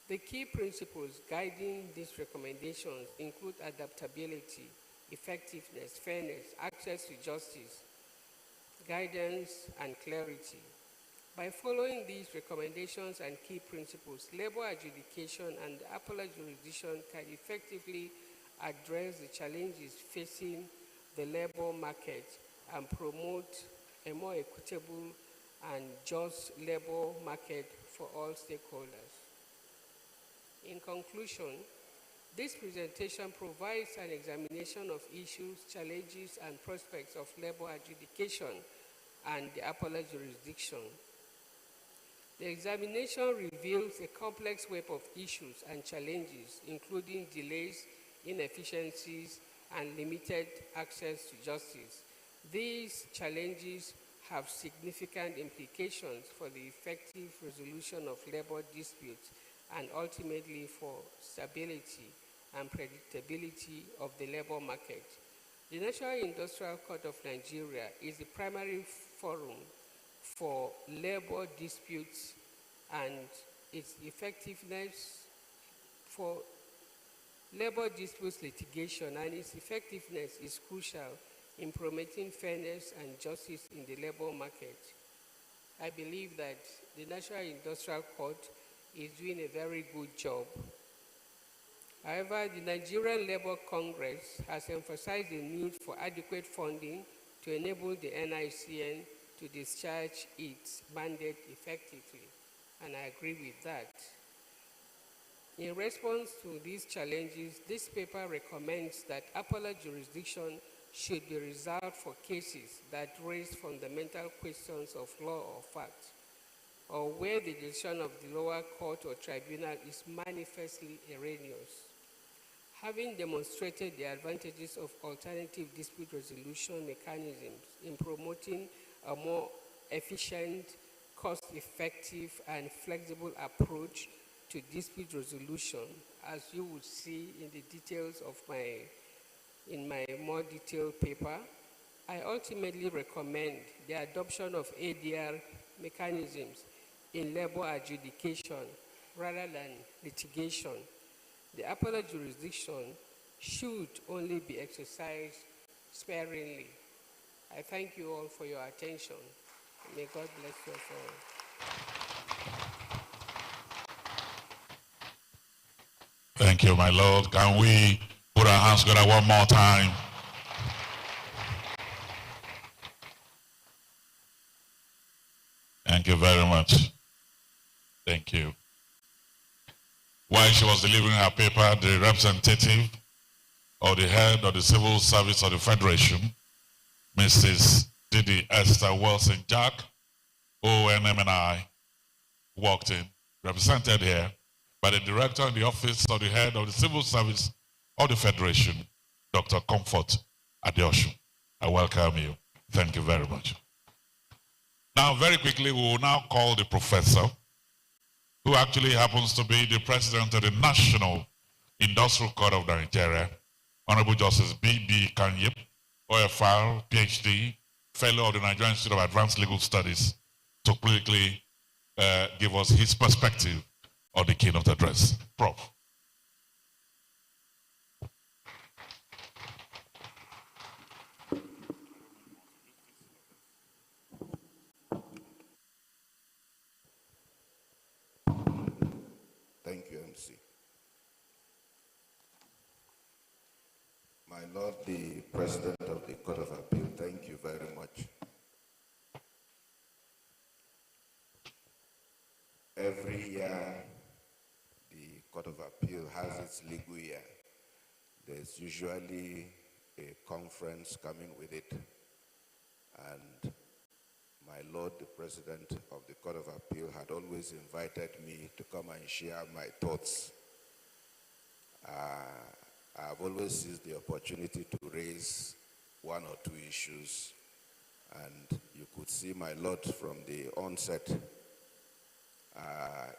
The key principles guiding these recommendations include adaptability, effectiveness, fairness, access to justice, guidance, and clarity. By following these recommendations and key principles, labor adjudication and appellate jurisdiction can effectively address the challenges facing the labor market and promote a more equitable and just labor market for all stakeholders. In conclusion, this presentation provides an examination of issues, challenges, and prospects of labor adjudication and the appellate jurisdiction. The examination reveals a complex web of issues and challenges, including delays, inefficiencies, and limited access to justice. These challenges have significant implications for the effective resolution of labor disputes and ultimately for stability and predictability of the labor market. The National Industrial Court of Nigeria is the primary forum for labor disputes, and its effectiveness for labor disputes litigation and its effectiveness is crucial in promoting fairness and justice in the labor market. I believe that the National Industrial Court is doing a very good job. However, the Nigerian Labour Congress has emphasized the need for adequate funding to enable the NICN to discharge its mandate effectively, and I agree with that. In response to these challenges, this paper recommends that appellate jurisdiction should be reserved for cases that raise fundamental questions of law or fact, or where the decision of the lower court or tribunal is manifestly erroneous. Having demonstrated the advantages of alternative dispute resolution mechanisms in promoting a more efficient, cost-effective, and flexible approach to dispute resolution, as you would see in the details of my more detailed paper, I ultimately recommend the adoption of ADR mechanisms in labor adjudication rather than litigation. The appellate jurisdiction should only be exercised sparingly. I thank you all for your attention. May God bless you all. Thank you, my Lord. Can we put our hands together one more time? Thank you very much. Thank you. While she was delivering her paper, the representative or the head of the Civil Service of the Federation, Mrs. Didi Esther Wilson-Jack, ONM and I, walked in, represented here by the Director in the Office of the Head of the Civil Service of the Federation, Dr. Comfort Adeoshu. I welcome you. Thank you very much. Now, very quickly, we will now call the professor, who actually happens to be the President of the National Industrial Court of Nigeria, Honorable Justice B.B. Kanyip, OFR, PhD, Fellow of the Nigerian Institute of Advanced Legal Studies, to quickly give us his perspective on the keynote address. Prof. Thank you, MC. My Lord, the President of the Court of Appeal, thank you very much. Every year, the Court of Appeal has its legal year. There's usually a conference coming with it. And my Lord, the President of the Court of Appeal had always invited me to come and share my thoughts. I've always seized the opportunity to raise one or two issues. And you could see my Lord from the onset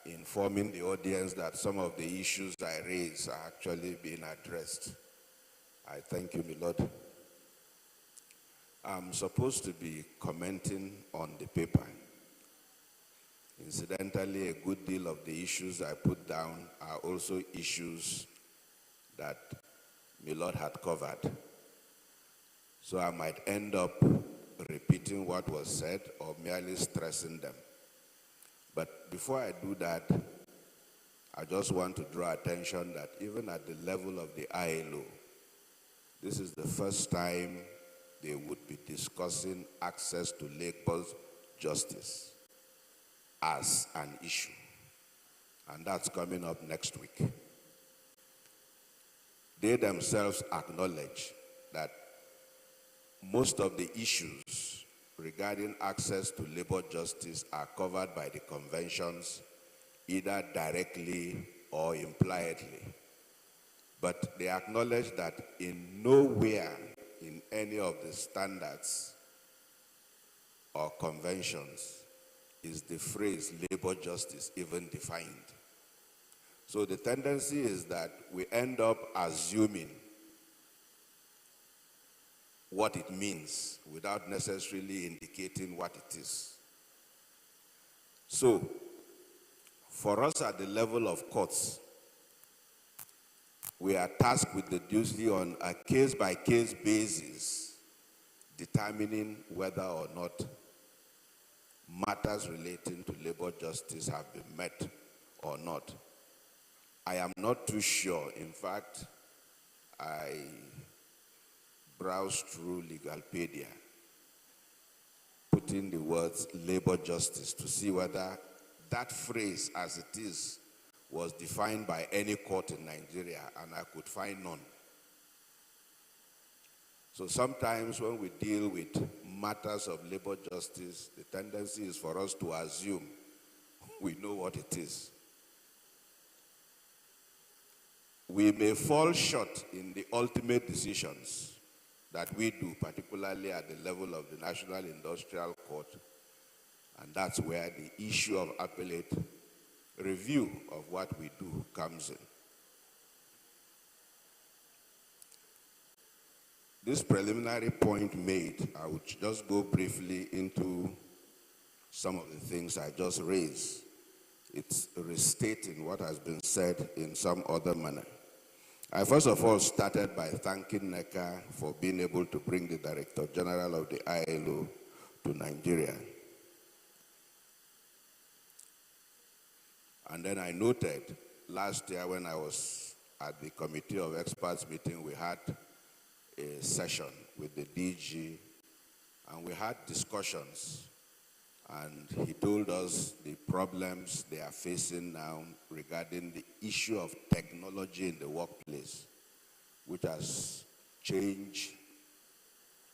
informing the audience that some of the issues I raised are actually being addressed. I thank you, my Lord. I'm supposed to be commenting on the paper. Incidentally, a good deal of the issues I put down are also issues that my Lord had covered. So I might end up repeating what was said or merely stressing them. But before I do that, I just want to draw attention that even at the level of the ILO, this is the first time they would be discussing access to labor justice as an issue. And that's coming up next week. They themselves acknowledge that most of the issues regarding access to labor justice are covered by the conventions, either directly or impliedly. But they acknowledge that in nowhere in any of the standards or conventions is the phrase labor justice even defined. So the tendency is that we end up assuming what it means without necessarily indicating what it is. So, for us at the level of courts, we are tasked with the duty on a case-by-case basis determining whether or not matters relating to labor justice have been met or not. I am not too sure. In fact, I browsed through Legalpedia, putting the words labor justice to see whether that phrase as it is was defined by any court in Nigeria, and I could find none. So sometimes when we deal with matters of labor justice, the tendency is for us to assume we know what it is. We may fall short in the ultimate decisions that we do, particularly at the level of the National Industrial Court, and that's where the issue of appellate review of what we do comes in. This preliminary point made, I would just go briefly into some of the things I just raised. It's restating what has been said in some other manner. I first of all started by thanking NECA for being able to bring the Director General of the ILO to Nigeria. And then I noted last year when I was at the Committee of Experts meeting, we had a session with the DG, and we had discussions, and he told us the problems they are facing now regarding the issue of technology in the workplace, which has changed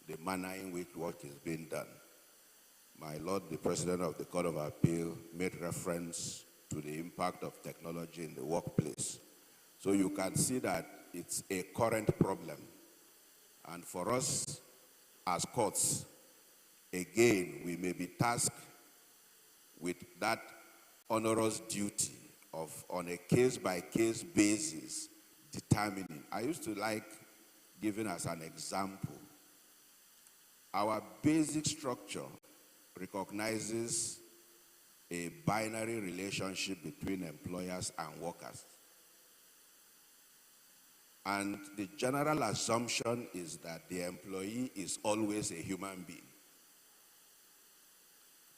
the manner in which work is being done. My Lord, the President of the Court of Appeal made reference to the impact of technology in the workplace. So you can see that it's a current problem. And for us as courts, again, we may be tasked with that onerous duty of, on a case-by-case basis, determining. I used to like giving as an example, our basic structure recognizes a binary relationship between employers and workers. And the general assumption is that the employee is always a human being.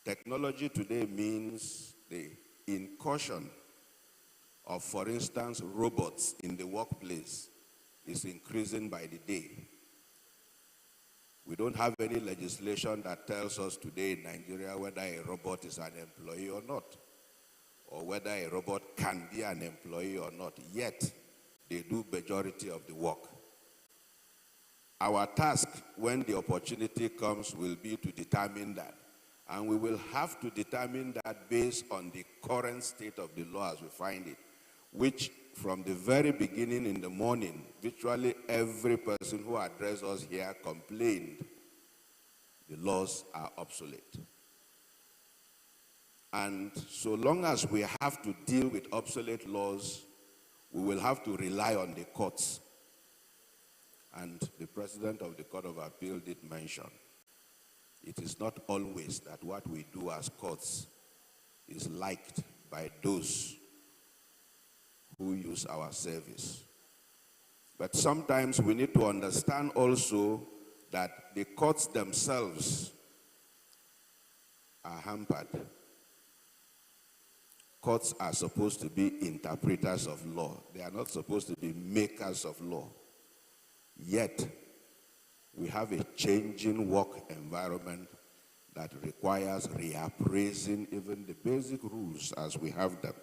Technology today means the incursion of, for instance, robots in the workplace is increasing by the day. We don't have any legislation that tells us today in Nigeria whether a robot is an employee or not, or whether a robot can be an employee or not, yet they do majority of the work. Our task, when the opportunity comes, will be to determine that. And we will have to determine that based on the current state of the law as we find it. which from the very beginning in the morning, virtually every person who addressed us here complained the laws are obsolete. And so long as we have to deal with obsolete laws, we will have to rely on the courts. And the President of the Court of Appeal did mention, it is not always that what we do as courts is liked by those who use our service. But sometimes we need to understand also that the courts themselves are hampered. Courts are supposed to be interpreters of law. They are not supposed to be makers of law. Yet, we have a changing work environment that requires reappraising even the basic rules as we have them.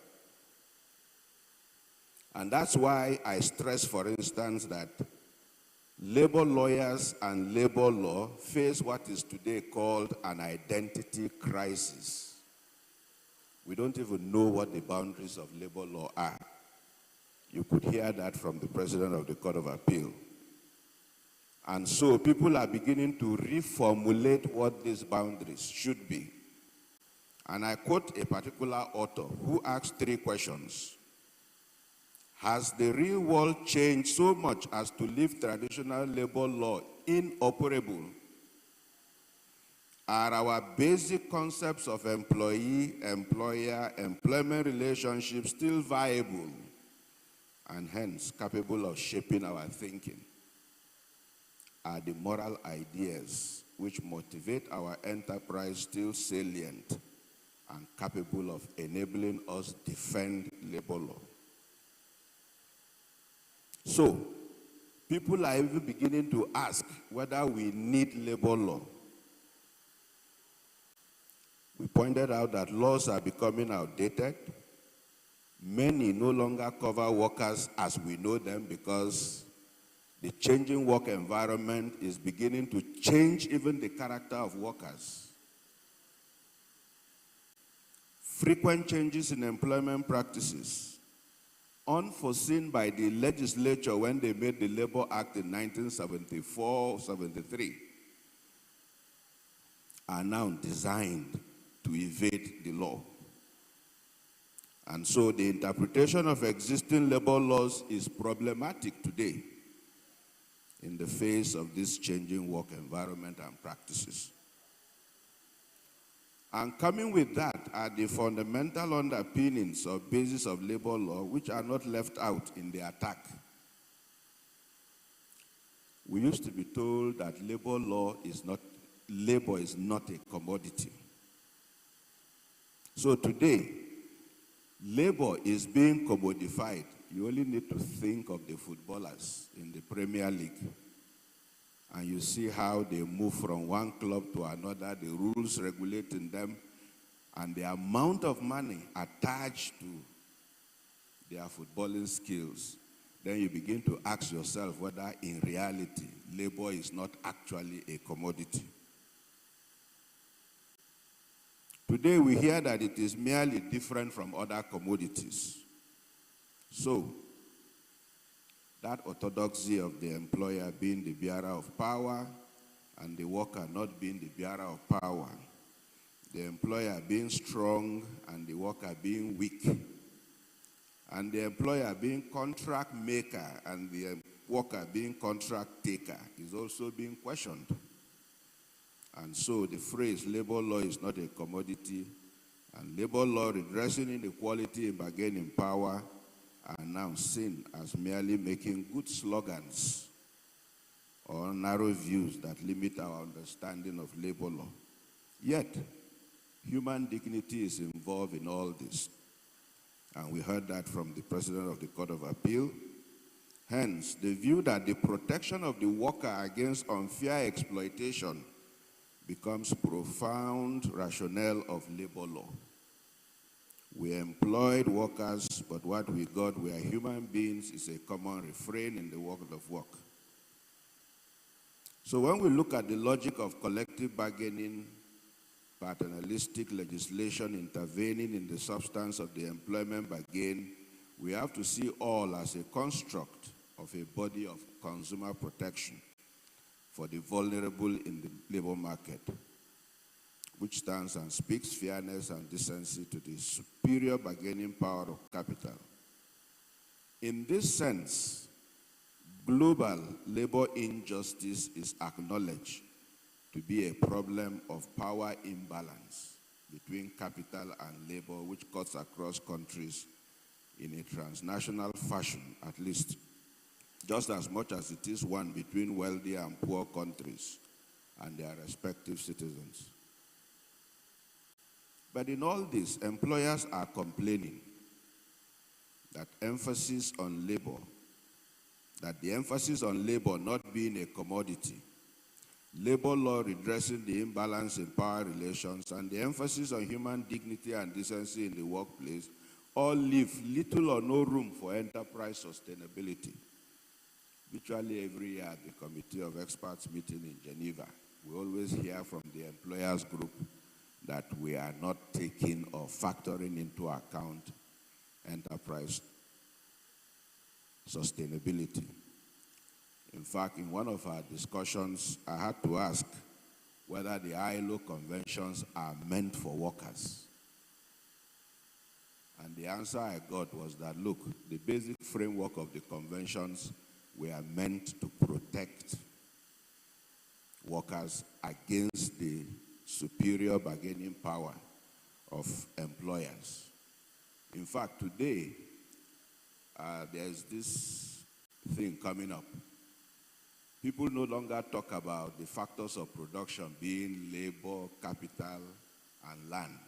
And that's why I stress, for instance, that labor lawyers and labor law face what is today called an identity crisis. We don't even know what the boundaries of labor law are. You could hear that from the President of the Court of Appeal. And so people are beginning to reformulate what these boundaries should be. And I quote a particular author who asked 3 questions. Has the real world changed so much as to leave traditional labor law inoperable? Are our basic concepts of employee, employer, employment relationships still viable and hence capable of shaping our thinking? Are the moral ideas which motivate our enterprise still salient and capable of enabling us defend labor law? So, people are even beginning to ask whether we need labor law. We pointed out that laws are becoming outdated. Many no longer cover workers as we know them because the changing work environment is beginning to change even the character of workers. Frequent changes in employment practices, unforeseen by the legislature when they made the Labor Act in 1974-73, are now designed to evade the law. And so the interpretation of existing labor laws is problematic today in the face of this changing work environment and practices. And coming with that are the fundamental underpinnings or basis of labor law which are not left out in the attack. We used to be told that labor is not a commodity. So today, labor is being commodified. You only need to think of the footballers in the Premier League. And you see how they move from one club to another, the rules regulating them, and the amount of money attached to their footballing skills. Then you begin to ask yourself whether in reality, labor is not actually a commodity. Today we hear that it is merely different from other commodities. So, that orthodoxy of the employer being the bearer of power and the worker not being the bearer of power, the employer being strong and the worker being weak, and the employer being contract maker and the worker being contract taker is also being questioned. And so the phrase labor law is not a commodity and labor law redressing inequality and bargaining power are now seen as merely making good slogans or narrow views that limit our understanding of labor law. Yet, human dignity is involved in all this. And we heard that from the President of the Court of Appeal. Hence, the view that the protection of the worker against unfair exploitation becomes profound rationale of labor law. We employed workers, but what we got were human beings is a common refrain in the world of work. So when we look at the logic of collective bargaining, paternalistic legislation intervening in the substance of the employment bargain, We have to see all as a construct of a body of consumer protection for the vulnerable in the labor market, which stands and speaks fairness and decency to the superior bargaining power of capital. In this sense, global labor injustice is acknowledged to be a problem of power imbalance between capital and labor, which cuts across countries in a transnational fashion, at least, just as much as it is one between wealthy and poor countries and their respective citizens. But in all this, employers are complaining that the emphasis on labor not being a commodity, labor law redressing the imbalance in power relations, and the emphasis on human dignity and decency in the workplace all leave little or no room for enterprise sustainability. Virtually every year at the Committee of Experts meeting in Geneva, we always hear from the employers group that we are not taking or factoring into account enterprise sustainability. In fact, in one of our discussions, I had to ask whether the ILO conventions are meant for workers. And the answer I got was that, look, the basic framework of the conventions were meant to protect workers against the superior bargaining power of employers. In fact, today, there's this thing coming up. People no longer talk about the factors of production being labor, capital, and land.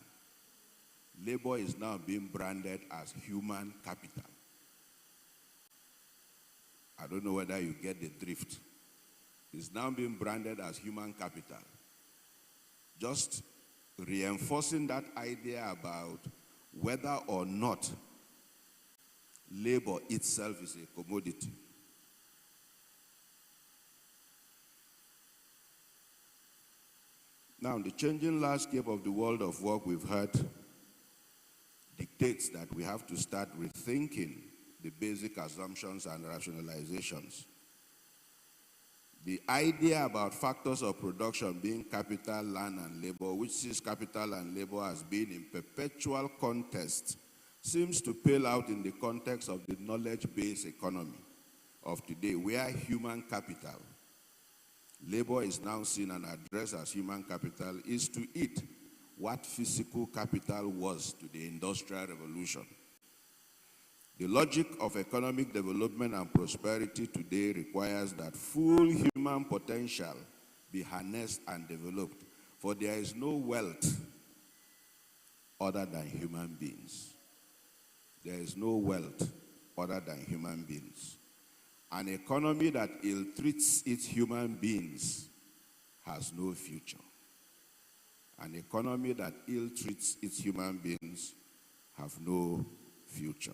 Labor is now being branded as human capital. I don't know whether you get the drift. It's now being branded as human capital. Just reinforcing that idea about whether or not labor itself is a commodity. Now, the changing landscape of the world of work we've heard dictates that we have to start rethinking the basic assumptions and rationalizations. The idea about factors of production being capital, land, and labor, which sees capital and labor as being in perpetual contest, seems to pale out in the context of the knowledge-based economy of today, where human capital, labor is now seen and addressed as human capital, is to it what physical capital was to the Industrial Revolution. The logic of economic development and prosperity today requires that full human potential be harnessed and developed, for there is no wealth other than human beings. There is no wealth other than human beings. An economy that ill-treats its human beings has no future. An economy that ill-treats its human beings have no future.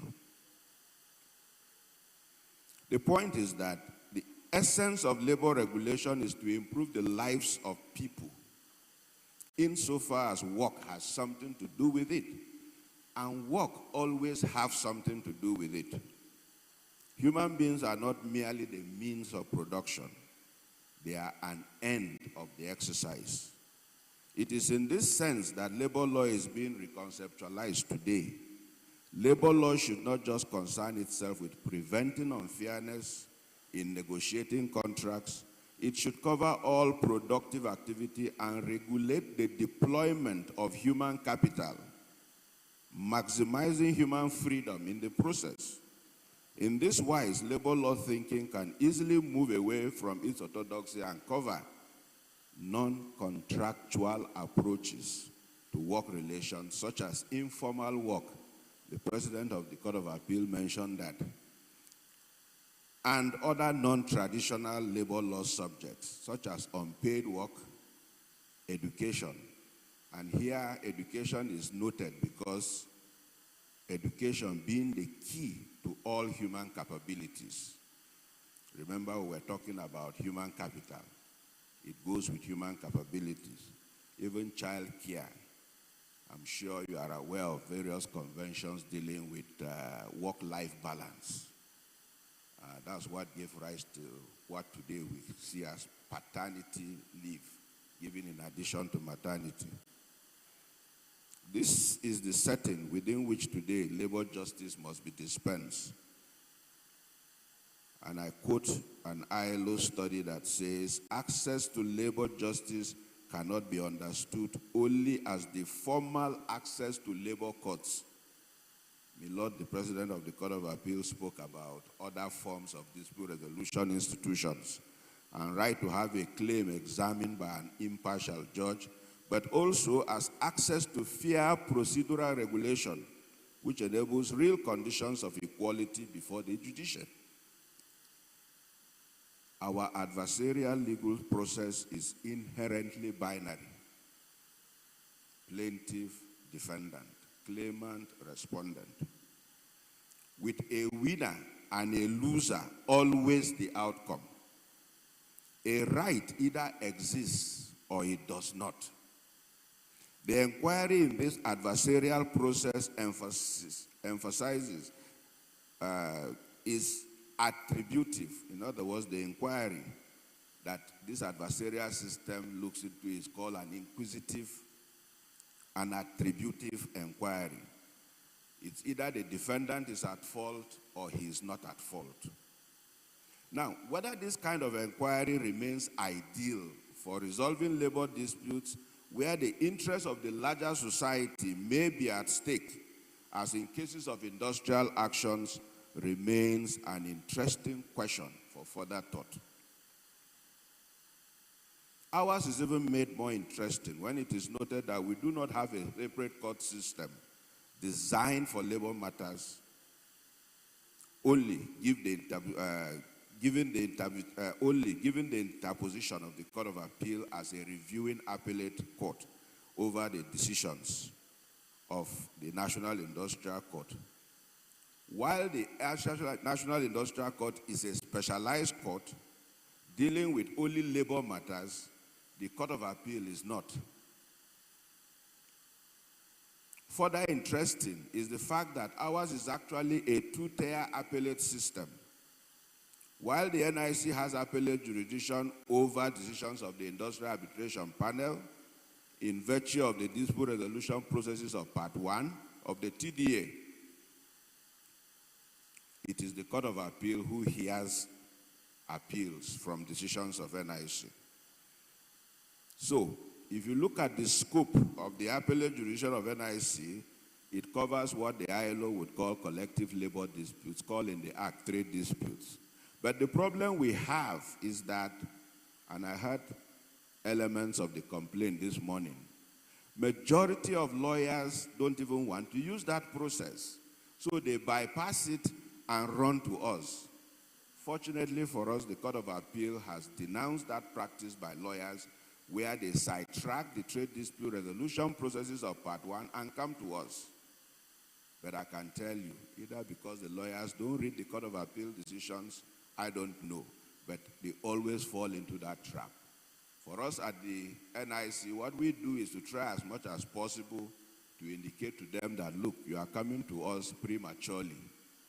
The point is that the essence of labor regulation is to improve the lives of people, insofar as work has something to do with it. And work always has something to do with it. Human beings are not merely the means of production. They are an end of the exercise. It is in this sense that labor law is being reconceptualized today. Labor law should not just concern itself with preventing unfairness in negotiating contracts. It should cover all productive activity and regulate the deployment of human capital, maximizing human freedom in the process. In this wise, labor law thinking can easily move away from its orthodoxy and cover non-contractual approaches to work relations, such as informal work. The President of the Court of Appeal mentioned that, and other non-traditional labor law subjects, such as unpaid work, education. And here, education is noted because education being the key to all human capabilities. Remember, we were talking about human capital. It goes with human capabilities. Even child care I'm sure you are aware of various conventions dealing with work-life balance. That's what gave rise to what today we see as paternity leave, given in addition to maternity. This is the setting within which today labor justice must be dispensed. And I quote an ILO study that says, access to labor justice cannot be understood only as the formal access to labor courts. My Lord, the President of the Court of Appeal spoke about other forms of dispute resolution institutions and right to have a claim examined by an impartial judge, but also as access to fair procedural regulation, which enables real conditions of equality before the judiciary. Our adversarial legal process is inherently binary. Plaintiff, defendant, claimant, respondent. With a winner and a loser always the outcome. A right either exists or it does not. The inquiry in this adversarial process emphasizes is attributive. In other words, the inquiry that this adversarial system looks into is called an inquisitive and attributive inquiry. It's either the defendant is at fault or he is not at fault. Now, whether this kind of inquiry remains ideal for resolving labor disputes where the interests of the larger society may be at stake, as in cases of industrial actions, remains an interesting question for further thought. Ours is even made more interesting when it is noted that we do not have a separate court system designed for labor matters, only given the interposition of the Court of Appeal as a reviewing appellate court over the decisions of the National Industrial Court. While the National Industrial Court is a specialized court dealing with only labor matters, the Court of Appeal is not. Further interesting is the fact that ours is actually a two-tier appellate system. While the NIC has appellate jurisdiction over decisions of the Industrial Arbitration Panel, in virtue of the dispute resolution processes of Part 1 of the TDA, it is the Court of Appeal who hears appeals from decisions of NIC. So, if you look at the scope of the appellate jurisdiction of NIC, it covers what the ILO would call collective labor disputes, called in the Act trade disputes. But the problem we have is that, and I heard elements of the complaint this morning, majority of lawyers don't even want to use that process. So they bypass it and run to us. Fortunately for us, the Court of Appeal has denounced that practice by lawyers where they sidetrack the trade dispute resolution processes of Part 1 and come to us. But I can tell you, either because the lawyers don't read the Court of Appeal decisions, I don't know, but they always fall into that trap. For us at the NIC, what we do is to try as much as possible to indicate to them that, look, you are coming to us prematurely.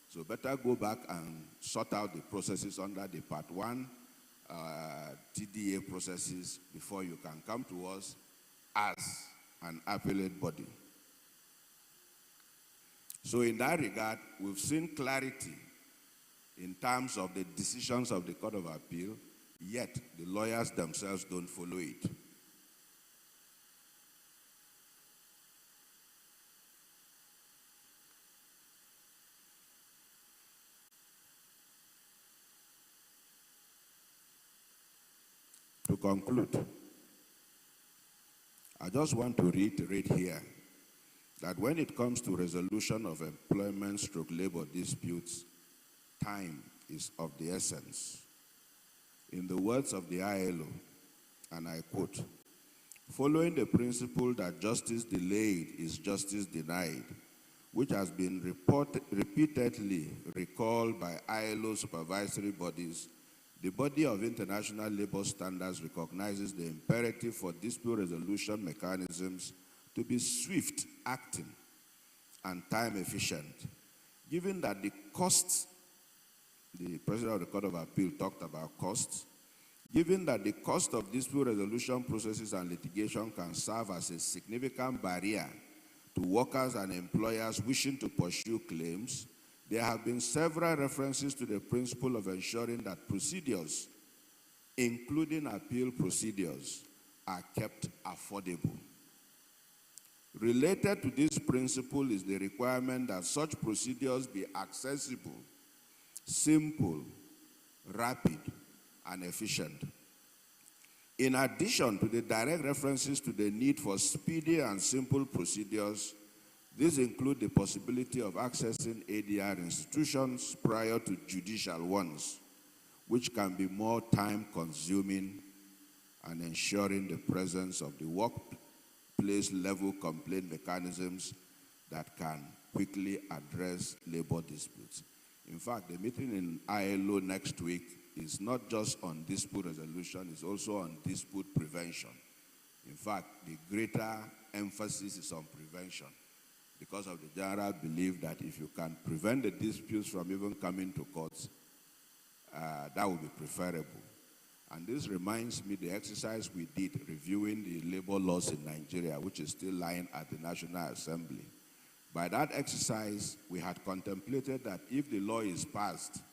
So better go back and sort out the processes under the Part 1 TDA processes before you can come to us as an appellate body. So in that regard, we've seen clarity in terms of the decisions of the Court of Appeal, yet the lawyers themselves don't follow it. To conclude, I just want to reiterate here that when it comes to resolution of employment/labor disputes, time is of the essence. In the words of the ILO, and I quote, following the principle that justice delayed is justice denied, which has been repeatedly recalled by ILO supervisory bodies, the body of international labor standards recognizes the imperative for dispute resolution mechanisms to be swift acting and time efficient, given that the costs, the President of the Court of Appeal talked about costs, given that the cost of dispute resolution processes and litigation can serve as a significant barrier to workers and employers wishing to pursue claims, there have been several references to the principle of ensuring that procedures, including appeal procedures, are kept affordable. Related to this principle is the requirement that such procedures be accessible, simple, rapid, and efficient. In addition to the direct references to the need for speedy and simple procedures, these include the possibility of accessing ADR institutions prior to judicial ones, which can be more time-consuming, and ensuring the presence of the workplace-level complaint mechanisms that can quickly address labor disputes. In fact, the meeting in ILO next week is not just on dispute resolution, it's also on dispute prevention. In fact, the greater emphasis is on prevention because of the general belief that if you can prevent the disputes from even coming to courts, that would be preferable. And this reminds me the exercise we did reviewing the labor laws in Nigeria, which is still lying at the National Assembly. By that exercise, we had contemplated that if the law is passed,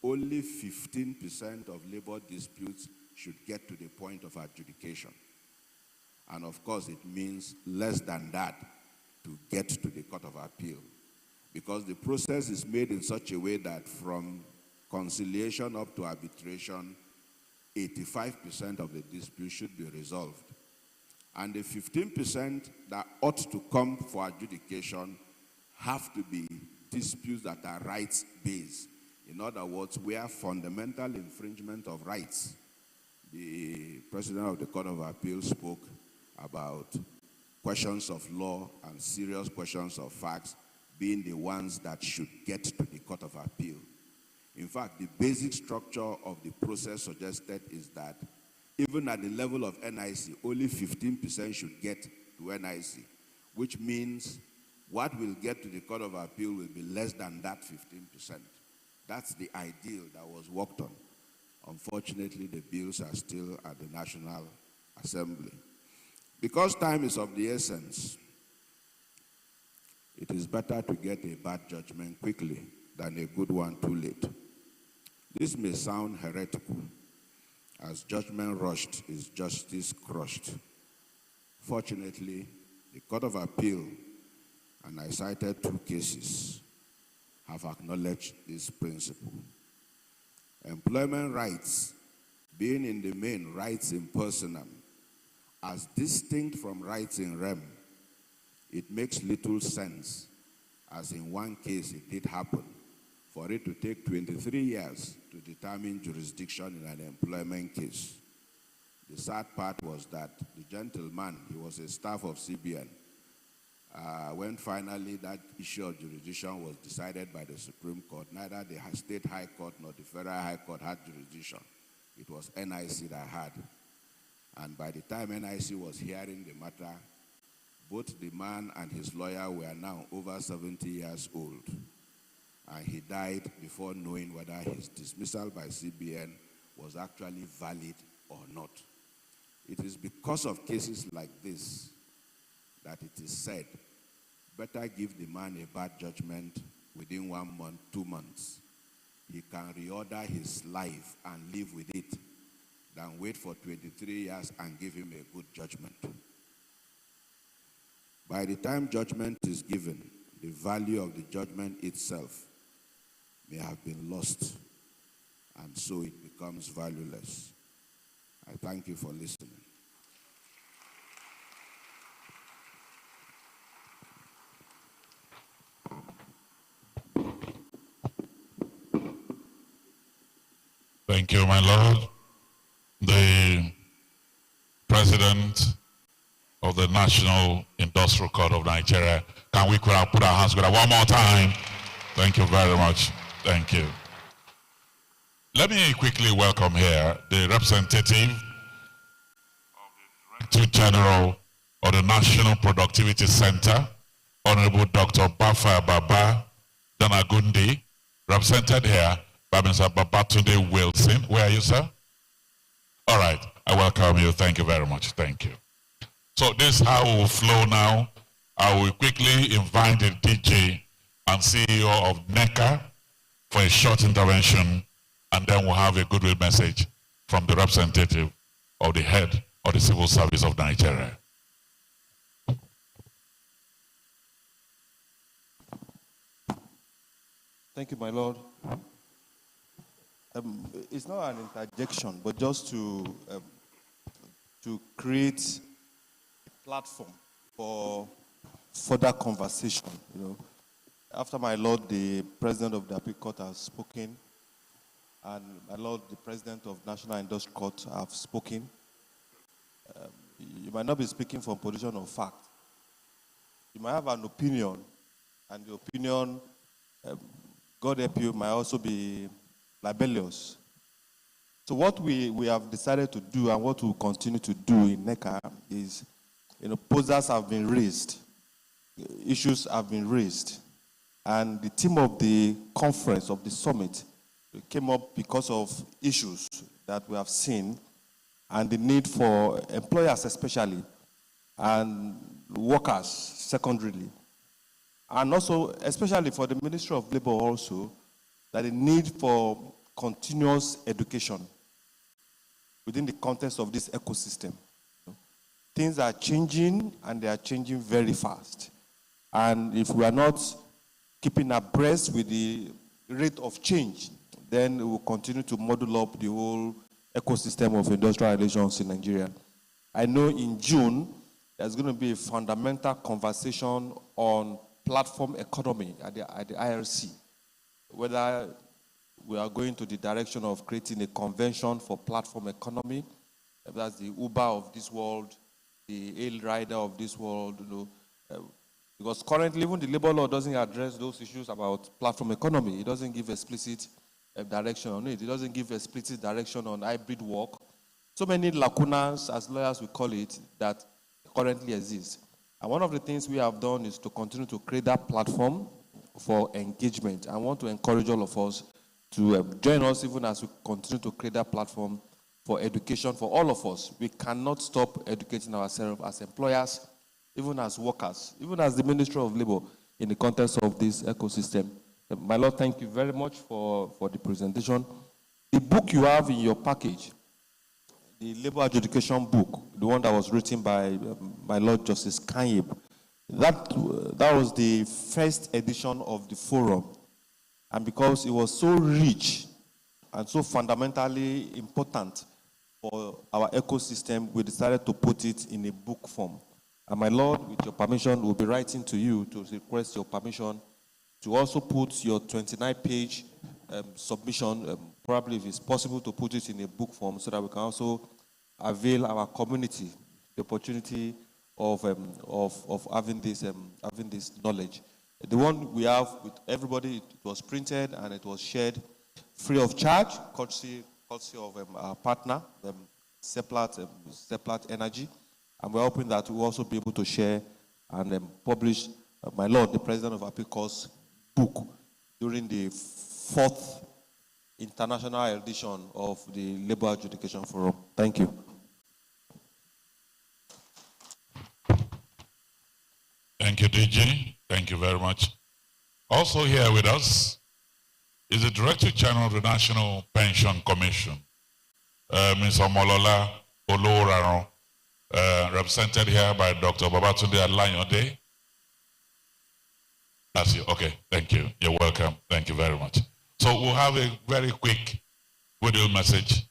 only 15% of labor disputes should get to the point of adjudication. And of course, it means less than that to get to the Court of Appeal, because the process is made in such a way that from conciliation up to arbitration, 85% of the dispute should be resolved. And the 15% that ought to come for adjudication have to be disputes that are rights-based. In other words, where fundamental infringement of rights. The President of the Court of Appeal spoke about questions of law and serious questions of facts being the ones that should get to the Court of Appeal. In fact, the basic structure of the process suggested is that even at the level of NIC, only 15% should get to NIC, which means what will get to the Court of Appeal will be less than that 15%. That's the ideal that was worked on. Unfortunately, the bills are still at the National Assembly. Because time is of the essence, it is better to get a bad judgment quickly than a good one too late. This may sound heretical, as judgment rushed is justice crushed. Fortunately, the Court of Appeal, and I cited 2 cases, have acknowledged this principle. Employment rights, being in the main rights in personam, as distinct from rights in rem, it makes little sense, as in one case it did happen, for it to take 23 years to determine jurisdiction in an employment case. The sad part was that the gentleman, he was a staff of CBN, when finally that issue of jurisdiction was decided by the Supreme Court, neither the State High Court nor the Federal High Court had jurisdiction. It was NIC that had. And by the time NIC was hearing the matter, both the man and his lawyer were now over 70 years old. And he died before knowing whether his dismissal by CBN was actually valid or not. It is because of cases like this that it is said, better give the man a bad judgment within 1 month, 2 months. He can reorder his life and live with it than wait for 23 years and give him a good judgment. By the time judgment is given, the value of the judgment itself may have been lost, and so it becomes valueless. I thank you for listening. Thank you, my Lord. The President of the National Industrial Court of Nigeria. Can we put our hands together one more time? Thank you very much. Thank you. Let me quickly welcome here the representative of the Director General of the National Productivity Center, Honorable Dr. Bafa Baba Danagundi, represented here by Mr. Babatunde Wilson. Where are you, sir? All right, I welcome you. Thank you very much. Thank you. So this is how we will flow now. I will quickly invite the DJ and CEO of NECA for a short intervention, and then we'll have a goodwill message from the representative of the head of the Civil Service of Nigeria. Thank you, my Lord. It's not an interjection, but just to create a platform for further conversation. You know, after my Lord, the President of the Appeal Court has spoken, and my Lord, the President of National Industry Court have spoken. You might not be speaking from a position of fact. You might have an opinion, and the opinion, God help you, might also be libelous. So what we have decided to do and what we'll continue to do in NECA is, proposals have been raised, issues have been raised, and the theme of the conference, of the summit, came up because of issues that we have seen and the need for employers especially and workers secondarily. And also, especially for the Ministry of Labor also, that the need for continuous education within the context of this ecosystem. Things are changing, and they are changing very fast. And if we are not keeping abreast with the rate of change, then we will continue to model up the whole ecosystem of industrial relations in Nigeria. I know in June, there's going to be a fundamental conversation on platform economy at the IRC, whether we are going to the direction of creating a convention for platform economy. That's the Uber of this world, the Hail Rider of this world, because currently even the labor law doesn't address those issues about platform economy. It doesn't give explicit direction on it. It doesn't give explicit direction on hybrid work. So many lacunas, as lawyers we call it, that currently exist. And one of the things we have done is to continue to create that platform for engagement. I want to encourage all of us to join us even as we continue to create that platform for education for all of us. We cannot stop educating ourselves as employers, even as workers, even as the Ministry of Labor in the context of this ecosystem. My Lord, thank you very much for the presentation. The book you have in your package, the Labor Adjudication book, the one that was written by my Lord Justice Kanyib, that was the first edition of the forum. And because it was so rich and so fundamentally important for our ecosystem, we decided to put it in a book form. And my Lord, with your permission, we'll be writing to you to request your permission to also put your 29-page submission, probably if it's possible to put it in a book form so that we can also avail our community the opportunity of having this knowledge. The one we have with everybody, it was printed and it was shared free of charge, courtesy of our partner, Seplat Energy. And we're hoping that we'll also be able to share and publish my Lord, the President of Appeal Court's book during the 4th International edition of the Labor Adjudication Forum. Thank you. Thank you, DG. Thank you very much. Also here with us is the Director General of the National Pension Commission, Ms. Omolola Oloraron, represented here by Dr. Babatunde Alayode. That's you. Okay, thank you. You're welcome. Thank you very much. So we'll have a very quick video message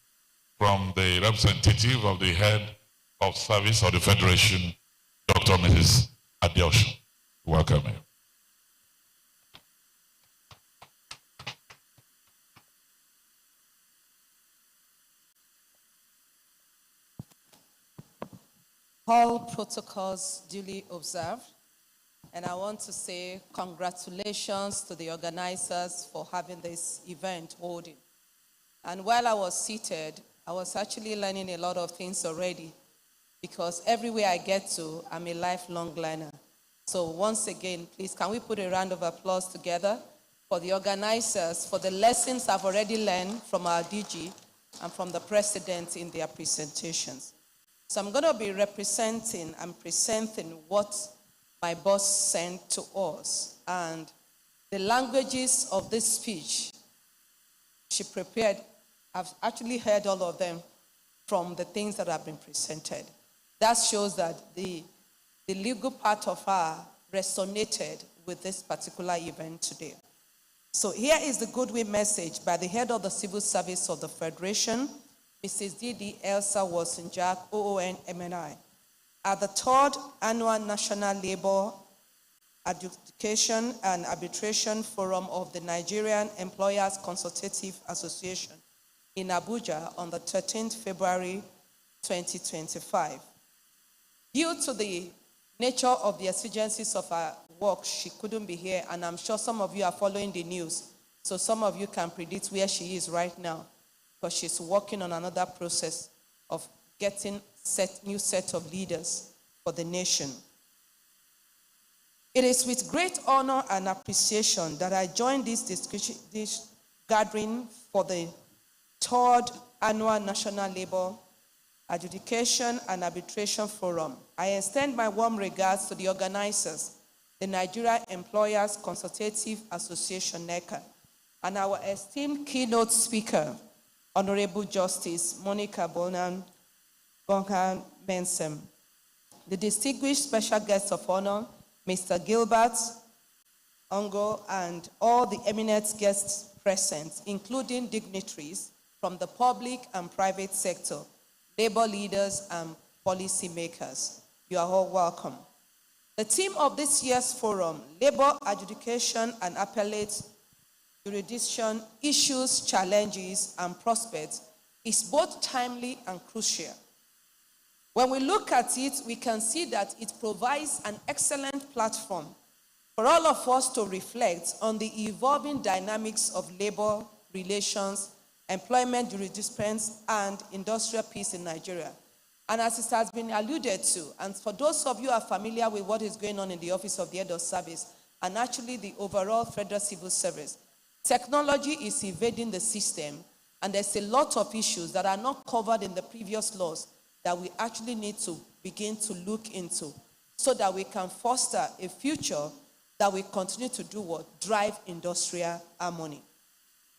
from the representative of the head of service of the Federation, Dr. Mrs. Adjudication. Welcome. All protocols duly observed. And I want to say congratulations to the organizers for having this event holding. And while I was seated, I was actually learning a lot of things already. because everywhere I get to, I'm a lifelong learner. So once again, please, can we put a round of applause together for the organizers, for the lessons I've already learned from our DG and from the president in their presentations. So I'm going to be presenting what my boss sent to us. And the languages of this speech she prepared, I've actually heard all of them from the things that have been presented. That shows that the legal part of her resonated with this particular event today. So here is the goodwill message by the head of the Civil Service of the Federation, Mrs. D.D. Elsa Wilson-Jack, OON MNI, at the 3rd Annual National Labor Adjudication and Arbitration Forum of the Nigerian Employers Consultative Association in Abuja on the 13th February 2025. Due to the nature of the exigencies of her work, she couldn't be here, and I'm sure some of you are following the news, so some of you can predict where she is right now, because she's working on another process of getting new set of leaders for the nation. It is with great honor and appreciation that I join this gathering for the 3rd Annual National Labor Adjudication and Arbitration Forum. I extend my warm regards to the organizers, the Nigeria Employers Consultative Association, NECA, and our esteemed keynote speaker, Honorable Justice Monica Bonham Mensem, the distinguished special guests of honor, Mr. Gilbert Ongo, and all the eminent guests present, including dignitaries from the public and private sector, labor leaders and policymakers. You are all welcome. The theme of this year's forum, Labor Adjudication and Appellate Jurisdiction, Issues, Challenges, and Prospects, is both timely and crucial. When we look at it, we can see that it provides an excellent platform for all of us to reflect on the evolving dynamics of labor relations, employment jurisprudence, and industrial peace in Nigeria. And as it has been alluded to, and for those of you who are familiar with what is going on in the Office of the Head of Service, and actually the overall Federal Civil Service, technology is invading the system, and there's a lot of issues that are not covered in the previous laws that we actually need to begin to look into so that we can foster a future that we continue to do what? Drive industrial harmony.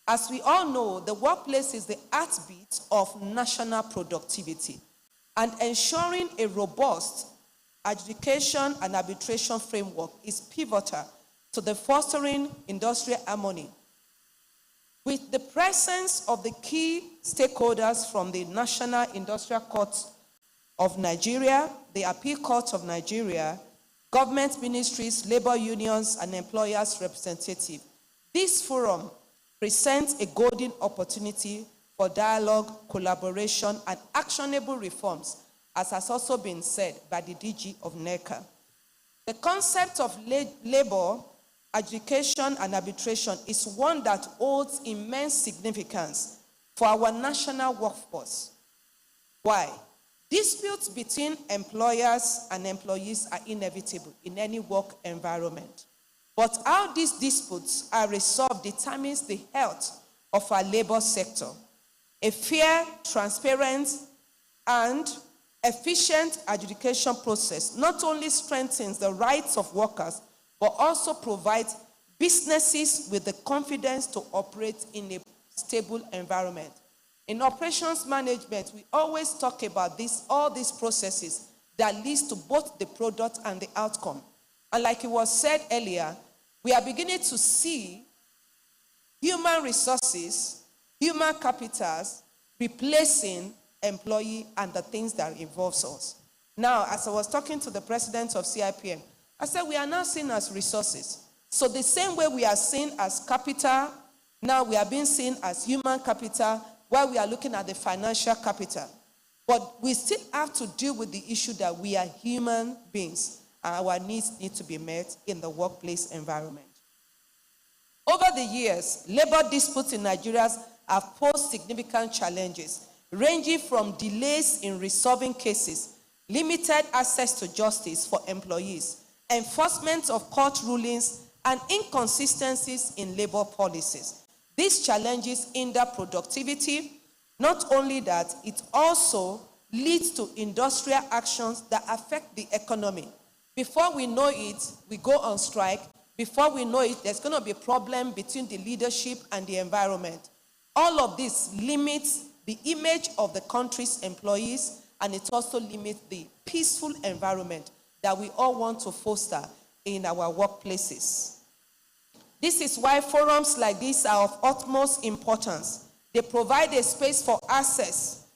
As we all know, the workplace is the heartbeat of national productivity, and ensuring a robust adjudication and arbitration framework is pivotal to the fostering industrial harmony. With the presence of the key stakeholders from the National Industrial Court of Nigeria, the Appeal Court of Nigeria, government ministries, labor unions, and employers' representatives, this forum presents a golden opportunity for dialogue, collaboration, and actionable reforms, as has also been said by the DG of NECA. The concept of labor adjudication and arbitration is one that holds immense significance for our national workforce. Why? Disputes between employers and employees are inevitable in any work environment. But how these disputes are resolved determines the health of our labor sector. A fair, transparent, and efficient adjudication process not only strengthens the rights of workers, but also provides businesses with the confidence to operate in a stable environment. In operations management, we always talk about all these processes that leads to both the product and the outcome. And like it was said earlier, we are beginning to see human resources, human capitals replacing employee and the things that involves us. Now, as I was talking to the president of CIPM, I said we are now seen as resources. So the same way we are seen as capital, now we are being seen as human capital, while we are looking at the financial capital. But we still have to deal with the issue that we are human beings and our needs need to be met in the workplace environment. Over the years, labor disputes in Nigeria have posed significant challenges, ranging from delays in resolving cases, limited access to justice for employees, enforcement of court rulings, and inconsistencies in labor policies. These challenges hinder productivity. Not only that, it also leads to industrial actions that affect the economy. Before we know it, we go on strike. Before we know it, there's going to be a problem between the leadership and the environment. All of this limits the image of the country's employees, and it also limits the peaceful environment that we all want to foster in our workplaces. This is why forums like this are of utmost importance. They provide a space for access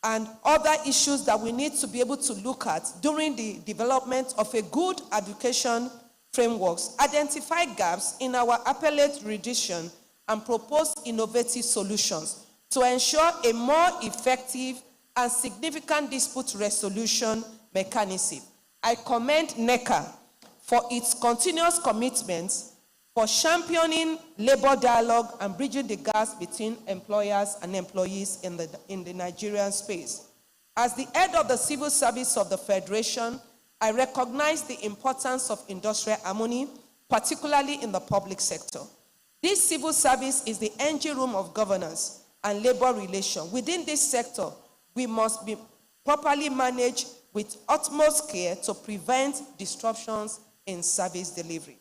and other issues that we need to be able to look at during the development of a good education frameworks, identify gaps in our appellate jurisdiction, and propose innovative solutions to ensure a more effective and significant dispute resolution mechanism. I commend NECA for its continuous commitments for championing labor dialogue and bridging the gaps between employers and employees in the Nigerian space. As the head of the civil service of the Federation, I recognize the importance of industrial harmony, particularly in the public sector. This civil service is the engine room of governance and labor relations. Within this sector, we must be properly managed with utmost care to prevent disruptions in service delivery.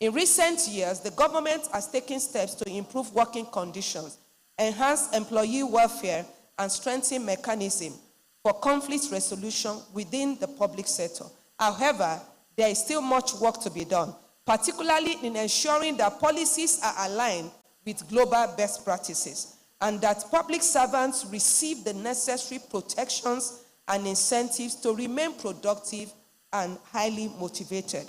In recent years, the government has taken steps to improve working conditions, enhance employee welfare, and strengthen mechanisms for conflict resolution within the public sector. However, there is still much work to be done, particularly in ensuring that policies are aligned with global best practices and that public servants receive the necessary protections and incentives to remain productive and highly motivated.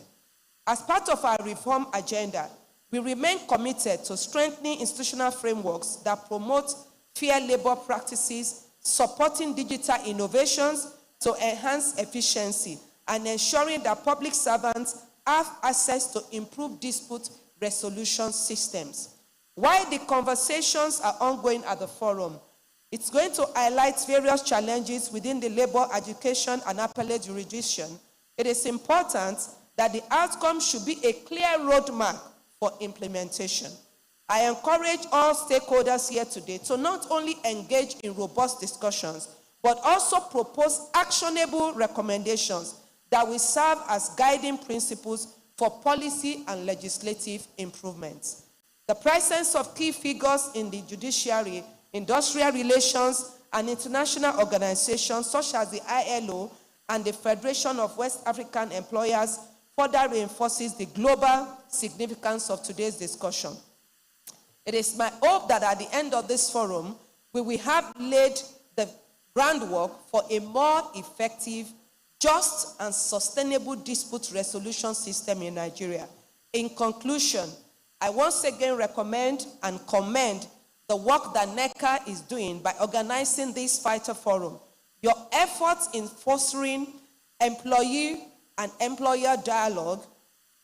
As part of our reform agenda, we remain committed to strengthening institutional frameworks that promote fair labor practices, supporting digital innovations to enhance efficiency, and ensuring that public servants have access to improved dispute resolution systems. While the conversations are ongoing at the forum, it's going to highlight various challenges within the labor, education, and appellate jurisdiction. It is important that the outcome should be a clear roadmap for implementation. I encourage all stakeholders here today to not only engage in robust discussions, but also propose actionable recommendations that will serve as guiding principles for policy and legislative improvements. The presence of key figures in the judiciary, industrial relations, and international organizations such as the ILO and the Federation of West African Employers further reinforces the global significance of today's discussion. It is my hope that at the end of this forum, we will have laid the groundwork for a more effective, just, and sustainable dispute resolution system in Nigeria. In conclusion, I once again recommend and commend the work that NECA is doing by organizing this Fighter Forum. Your efforts in fostering employee and employer dialogue,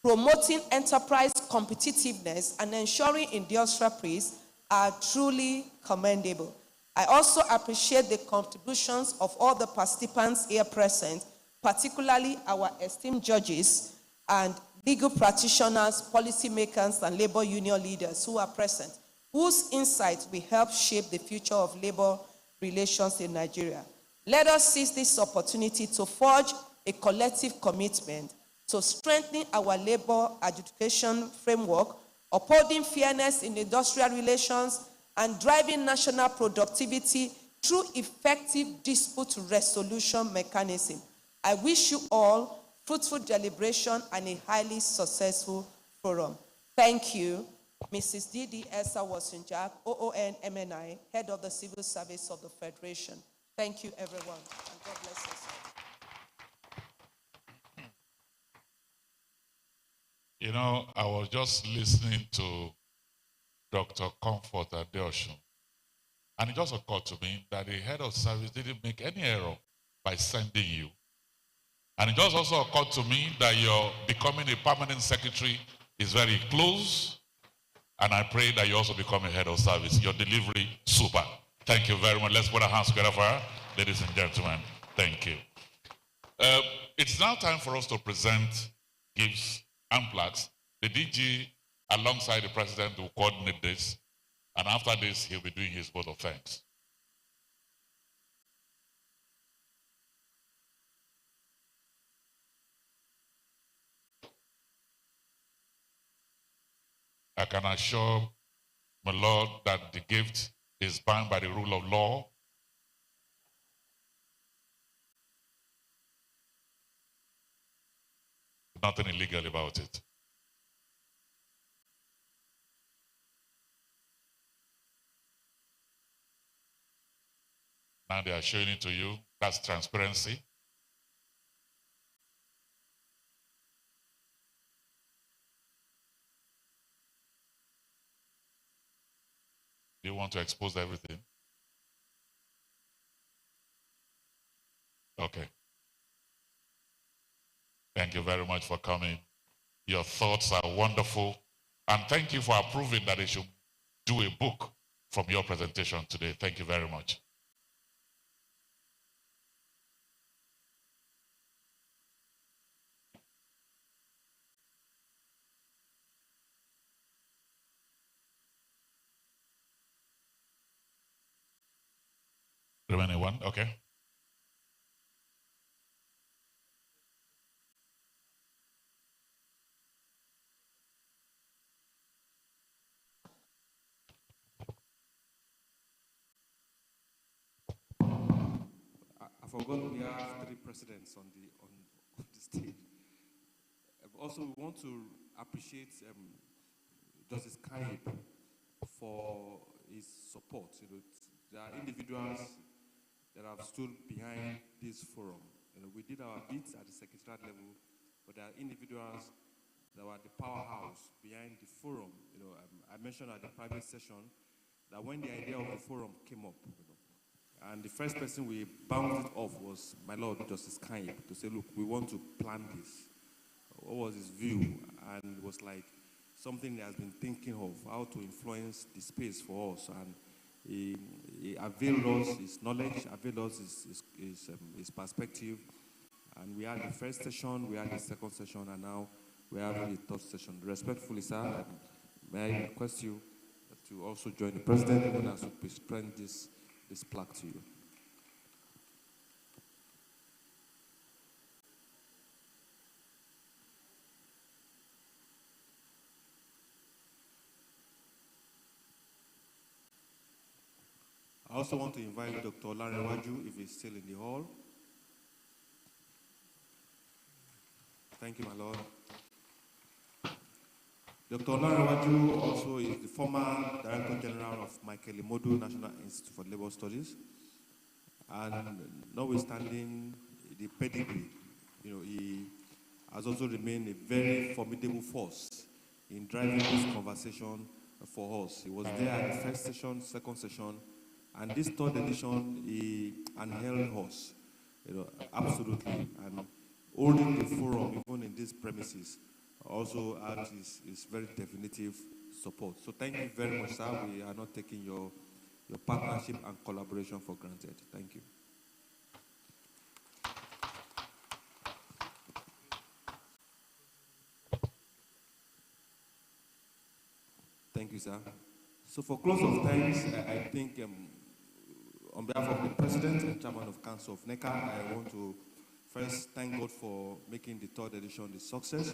promoting enterprise competitiveness, and ensuring industrial peace are truly commendable. I also appreciate the contributions of all the participants here present, particularly our esteemed judges and legal practitioners, policymakers, and labor union leaders who are present, whose insights will help shape the future of labor relations in Nigeria. Let us seize this opportunity to forge a collective commitment to strengthening our labor adjudication framework, upholding fairness in industrial relations, and driving national productivity through effective dispute resolution mechanism. I wish you all fruitful deliberation and a highly successful forum. Thank you. Mrs. Didi Esa Wasinjak, OON MNI, Head of the Civil Service of the Federation. Thank you, everyone, and God bless us. You know, I was just listening to Dr. Comfort Adeosun, and it just occurred to me that the head of service didn't make any error by sending you. And it just also occurred to me that your becoming a permanent secretary is very close, and I pray that you also become a head of service. Your delivery, super. Thank you very much. Let's put our hands together for her, ladies and gentlemen. Thank you. It's now time for us to present gifts and plaques. The DG, alongside the president, will coordinate this. And after this, he'll be doing his vote of thanks. I can assure my Lord that the gift is bound by the rule of law. Nothing illegal about it. Now they are showing it to you. That's transparency. Do you want to expose everything? Okay. Thank you very much for coming. Your thoughts are wonderful. And thank you for approving that they should do a book from your presentation today. Thank you very much. Remaining one, okay. I forgot we have 3 presidents on the stage. Also, we want to appreciate Justice Kaib for his support. You know, there are individuals that have stood behind this forum. You know, we did our bit at the secretariat level, but there are individuals that were the powerhouse behind the forum. You know, I mentioned at the private session that when the idea of the forum came up, you know, and the first person we bounced it off was my Lord Justice Kaib to say, look, we want to plan this. What was his view? And it was like something he has been thinking of, how to influence the space for us. And he availed us his knowledge, availed us his perspective. And we had the first session, we had the second session, and now we are having the third session. Respectfully, sir, may I request you to also join the president even as we present this plaque to you. I also want to invite Dr. Larewaju if he's still in the hall. Thank you, my Lord. Dr. Larewaju also is the former Director General of Michael Imodu National Institute for Labor Studies. And notwithstanding the pedigree, you know, he has also remained a very formidable force in driving this conversation for us. He was there at the first session, second session, and this third edition, he unheld us, you know, absolutely. And holding the forum, even in these premises, also had his very definitive support. So thank you very much, sir. We are not taking your partnership and collaboration for granted. Thank you. Thank you, sir. So for close of thanks, I think on behalf of the President and Chairman of Council of NECA, I want to first thank God for making the third edition a success.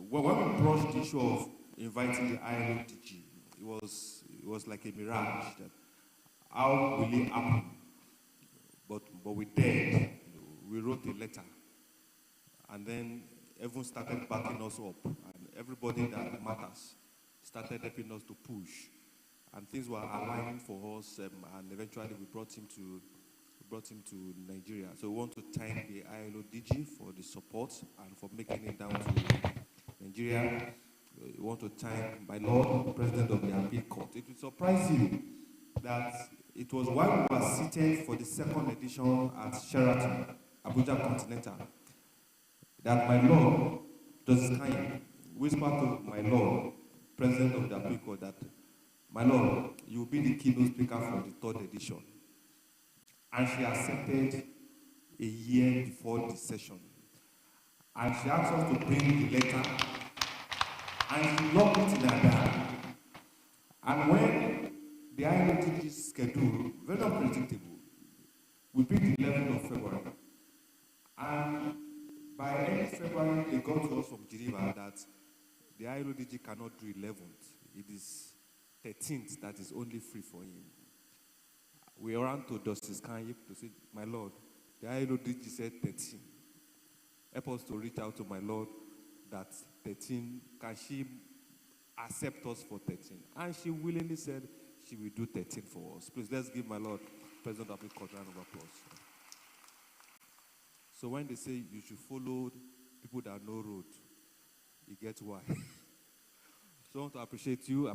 When we broached the issue of inviting the ILO DG, it was like a mirage. That how will it happen? But we did. We wrote a letter, and then everyone started backing us up, and everybody that matters started helping us to push, and things were aligning for us, and eventually we brought him to Nigeria. So we want to thank the ILO DG for the support and for making it down to Nigeria. We want to thank my Lord, the President of the Appeal Court. It will surprise you that it was while we were seated for the second edition at Sheraton, Abuja Continental, that my Lord, Justice Kanye, whispered to my Lord, President of the Appeal Court, that, my Lord, you will be the keynote speaker for the third edition. And she accepted a year before the session. And she asked us to bring the letter, and she locked it in her bag. And when the ILOTG schedule, very unpredictable, we picked the 11th of February. And by end February, they got to us from Geneva that the ILOTG cannot do 11th. It is 13th that is only free for him. We ran to Justice Kanye to say, my Lord, the ILOTG said 13. Help us to reach out to my Lord that 13, can she accept us for 13? And she willingly said she will do 13 for us. Please, let's give my Lord, President of the Court, a round of applause. So when they say you should follow people that know road, you get why. So I want to appreciate you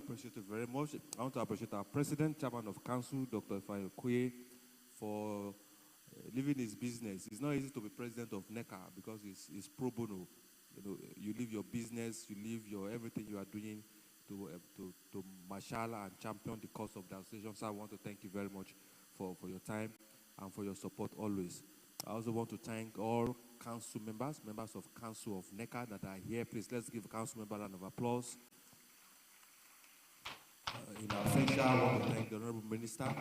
very much. I want to appreciate our President, Chairman of Council, Dr. Ifeanyi Okoye, for living his business. It's not easy to be president of NECA because it's pro bono. You know, you leave your business, you leave your everything you are doing to marshal and champion the cause of the association. So I want to thank you very much for your time and for your support always. I also want to thank all council members of Council of NECA that are here. Please, let's give council member a round of applause. In absentia, I want to thank the Honorable Minister,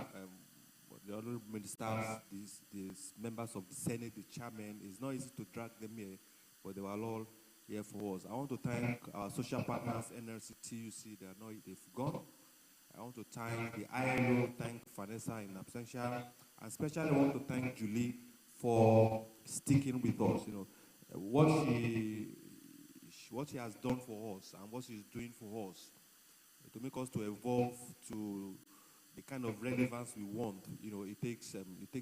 the Honorable Ministers, these members of the Senate, the chairman. It's not easy to drag them here, but they were all here for us. I want to thank our social partners, NRC, TUC, they've gone. I want to thank the ILO, thank Vanessa in absentia, and especially I want to thank Julie for sticking with us. You know, what she has done for us and what she's doing for us to make us to evolve to the kind of relevance we want. You know, it takes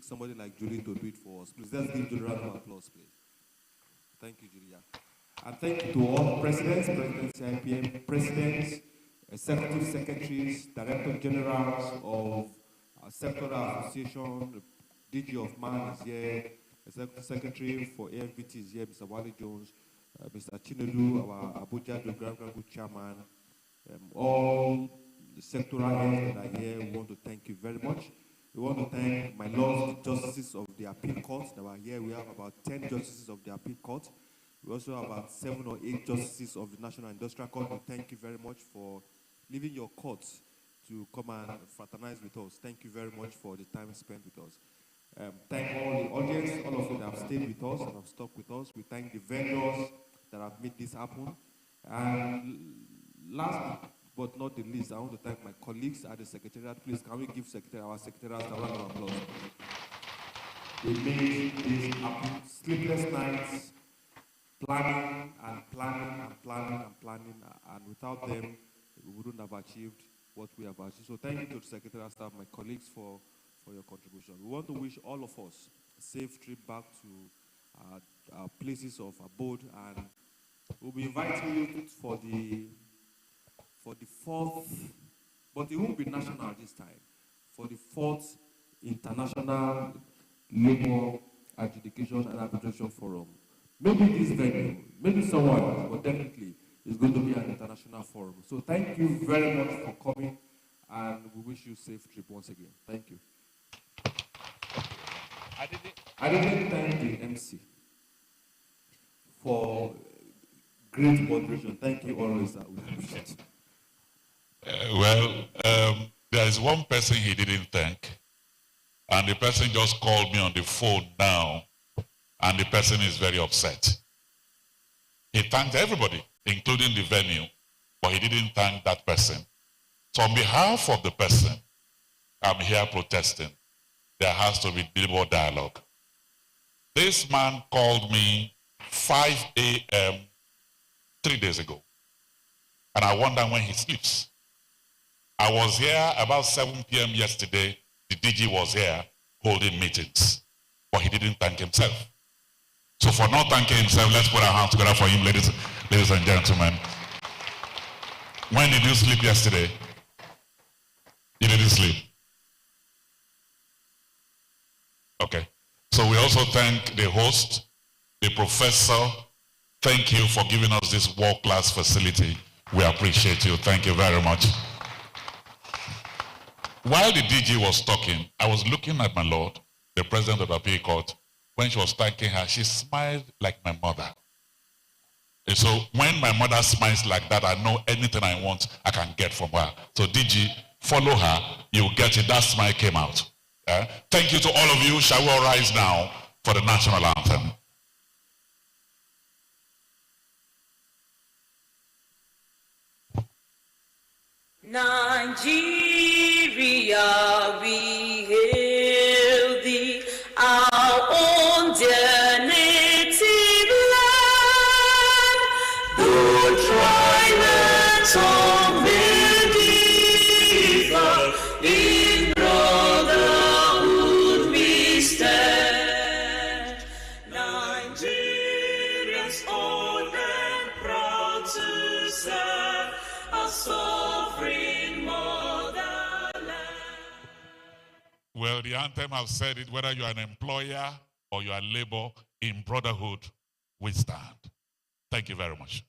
somebody like Julie to do it for us. Please, let's give Julie a round of applause, please. Thank you, Julia. And thank you to all presidents, CIPM presidents, executive secretaries, director generals of sectoral association, the DG of MAN is here, executive secretary for AFBT is here, Mr. Wally Jones, Mr. Chinedu, our Abuja Geographical Group chairman, all the sectoral heads that are here. We want to thank you very much. We want to thank my lords, the justices of the appeal court that are here. We have about 10 justices of the appeal court. We also have about 7 or 8 justices of the National Industrial Court. We thank you very much for leaving your courts to come and fraternize with us. Thank you very much for the time spent with us. Thank all the audience, all of you that have stayed with us and have stuck with us. We thank the vendors that have made this happen. And last but not the least, I want to thank my colleagues at the Secretariat. Please, can we give our Secretariat a round of applause? They made this happen. Sleepless nights, planning and planning and planning and planning, and without them, we wouldn't have achieved what we have achieved. So thank you to the Secretariat staff, my colleagues, for your contribution. We want to wish all of us a safe trip back to our places of abode, and we'll be inviting you for the 4th, but it won't be national this time, for the 4th International Labor Adjudication and Arbitration Forum. Maybe this venue, maybe someone else, but definitely it's going to be an international forum. So thank you very much for coming, and we wish you a safe trip once again. Thank you. I didn't thank the MC for great moderation. Thank you always. We appreciate it. There is one person he didn't thank, and the person just called me on the phone now, and the person is very upset. He thanked everybody, including the venue, but he didn't thank that person. So on behalf of the person, I'm here protesting. There has to be more dialogue. This man called me 5 a.m. 3 days ago, and I wonder when he sleeps. I was here about 7 p.m. yesterday. The DG was here holding meetings, but he didn't thank himself. So for not thanking himself, let's put our hands together for him, ladies and gentlemen. When did you sleep yesterday? You didn't sleep. Okay. So we also thank the host, the professor. Thank you for giving us this world-class facility. We appreciate you. Thank you very much. While the DG was talking, I was looking at my lord, the president of the appeal court, when she was thanking her, she smiled like my mother. And so when my mother smiles like that, I know anything I want, I can get from her. So DG, follow her, you'll get it. That smile came out. Thank you to all of you. Shall we all rise now for the national anthem? Nigeria, we hail thee, our own dear native land. Though trilets of medieval, in brotherhood we stand. Nigerians old and proud to serve our sovereign motherland. Well, the anthem has said it, whether you are an employer or you are labor, in brotherhood we stand. Thank you very much.